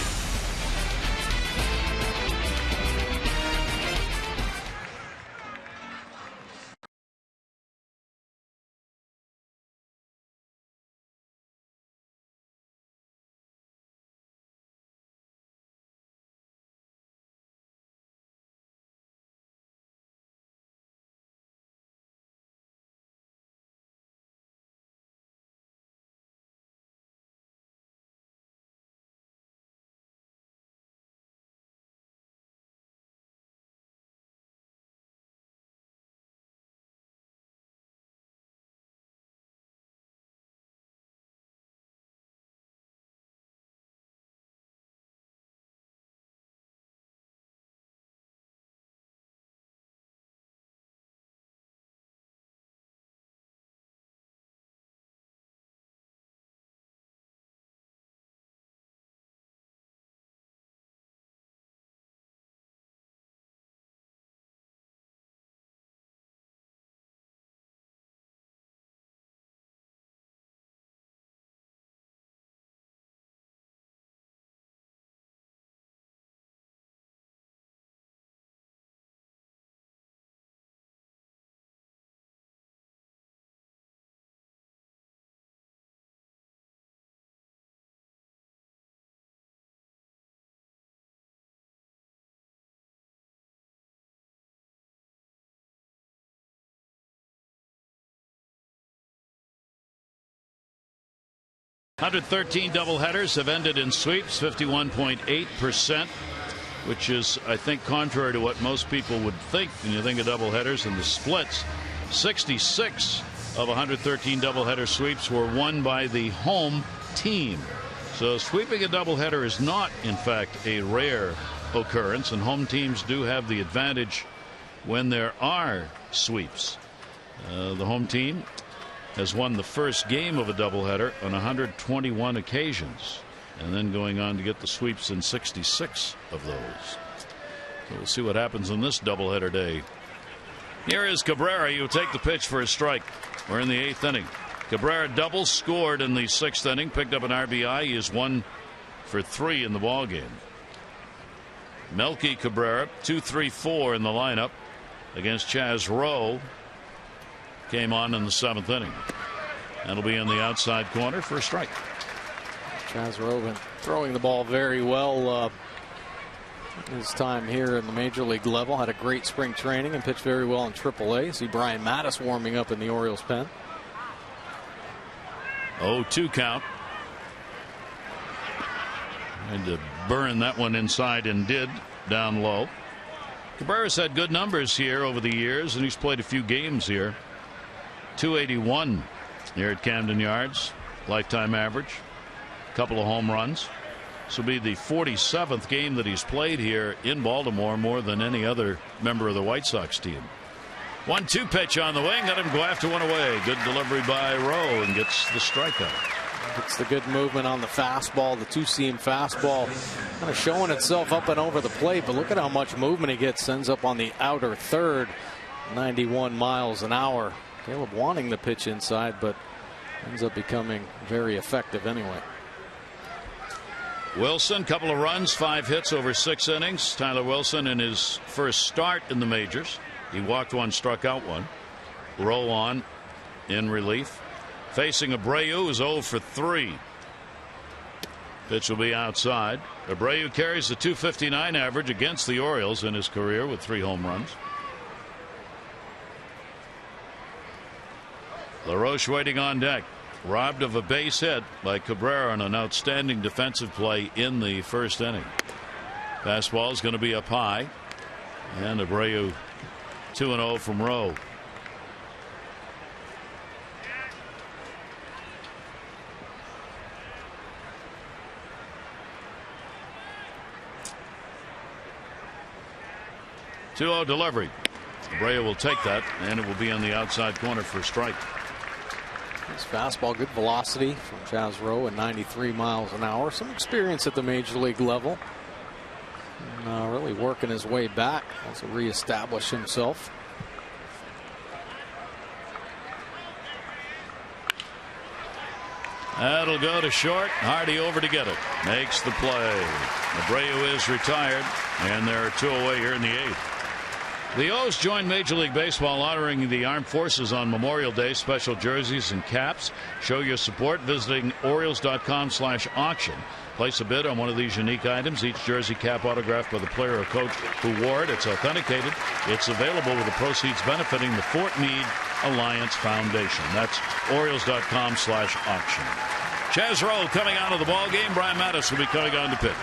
.113 doubleheaders have ended in sweeps, 51.8%, which is, I think, contrary to what most people would think when you think of doubleheaders and the splits. 66 of 113 doubleheader sweeps were won by the home team. So sweeping a doubleheader is not, in fact, a rare occurrence, and home teams do have the advantage when there are sweeps. The home team has won the first game of a doubleheader on 121 occasions, and then going on to get the sweeps in 66 of those. So we'll see what happens on this doubleheader day. Here is Cabrera. He'll take the pitch for a strike. We're in the 8th inning. Cabrera double scored in the 6th inning, picked up an RBI. He is 1 for 3 in the ball game. Melky Cabrera, 2-3-4 in the lineup against Chaz Rowe. Came on in the 7th inning. That'll be in the outside corner for a strike. Chaz Rowe throwing the ball very well His time here in the major league level, had a great spring training and pitched very well in AAA. See Brian Mattis warming up in the Orioles pen. 0-2 count. Had to burn that one inside and did down low. Cabrera's had good numbers here over the years, and he's played a few games here. 281 here at Camden Yards, lifetime average. A couple of home runs. This will be the 47th game that he's played here in Baltimore, more than any other member of the White Sox team. 1-2 pitch on the wing. Let him go after one away. Good delivery by Rowe and gets the strikeout. It's the good movement on the fastball, the two-seam fastball, kind of showing itself up and over the plate. But look at how much movement he gets. Ends up on the outer third, 91 miles an hour. Caleb wanting the pitch inside, but ends up becoming very effective anyway. Wilson, couple of runs, 5 hits over 6 innings. Tyler Wilson in his first start in the majors. He walked one, struck out one. Rowe on in relief. Facing Abreu, who's 0 for 3. Pitch will be outside. Abreu carries the .259 average against the Orioles in his career with 3 home runs. LaRoche waiting on deck. Robbed of a base hit by Cabrera on an outstanding defensive play in the first inning. Fastball is going to be up high. And Abreu 2-0 from Rowe. .2-0 delivery. Abreu will take that, and it will be on the outside corner for a strike. His fastball, good velocity from Chaz Rowe at 93 miles an hour. Some experience at the major league level. And, really working his way back. Wants to reestablish himself. That'll go to short. Hardy over to get it. Makes the play. Abreu is retired, and there are 2 away here in the 8th. The O's joined Major League Baseball honoring the armed forces on Memorial Day. Special jerseys and caps. Show your support visiting Orioles.com/auction. Place a bid on one of these unique items. Each jersey cap autographed by the player or coach who wore it. It's authenticated. It's available with the proceeds benefiting the Fort Meade Alliance Foundation. That's Orioles.com/auction. Chaz Rowe coming out of the ball game. Brian Mattis will be coming on to pitch.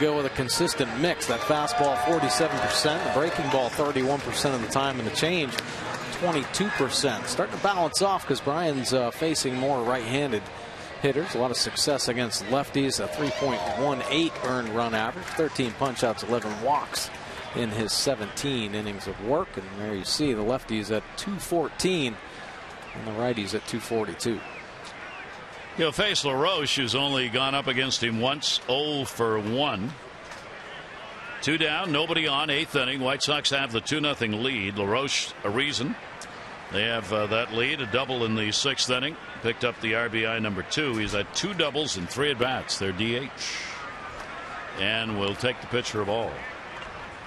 Go with a consistent mix. That fastball 47%, the breaking ball 31% of the time, and the change 22%. Starting to balance off because Brian's facing more right-handed hitters. A lot of success against lefties. A 3.18 earned run average, 13 punch-outs, 11 walks in his 17 innings of work. And there you see the lefties at 214 and the righties at 242. He'll face LaRoche, who's only gone up against him once, 0 for 1. 2 down, nobody on, 8th inning. White Sox have the 2-0 lead. LaRoche, a reason They have that lead, a double in the 6th inning. Picked up the RBI number 2. He's had 2 doubles in 3 at-bats. They're DH. And will take the pitcher of all.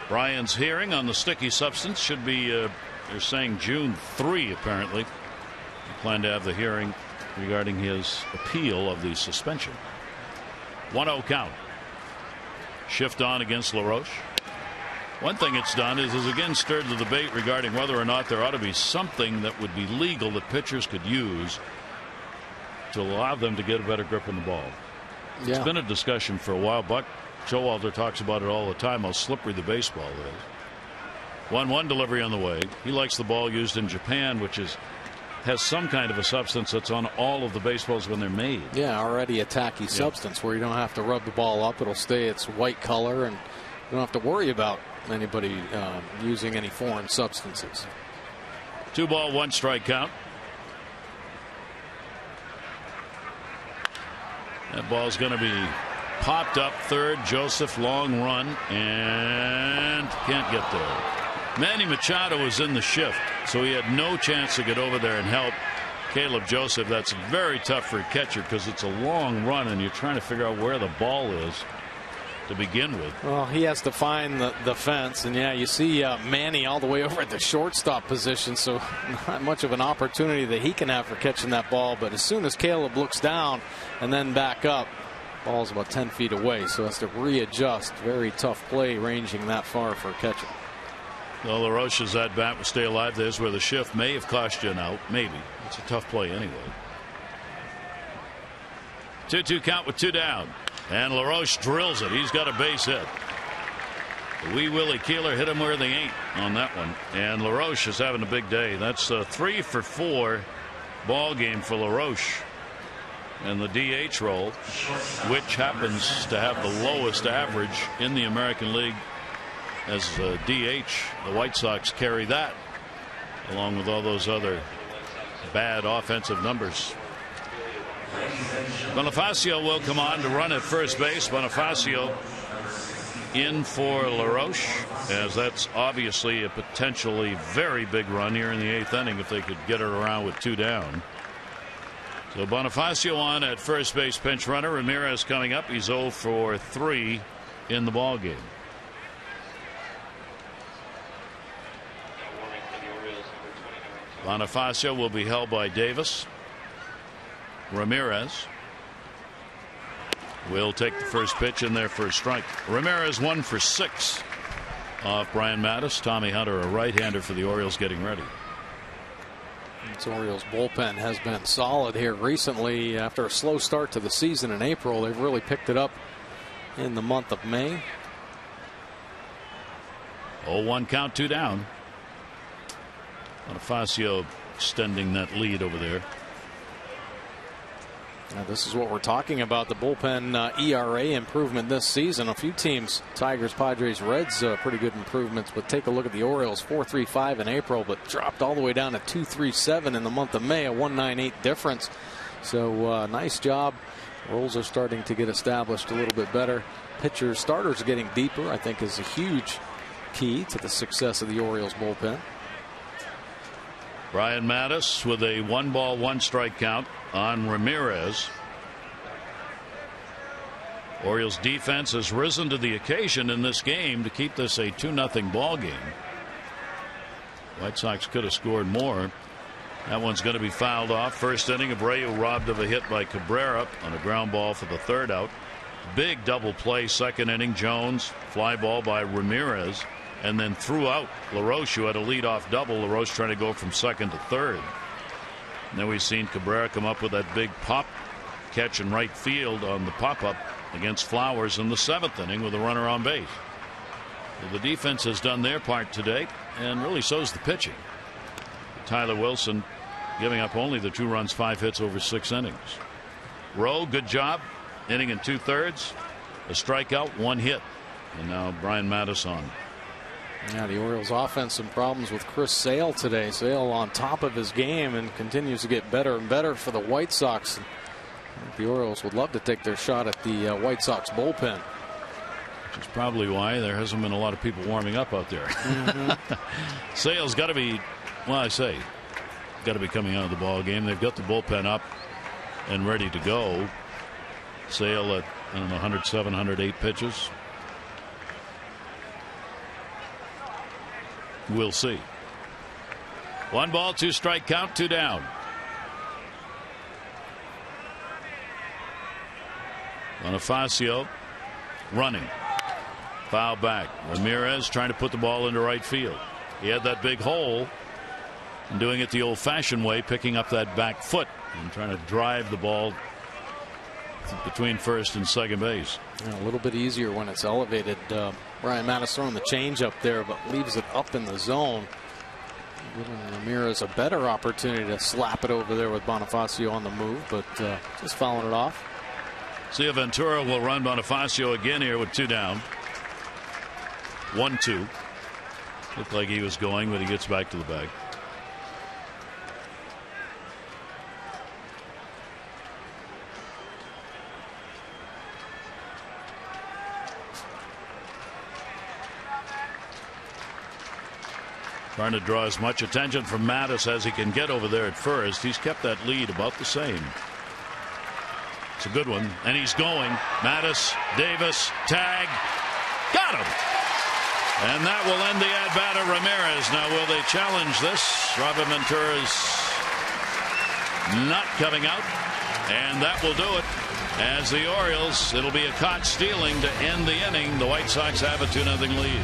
Brian's hearing on the sticky substance should be, they're saying June 3, apparently. They plan to have the hearing regarding his appeal of the suspension. 1-0 count. Shift on against LaRoche. One thing it's done is again stirred the debate regarding whether or not there ought to be something that would be legal that pitchers could use to allow them to get a better grip on the ball. Yeah. It's been a discussion for a while. Buck Showalter talks about it all the time, how slippery the baseball is. 1-1 delivery on the way. He likes the ball used in Japan, which has some kind of a substance that's on all of the baseballs when they're made. Yeah, already a tacky substance where you don't have to rub the ball up. It'll stay its white color, and you don't have to worry about anybody using any foreign substances. 2-ball, 1-strike count. That ball's going to be popped up third. Joseph, long run, and can't get there. Manny Machado was in the shift, so he had no chance to get over there and help Caleb Joseph. That's very tough for a catcher because it's a long run and you're trying to figure out where the ball is to begin with. Well, he has to find the fence, and yeah, you see Manny all the way over at the shortstop position, so not much of an opportunity that he can have for catching that ball. But as soon as Caleb looks down and then back up, ball's about 10 feet away, so has to readjust. Very tough play ranging that far for a catcher. Well, LaRoche's at bat will stay alive. There's where the shift may have cost you an out. Maybe. It's a tough play anyway. 2-2 count with 2 down. And LaRoche drills it. He's got a base hit. The wee Willie Keeler hit him where they ain't on that one. And LaRoche is having a big day. That's a 3-for-4 ball game for LaRoche. And the DH role, which happens to have the lowest average in the American League as a DH. The White Sox carry that along with all those other bad offensive numbers. Bonifacio will come on to run at first base. Bonifacio in for LaRoche, as that's obviously a potentially very big run here in the 8th inning if they could get it around with 2 down. So Bonifacio on at first base, pinch runner. Ramirez coming up. He's 0 for 3 in the ball game. Bonifacio will be held by Davis. Ramirez will take the first pitch in there for a strike. Ramirez 1 for 6 off Brian Mattis. Tommy Hunter, a right-hander for the Orioles, getting ready. This Orioles bullpen has been solid here recently. After a slow start to the season in April, they've really picked it up in the month of May. 0-1 count, 2 down. Bonifacio extending that lead over there. Now, this is what we're talking about, the bullpen ERA improvement this season. A few teams, Tigers, Padres, Reds, pretty good improvements. But take a look at the Orioles, 4.35 in April, but dropped all the way down to 2.37 in the month of May, a 1.98 difference. So nice job. Roles are starting to get established a little bit better. Pitchers, starters getting deeper, I think, is a huge key to the success of the Orioles bullpen. Brian Mattis with a 1-ball, 1-strike count on Ramirez. Orioles defense has risen to the occasion in this game to keep this a 2-0 ball game. White Sox could have scored more. That one's going to be fouled off. First inning, Abreu robbed of a hit by Cabrera on a ground ball for the 3rd out. Big double play. Second inning, Jones, fly ball by Ramirez, and then threw out LaRoche, who had a leadoff double. LaRoche trying to go from 2nd to 3rd. And then we've seen Cabrera come up with that big pop catch in right field on the pop-up against Flowers in the 7th inning with a runner on base. Well, the defense has done their part today, and really so's the pitching. Tyler Wilson giving up only the 2 runs, 5 hits over 6 innings. Rowe, good job, inning and 2/3, a strikeout, 1 hit, and now Brian Mattis on. Yeah, the Orioles offense some problems with Chris Sale today. Sale on top of his game and continues to get better and better for the White Sox. The Orioles would love to take their shot at the White Sox bullpen. Which is probably why there hasn't been a lot of people warming up out there. Sale's got to be, well, I say, got to be coming out of the ball game. They've got the bullpen up and ready to go. Sale at, I don't know, 107, 108 pitches. We'll see. 1 ball, 2 strike count, 2 down. Bonifacio running. Foul back. Ramirez trying to put the ball into right field. He had that big hole and doing it the old-fashioned way, picking up that back foot and trying to drive the ball between first and second base. Yeah, a little bit easier when it's elevated. Ryan Mattis throwing the change up there, but leaves it up in the zone, giving Ramirez a better opportunity to slap it over there with Bonifacio on the move, but just fouling it off. See if Ventura will run Bonifacio again here with 2 down. 1-2. Looked like he was going, but he gets back to the bag. Trying to draw as much attention from Mattis as he can get over there at first. He's kept that lead about the same. It's a good one, and he's going. Mattis, Davis, tag, got him. And that will end the at-bat of Ramirez. Now, will they challenge this? Robin Ventura's not coming out, and that will do it. As the Orioles, it'll be a caught stealing to end the inning. The White Sox have a 2-0 lead.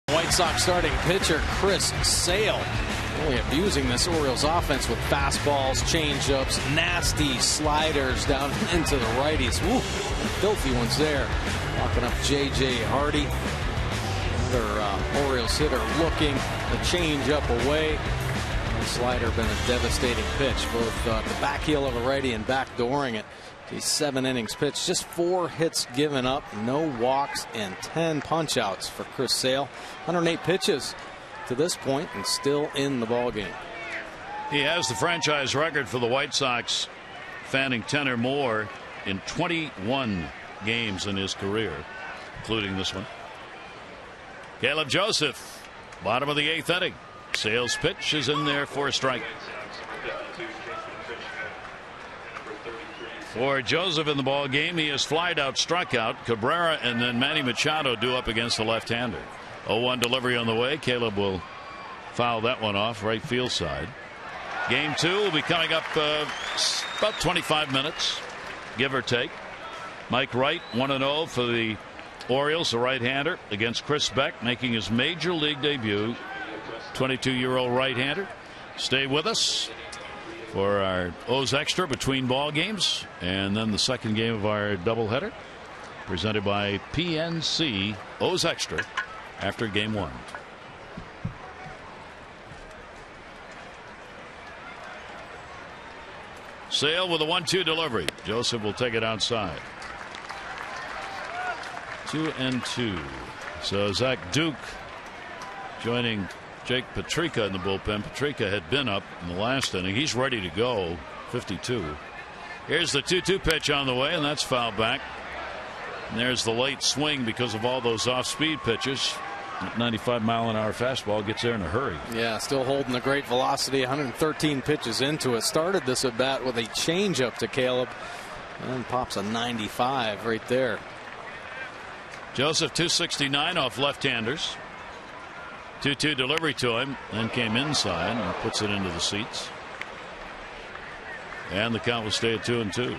White Sox starting pitcher Chris Sale really abusing this Orioles offense with fastballs, changeups, nasty sliders down into the righties. Woo, filthy ones there. Walking up J.J. Hardy. Another Orioles hitter looking the changeup away. The slider been a devastating pitch. Both the back heel of a righty and backdooring it. These 7 innings pitched, just 4 hits given up, no walks, and 10 punch-outs for Chris Sale. 108 pitches to this point, and still in the ballgame. He has the franchise record for the White Sox, fanning 10 or more in 21 games in his career, including this one. Caleb Joseph, bottom of the 8th inning. Sale's pitch is in there for a strike. For Joseph in the ball game, he has flied out, struck out. Cabrera and then Manny Machado due up against the left-hander. 0-1 delivery on the way. Caleb will foul that one off right field side. Game 2 will be coming up about 25 minutes, give or take. Mike Wright 1-0 for the Orioles, the right-hander, against Chris Beck, making his major league debut. 22-year-old right-hander. Stay with us for our O's Extra between ball games, and then the second game of our doubleheader, presented by PNC. O's Extra after game 1. Sale with a 1-2 delivery. Joseph will take it outside. 2-2. So Zach Duke joining Jake Patrica in the bullpen. Patrica had been up in the last inning. He's ready to go. 52. Here's the 2-2 pitch on the way, and that's fouled back. And there's the late swing because of all those off-speed pitches. 95-mile-an-hour fastball gets there in a hurry. Yeah, still holding a great velocity. 113 pitches into it. Started this at bat with a changeup to Caleb, and pops a 95 right there. Joseph 269 off left-handers. 2-2 delivery to him, then came inside and puts it into the seats. And the count will stay at 2-2.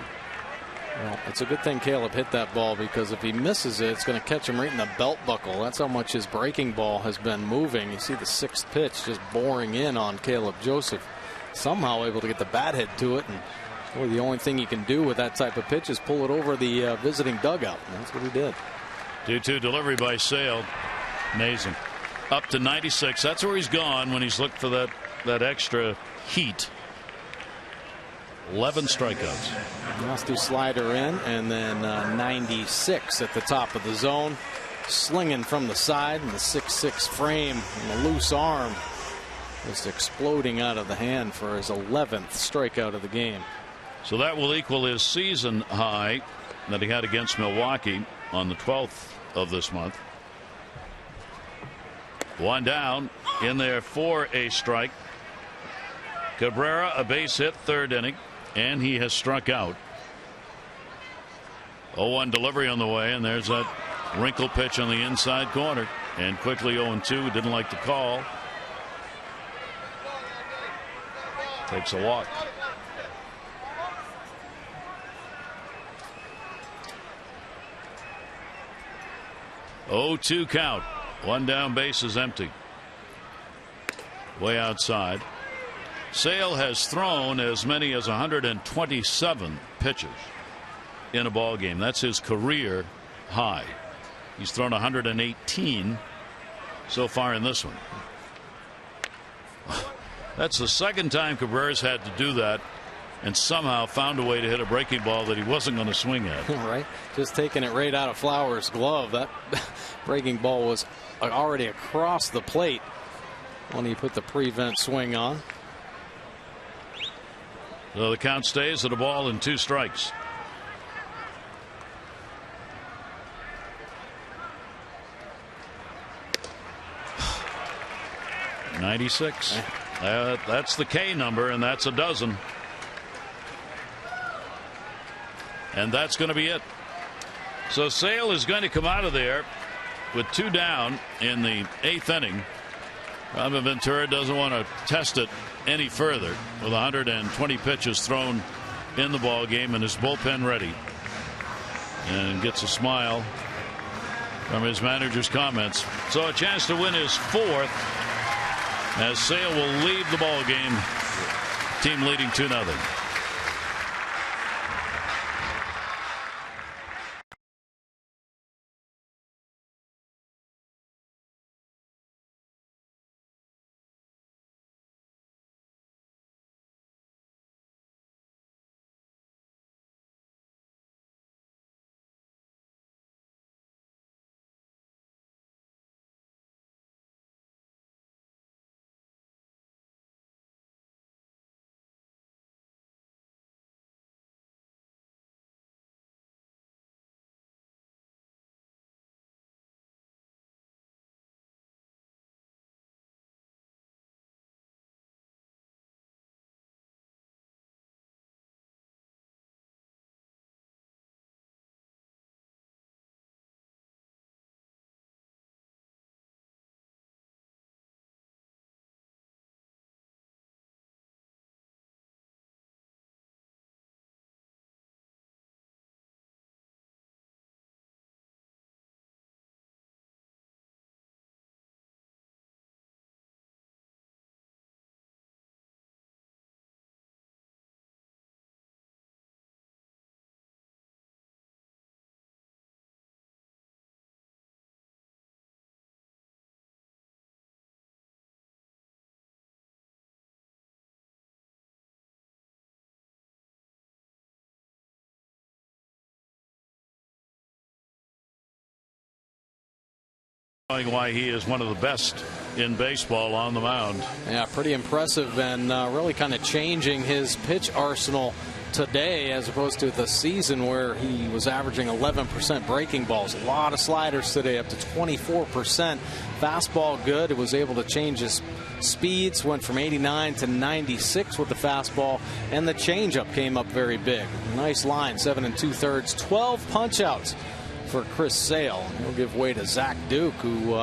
Well, it's a good thing Caleb hit that ball, because if he misses it, it's going to catch him right in the belt buckle. That's how much his breaking ball has been moving. You see the sixth pitch just boring in on Caleb Joseph. Somehow able to get the bat head to it, and boy, the only thing you can do with that type of pitch is pull it over the visiting dugout. And that's what he did. 2-2 delivery by Sale. Amazing. Up to 96. That's where he's gone when he's looked for that extra heat. 11 strikeouts. Let's do slider in, and then 96 at the top of the zone. Slinging from the side, and the 6'6" frame and the loose arm just exploding out of the hand for his 11th strikeout of the game. So that will equal his season high that he had against Milwaukee on the 12th of this month. One down, in there for a strike. Cabrera, a base hit, third inning, and he has struck out. 0-1 delivery on the way, and there's that wrinkle pitch on the inside corner, and quickly 0-2. Didn't like the call. Takes a walk. Oh-2 count. One down, base is empty. Way outside. Sale has thrown as many as 127 pitches in a ball game. That's his career high. He's thrown 118 so far in this one. That's the second time Cabrera's had to do that, and somehow found a way to hit a breaking ball that he wasn't going to swing at. Right, just taking it right out of Flowers' glove. That breaking ball was already across the plate when he put the prevent swing on. So the count stays at a ball and 2 strikes. .96. That's the K number, and that's a dozen. And that's going to be it. So Sale is going to come out of there with 2 down in the 8th inning. Robin Ventura doesn't want to test it any further with 120 pitches thrown in the ball game, and his bullpen ready, and gets a smile from his manager's comments. So a chance to win his 4th, as Sale will leave the ball game, team leading 2-0. Showing why he is one of the best in baseball on the mound. Yeah, pretty impressive, and really kind of changing his pitch arsenal today as opposed to the season where he was averaging 11% breaking balls. A lot of sliders today, up to 24%. Fastball good. It was able to change his speeds, went from 89 to 96 with the fastball, and the changeup came up very big. Nice line, 7 2/3, 12 punch outs for Chris Sale. He'll give way to Zach Duke, who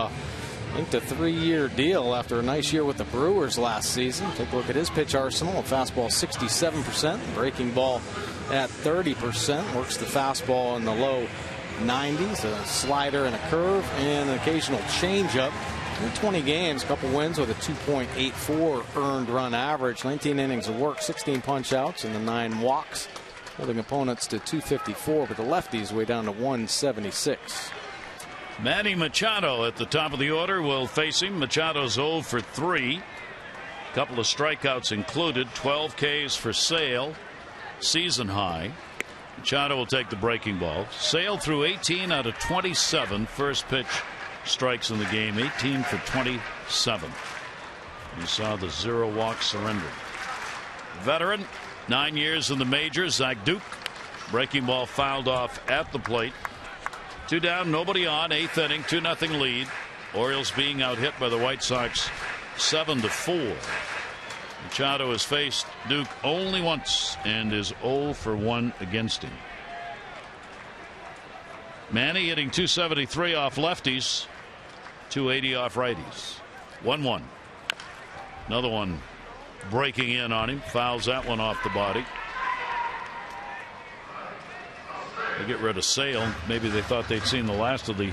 inked a 3-year deal after a nice year with the Brewers last season. Take a look at his pitch arsenal. A fastball 67%, breaking ball at 30%. Works the fastball in the low 90s, a slider and a curve, and an occasional changeup. In 20 games, a couple wins with a 2.84 earned run average, 19 innings of work, 16 punch outs, and the 9 walks, holding opponents to 254, but the lefties way down to 176. Manny Machado at the top of the order will face him. Machado's 0 for 3. Couple of strikeouts included. 12 Ks for Sale, season high. Machado will take the breaking ball. Sale threw 18 out of 27 first pitch strikes in the game. 18 for 27. You saw the 0 walk surrendered. Veteran, 9 years in the majors, Zach Duke. Breaking ball fouled off at the plate. 2 down, nobody on, 8th inning, 2-0 lead. Orioles being out hit by the White Sox 7-4. Machado has faced Duke only once and is 0 for 1 against him. Manny hitting 273 off lefties, 280 off righties. 1-1. Another one breaking in on him, fouls that one off the body. They get rid of Sale. Maybe they thought they'd seen the last of the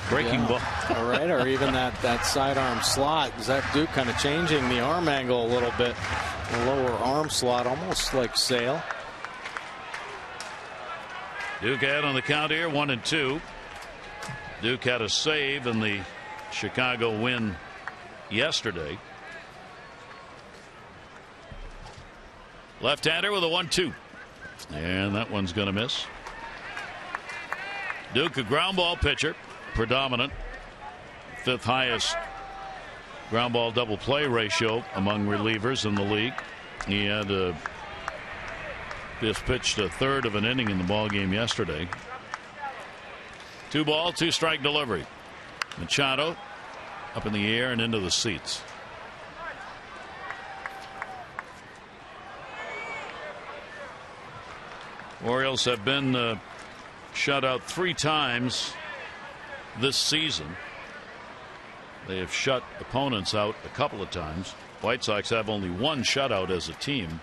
breaking ball. All right, or even that sidearm slot. Zach Duke kind of changing the arm angle a little bit. The lower arm slot, almost like Sale. Duke had on the count here, 1-2. Duke had a save in the Chicago win yesterday. Left-hander with a 1-2. And that one's going to miss. Duke, a ground ball pitcher, predominant, 5th highest ground ball double play ratio among relievers in the league. He had just pitched a third of an inning in the ball game yesterday. 2 ball, 2 strike delivery. Machado up in the air and into the seats. Orioles have been shut out 3 times this season. They have shut opponents out a couple of times. White Sox have only 1 shutout as a team.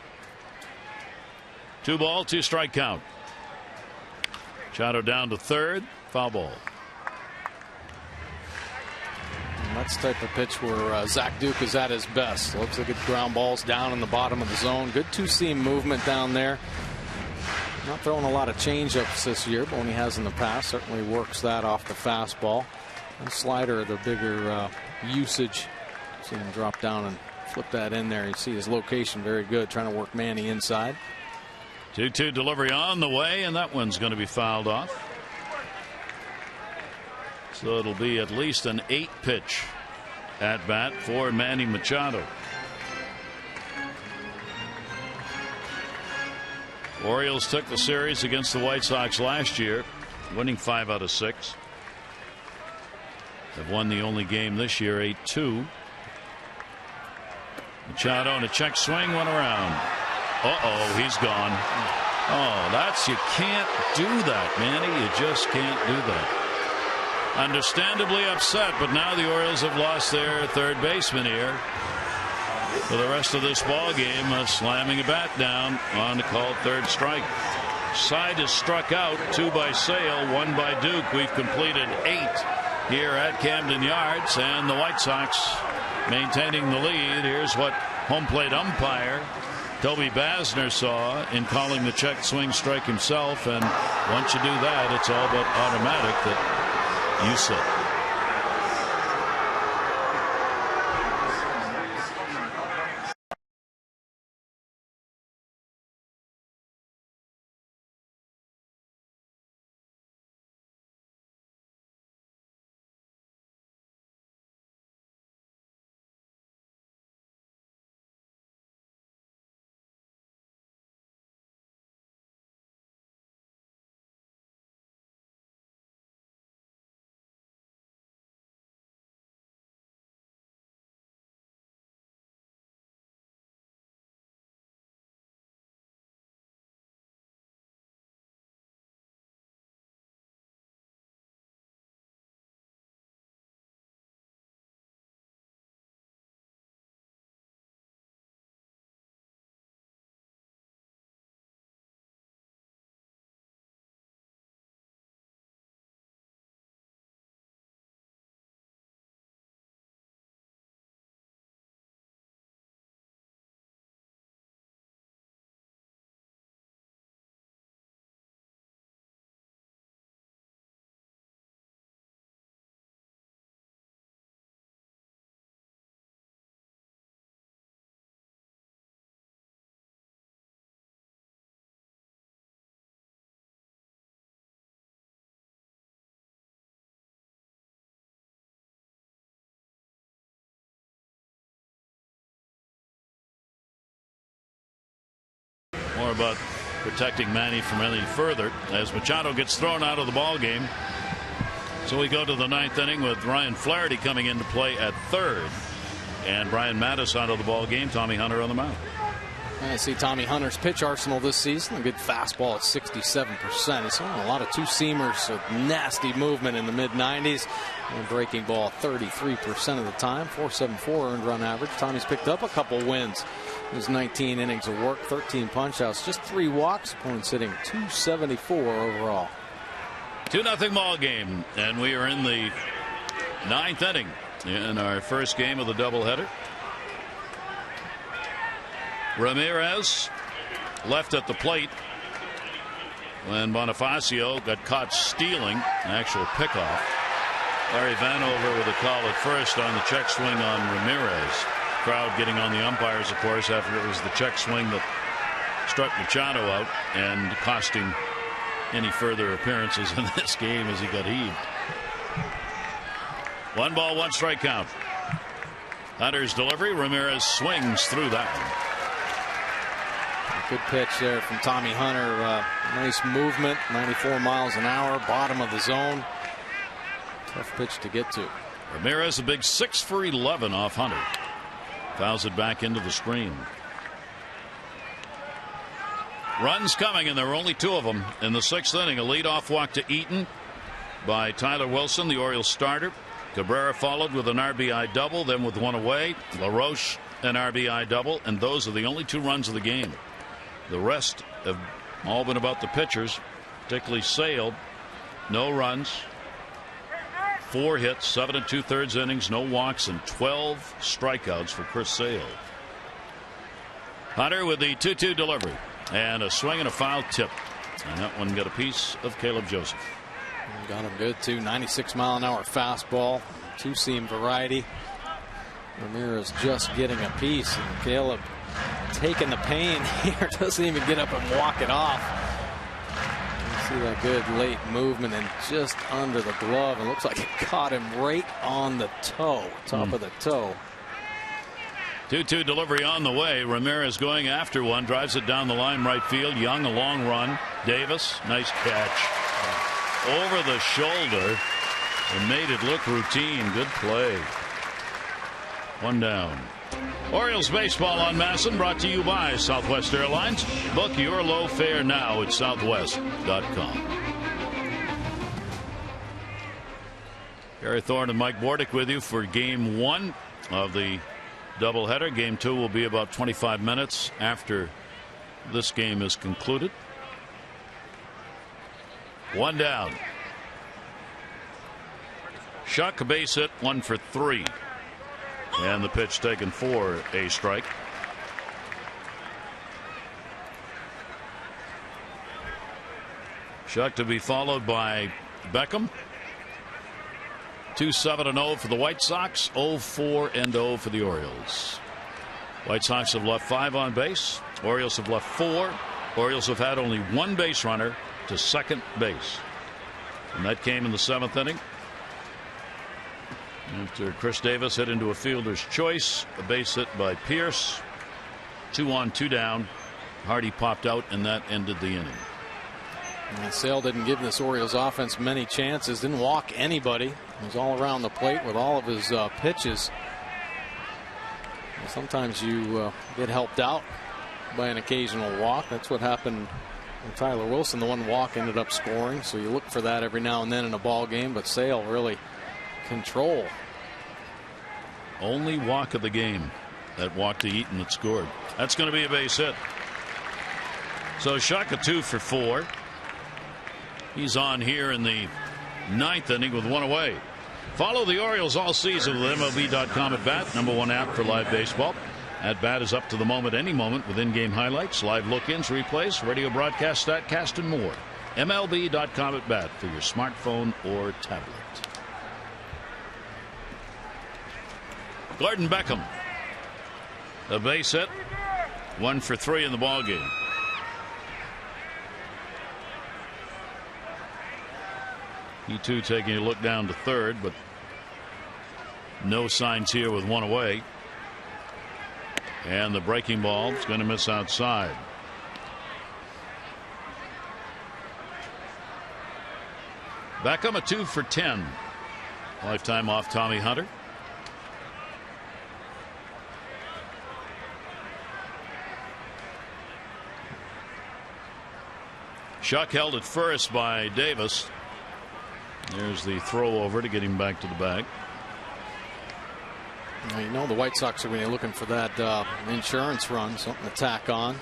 2 ball, 2 strike count. Machado down to 3rd, foul ball. And that's the type of pitch where Zach Duke is at his best. Looks like it ground balls down in the bottom of the zone. Good 2-seam movement down there. Not throwing a lot of changeups this year, but when he has in the past, certainly works that off the fastball. And slider, the bigger usage. See him drop down and flip that in there. You see his location very good, trying to work Manny inside. 2-2 delivery on the way, and that one's going to be fouled off. So it'll be at least an 8-pitch at bat for Manny Machado. Orioles took the series against the White Sox last year, winning 5 out of 6. They've won the only game this year, 8-2. Machado and a check swing, went around. He's gone. You can't do that, Manny. You just can't do that. Understandably upset, but now the Orioles have lost their 3rd baseman here for the rest of this ball game, slamming a bat down on the called 3rd strike. Side is struck out, 2 by Sale, 1 by Duke. We've completed 8 here at Camden Yards, and the White Sox maintaining the lead. Here's what home plate umpire Toby Basner saw in calling the check swing strike himself, and once you do that, it's all but automatic that you sit. more about protecting Manny from any further as Machado gets thrown out of the ball game. So we go to the 9th inning with Ryan Flaherty coming into play at third, and Brian Mattis out of the ball game. Tommy Hunter on the mound. I see Tommy Hunter's pitch arsenal this season. A good fastball at 67%. He's throwing a lot of two-seamers with nasty movement in the mid-90s. And breaking ball 33% of the time. 4.74 earned run average. Tommy's picked up a couple wins. His 19 innings of work, 13 punch-outs, just 3 walks. Opponent's hitting .274 overall. 2-0 ball game, and we are in the 9th inning in our first game of the doubleheader. Ramirez left at the plate when Bonifacio got caught stealing an actual pickoff. Larry Vanover with a call at first on the check swing on Ramirez. Crowd getting on the umpires, of course, after it was the check swing that struck Machado out and costing any further appearances in this game as he got heaved. 1 ball, 1 strike count. Hunter's delivery. Ramirez swings through that one. Good pitch there from Tommy Hunter. Nice movement, 94 miles an hour, bottom of the zone. Tough pitch to get to. Ramirez a big 6 for 11 off Hunter. Fouls it back into the screen. Runs coming, and there were only 2 of them in the 6th inning. A leadoff walk to Eaton by Tyler Wilson, the Orioles starter. Cabrera followed with an RBI double, then with 1 away. LaRoche an RBI double, and those are the only 2 runs of the game. The rest have all been about the pitchers, particularly Sale. No runs, 4 hits, 7 2/3 innings, no walks, and 12 strikeouts for Chris Sale. Hunter with the 2-2 delivery and a swing and a foul tip, and that one got a piece of Caleb Joseph. Got him good too. 96-mile-an-hour fastball, 2-seam variety. Ramirez just getting a piece, and Caleb taking the pain here. Doesn't even get up and walk it off. You see that good late movement and just under the glove. It looks like it caught him right on the toe, top of the toe. 2-2 delivery on the way. Ramirez going after one, drives it down the line right field. Young a long run. Davis, nice catch over the shoulder and made it look routine. Good play. 1 down. Orioles baseball on Masson, brought to you by Southwest Airlines. Book your low fare now at southwest.com. Gary Thorne and Mike Bordick with you for game 1 of the doubleheader. Game 2 will be about 25 minutes after this game is concluded. 1 down. Shuck, a base hit, 1 for 3. And the pitch taken for a strike. Shuck to be followed by Beckham. 2-7-0 for the White Sox, 0-4-0 for the Orioles. White Sox have left 5 on base. Orioles have left 4. Orioles have had only 1 base runner to second base, and that came in the 7th inning. After Chris Davis hit into a fielder's choice, a base hit by Pierce. 2 on, 2 down. Hardy popped out, and that ended the inning. And Sale didn't give this Orioles offense many chances. Didn't walk anybody. He was all around the plate with all of his pitches. Sometimes you get helped out by an occasional walk. That's what happened with Tyler Wilson. The 1 walk ended up scoring. So you look for that every now and then in a ball game. But Sale really control. Only walk of the game, that walk to Eaton that scored. That's going to be a base hit. So Shuck a 2 for 4. He's on here in the 9th inning with 1 away. Follow the Orioles all season with MLB.com at Bat, #1 app for live baseball. At Bat is up to the moment, any moment, with in-game highlights, live look-ins, replays, radio broadcast, statcast, and more. MLB.com at Bat for your smartphone or tablet. Gordon Beckham, a base hit, 1 for 3 in the ball game. He too taking a look down to third, but no signs here with 1 away. And the breaking ball is going to miss outside. Beckham a 2 for 10. Lifetime off Tommy Hunter. Shuck held at first by Davis. There's the throw over to get him back to the bag. Well, you know the White Sox are really looking for that insurance run, something to tack on.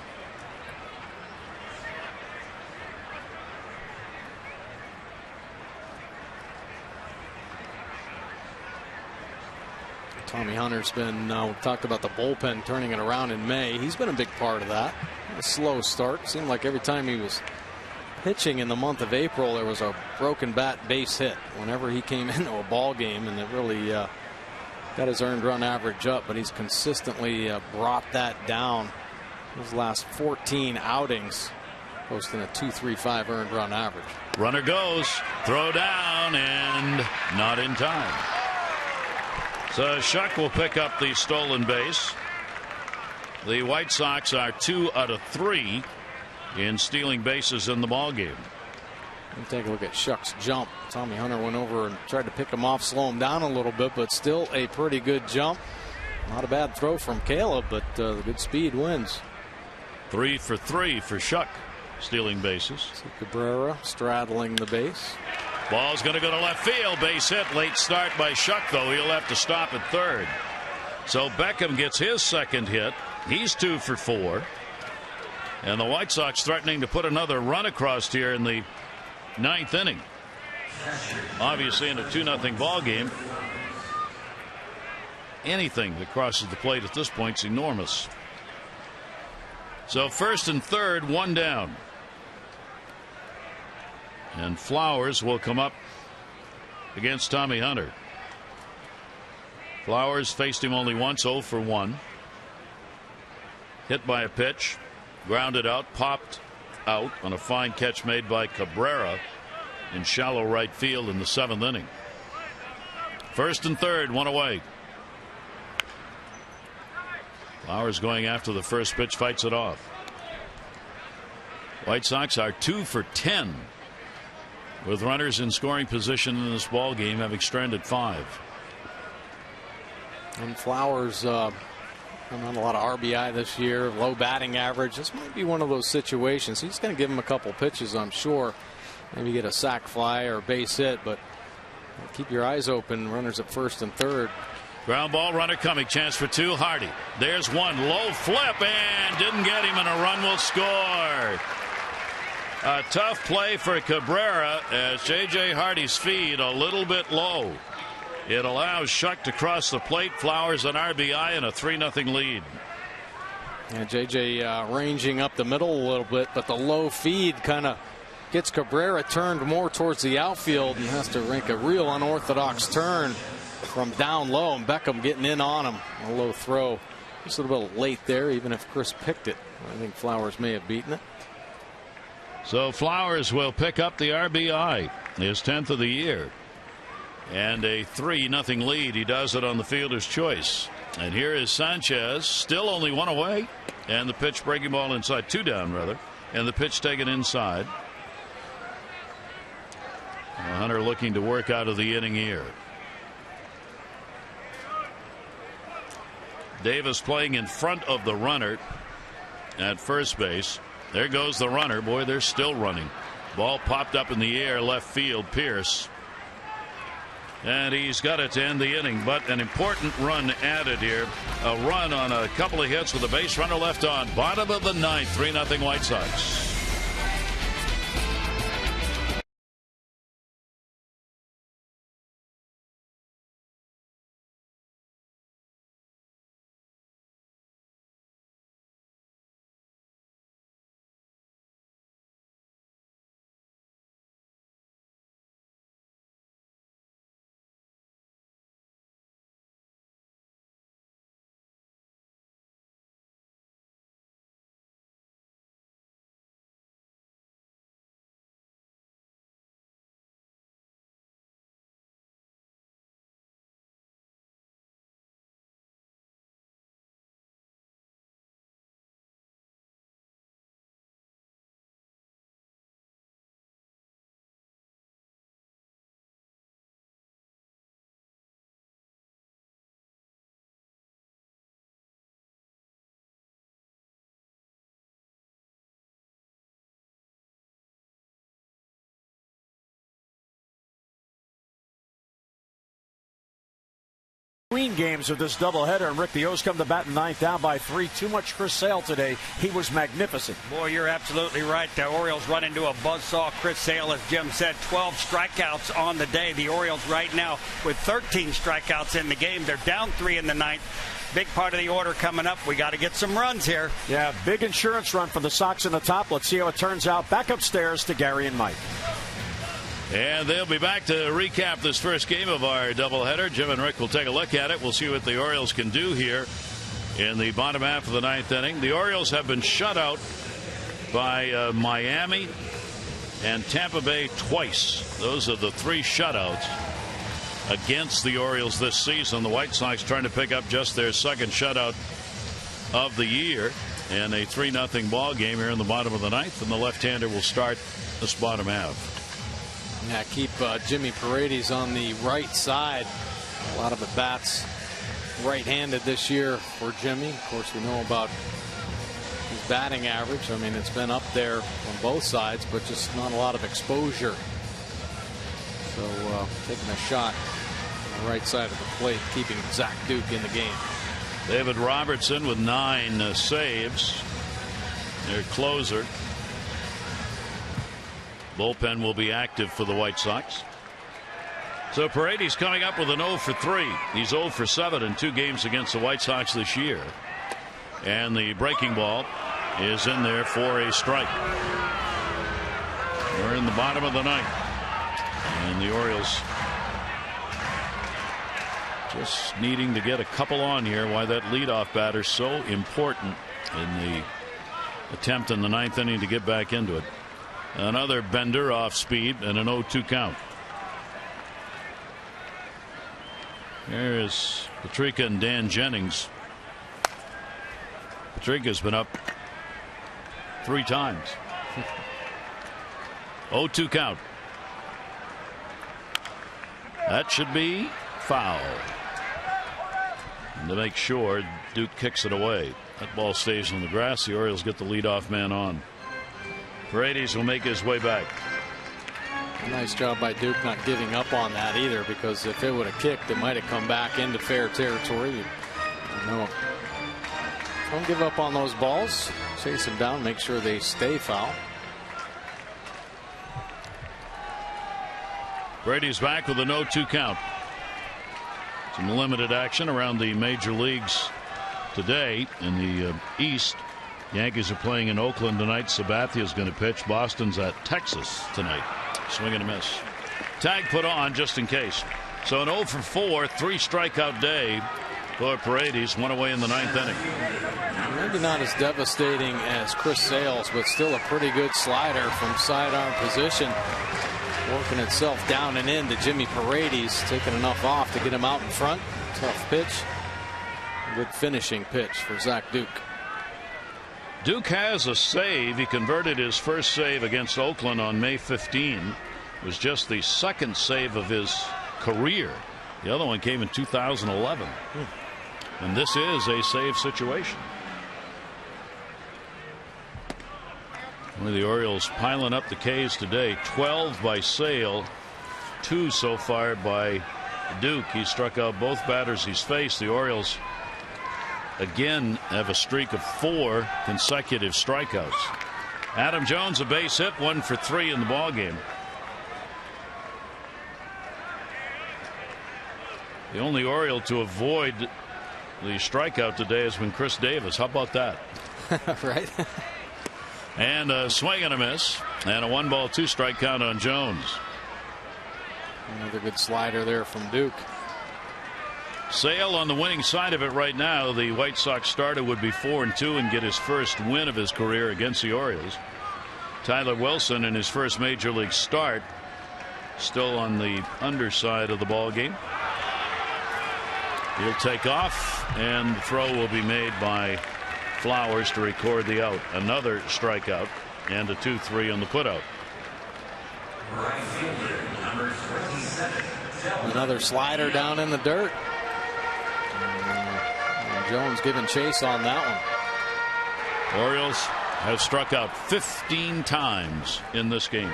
Tommy Hunter's been, we talked about the bullpen turning it around in May. He's been a big part of that. A slow start. Seemed like every time he was pitching in the month of April, there was a broken bat base hit whenever he came into a ball game, and it really got his earned run average up, but he's consistently brought that down his last 14 outings, posting a 2.35 earned run average. Runner goes, throw down, and not in time. So Shuck will pick up the stolen base. The White Sox are 2 out of 3 in stealing bases in the ball game. Take a look at Shuck's jump. Tommy Hunter went over and tried to pick him off, slow him down a little bit, but still a pretty good jump. Not a bad throw from Caleb, but the good speed wins. 3 for 3 for Shuck, stealing bases. See Cabrera straddling the base. Ball's going to go to left field. Base hit. Late start by Shuck, though. He'll have to stop at third. So Beckham gets his second hit. He's 2 for 4. And the White Sox threatening to put another run across here in the 9th inning. Obviously in a 2-0 ball game, anything that crosses the plate at this point is enormous. So first and third, one down. And Flowers will come up against Tommy Hunter. Flowers faced him only once, 0 for 1. Hit by a pitch, grounded out, popped out on a fine catch made by Cabrera in shallow right field in the 7th inning. First and third, one away. Flowers going after the first pitch, fights it off. White Sox are 2 for 10 with runners in scoring position in this ball game, having stranded 5. And Flowers not a lot of RBI this year, low batting average. This might be one of those situations. He's going to give him a couple pitches, I'm sure. Maybe get a sac fly or a base hit, but keep your eyes open. Runners at first and third. Ground ball, runner coming, chance for 2. Hardy, there's one, low flip, and didn't get him, and a run will score. A tough play for Cabrera as J.J. Hardy's feet a little bit low. It allows Shuck to cross the plate. Flowers an RBI and a 3-0 lead. And J.J. ranging up the middle a little bit, but the low feed kind of gets Cabrera turned more towards the outfield and has to rink a real unorthodox turn from down low, and Beckham getting in on him. A low throw. Just a little bit late there, even if Chris picked it. I think Flowers may have beaten it. So Flowers will pick up the RBI, his 10th of the year. And a 3-0 lead. He does it on the fielder's choice. And here is Sanchez, still only one away. And the pitch, breaking ball inside, 2 down rather. And the pitch taken inside. Hunter looking to work out of the inning here. Davis playing in front of the runner at first base. There goes the runner. Boy, they're still running. Ball popped up in the air, left field. Pierce. And he's got it to end the inning, but an important run added here. A run on a couple of hits with a base runner left on. Bottom of the 9th, 3-0 White Sox. between games of this doubleheader. And Rick, the O's come to bat in ninth, down by 3. Too much Chris Sale today. He was magnificent. Boy, you're absolutely right. The Orioles run into a buzzsaw. Chris Sale, as Jim said, 12 strikeouts on the day. The Orioles right now with 13 strikeouts in the game. They're down 3 in the ninth. Big part of the order coming up. We got to get some runs here. Yeah, big insurance run for the Sox in the top. Let's see how it turns out. Back upstairs to Gary and Mike. And they'll be back to recap this first game of our doubleheader. Jim and Rick will take a look at it. We'll see what the Orioles can do here in the bottom half of the ninth inning. The Orioles have been shut out by Miami and Tampa Bay twice. Those are the 3 shutouts against the Orioles this season. The White Sox trying to pick up just their second shutout of the year in a 3-0 ball game here in the bottom of the ninth, and the left-hander will start this bottom half. Yeah, keep Jimmy Paredes on the right side. A lot of at bats right-handed this year for Jimmy. Of course, we know about his batting average. I mean, it's been up there on both sides, but just not a lot of exposure. So taking a shot on the right side of the plate, keeping Zach Duke in the game. David Robertson with 9 saves. Their closer. Bullpen will be active for the White Sox. So Paredes coming up with an 0 for 3. He's 0 for 7 in 2 games against the White Sox this year. And the breaking ball is in there for a strike. We're in the bottom of the ninth. And the Orioles just needing to get a couple on here. Why that leadoff batter so important in the attempt in the ninth inning to get back into it. Another bender off speed and an 0-2 count. There is Patrica and Dan Jennings. Patrica's been up 3 times. 0-2 count. That should be foul. And to make sure, Duke kicks it away. That ball stays on the grass. The Orioles get the leadoff man on. Paredes will make his way back. A nice job by Duke not giving up on that either, because if it would have kicked, it might have come back into fair territory. No, don't give up on those balls. Chase them down, make sure they stay foul. Brady's back with a 0-2 count. Some limited action around the major leagues today in the East. Yankees are playing in Oakland tonight. Sabathia is going to pitch. Boston's at Texas tonight. Swing and a miss. Tag put on just in case. So an 0 for 4, 3 strikeout day for Paredes. 1 away in the ninth inning. Maybe not as devastating as Chris Sale's, but still a pretty good slider from sidearm position. Working itself down and in to Jimmy Paredes, taking enough off to get him out in front. Tough pitch. Good finishing pitch for Zach Duke. Duke has a save. He converted his first save against Oakland on May 15. It was just the second save of his career. The other one came in 2011. And this is a save situation. One of the Orioles piling up the K's today. 12 by Sale, 2 so far by Duke. He struck out both batters he's faced. The Orioles again have a streak of 4 consecutive strikeouts. Adam Jones a base hit, 1 for 3 in the ball game. The only Oriole to avoid the strikeout today has been Chris Davis. How about that? Right. And a swing and a miss, and a 1-2 strike count on Jones. Another good slider there from Duke. Sale on the winning side of it right now. The White Sox starter would be 4-2 and get his first win of his career against the Orioles. Tyler Wilson in his first major league start still on the underside of the ball game. He'll take off, and the throw will be made by Flowers to record the out. Another strikeout and a 2-3 on the putout. Another slider down in the dirt. And Jones giving chase on that one. Orioles have struck out 15 times in this game.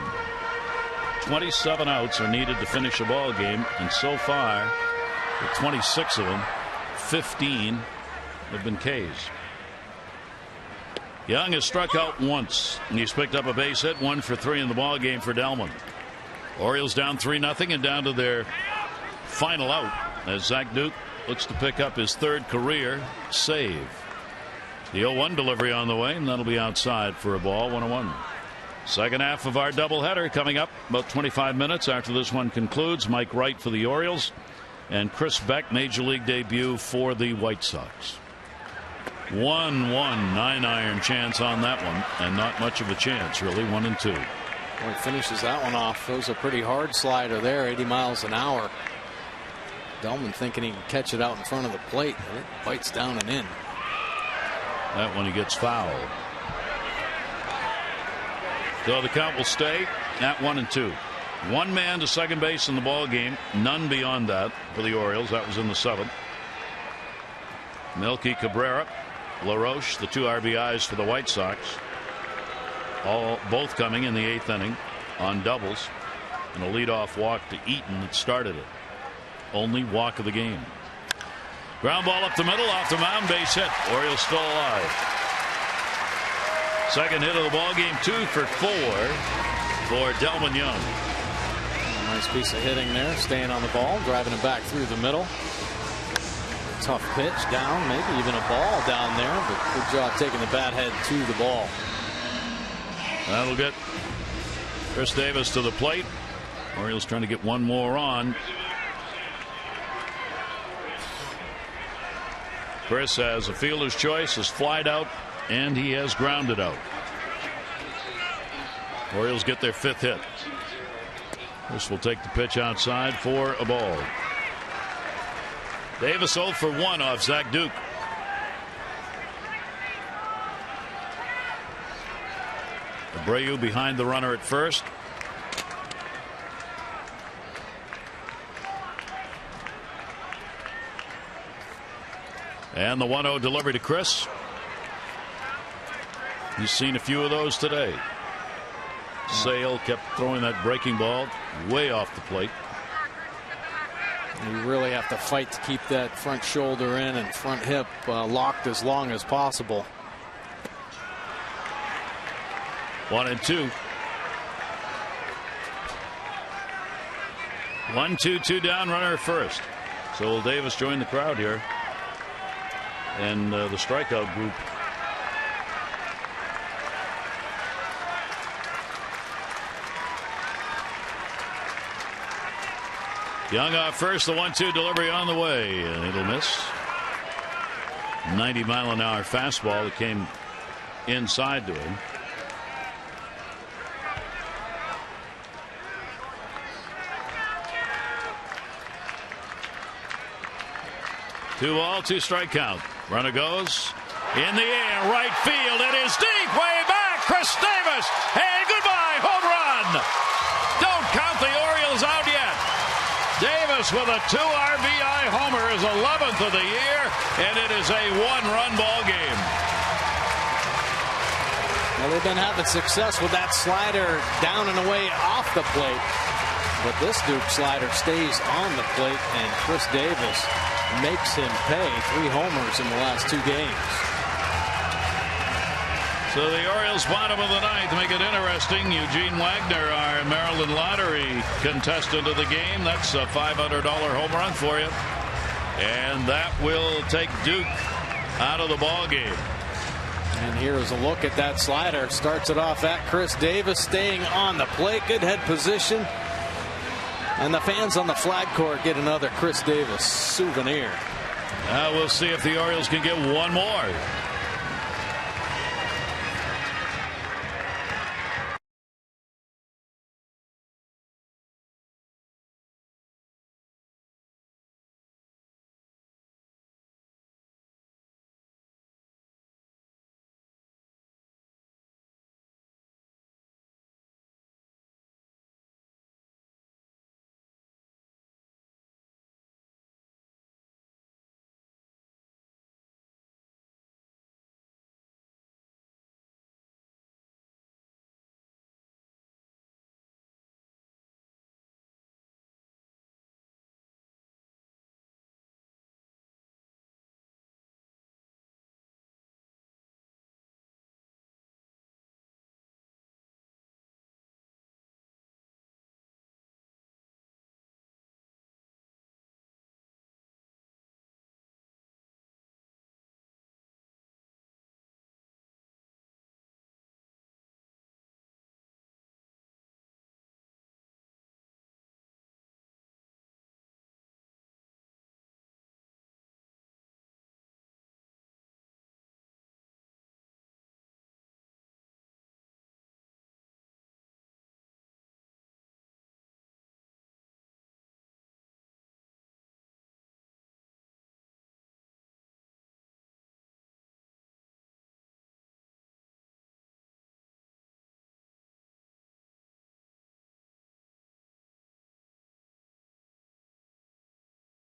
27 outs are needed to finish a ball game, and so far With 26 of them, 15 have been Ks. Young has struck out once, and he's picked up a base hit, 1 for 3 in the ball game for Delman. Orioles down 3-0 and down to their final out as Zach Duke looks to pick up his 3rd career save. The 0-1 delivery on the way, and that'll be outside for a ball, 1-1. Second half of our doubleheader coming up about 25 minutes after this one concludes. Mike Wright for the Orioles and Chris Beck, major league debut for the White Sox. 1-1, 9-iron chance on that one, and not much of a chance, really. 1-2. Well, he finishes that one off. Those a pretty hard slider there, 80 miles an hour. Delman thinking he can catch it out in front of the plate, and it bites down and in. That one he gets fouled. So the count will stay at 1-2. One man to second base in the ball game, none beyond that for the Orioles. That was in the 7th. Melky, Cabrera, LaRoche, the 2 RBIs for the White Sox. Both coming in the 8th inning on doubles, and a leadoff walk to Eaton that started it. Only walk of the game. Ground ball up the middle, off the mound, base hit. Orioles still alive. Second hit of the ball game, 2 for 4 for Delman Young. Nice piece of hitting there, staying on the ball, driving it back through the middle. Tough pitch down, maybe even a ball down there, but good job taking the bat head to the ball. That'll get Chris Davis to the plate. Orioles trying to get one more on. Chris has a fielder's choice, has flied out, and he has grounded out. Orioles get their 5th hit. Chris will take the pitch outside for a ball. Davis 0 for 1 off Zach Duke. Abreu behind the runner at first. And the 1-0 delivery to Chris. He's seen a few of those today. Sale kept throwing that breaking ball way off the plate. You really have to fight to keep that front shoulder in and front hip locked as long as possible. 1-2. 1-2 down, runner at first. So will Davis join the crowd here, and the strikeout group. Young off first, the 1-2 delivery on the way, and it'll miss. 90-mile-an-hour fastball that came inside to him. Two ball, 2 strike count. Runner goes in the air, right field. It is deep, way back. Chris Davis, and goodbye, home run. Don't count the Orioles out yet. Davis with a 2 RBI homer, his 11th of the year, and it is a 1-run ball game. Well, they've been having success with that slider down and away off the plate, but this Duke slider stays on the plate, and Chris Davis makes him pay. 3 homers in the last 2 games. So the Orioles, bottom of the 9th, make it interesting. Eugene Wagner, our Maryland Lottery contestant of the game. That's a $500 home run for you. And that will take Duke out of the ball game. And here's a look at that slider. Starts it off at Chris Davis, staying on the plate. Good head position. And the fans on the flag court get another Chris Davis souvenir. We'll see if the Orioles can get one more.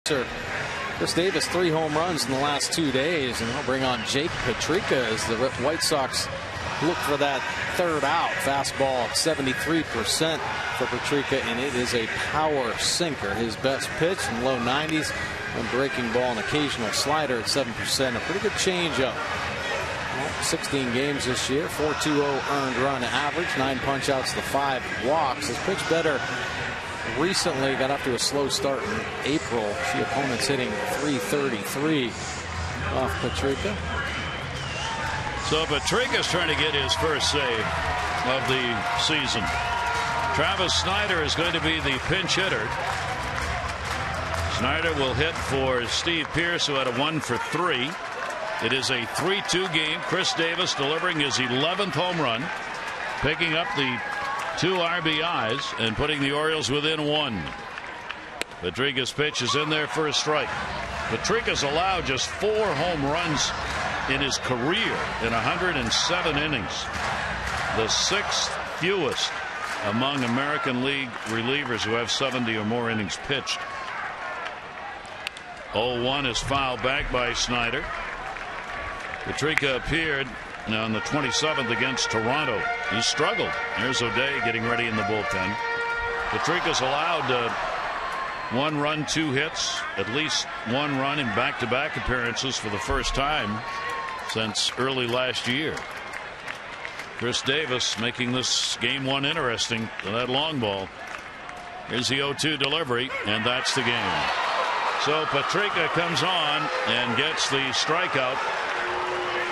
Chris Davis 3 home runs in the last 2 days, and they'll bring on Jake Patrica as the White Sox look for that third out. Fastball 73% for Patrica, and it is a power sinker. His best pitch in low 90s, and breaking ball, an occasional slider at 7%. A pretty good changeup. 16 games this year, 4.20 earned run average, 9 punch outs to 5 walks. His pitch better recently, got off to a slow start in April. See opponents hitting .333 off Patrica. So Patrica's trying to get his first save of the season. Travis Snyder is going to be the pinch hitter. Snyder will hit for Steve Pearce, who had a 1 for 3. It is a 3-2 game. Chris Davis delivering his 11th home run, picking up the 2 RBIs and putting the Orioles within 1. Patrica's pitch is in there for a strike. Patrica's allowed just 4 home runs in his career in 107 innings, the 6th fewest among American League relievers who have 70 or more innings pitched. 0-1 is fouled back by Snyder. Patrica appeared on the 27th against Toronto. He struggled. Here's O'Day getting ready in the bullpen. Patrica's allowed 1 run, 2 hits, at least 1 run in back-to-back appearances for the first time since early last year. Chris Davis making this game 1 interesting to that long ball. Here's the 0-2 delivery, and that's the game. So Patrica comes on and gets the strikeout.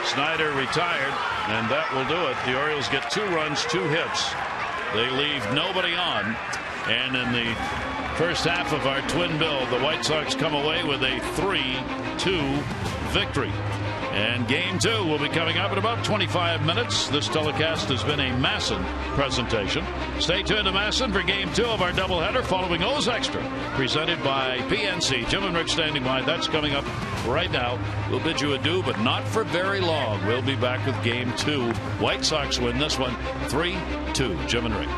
Snyder retired, and that will do it. The Orioles get 2 runs, 2 hits. They leave nobody on, and in the first half of our twin bill, the White Sox come away with a 3-2 victory. And game 2 will be coming up in about 25 minutes. This telecast has been a Masson presentation. Stay tuned to Masson for game 2 of our doubleheader following O's Extra, presented by PNC. Jim and Rick standing by. That's coming up right now. We'll bid you adieu, but not for very long. We'll be back with game 2. White Sox win this one 3-2. Jim and Rick.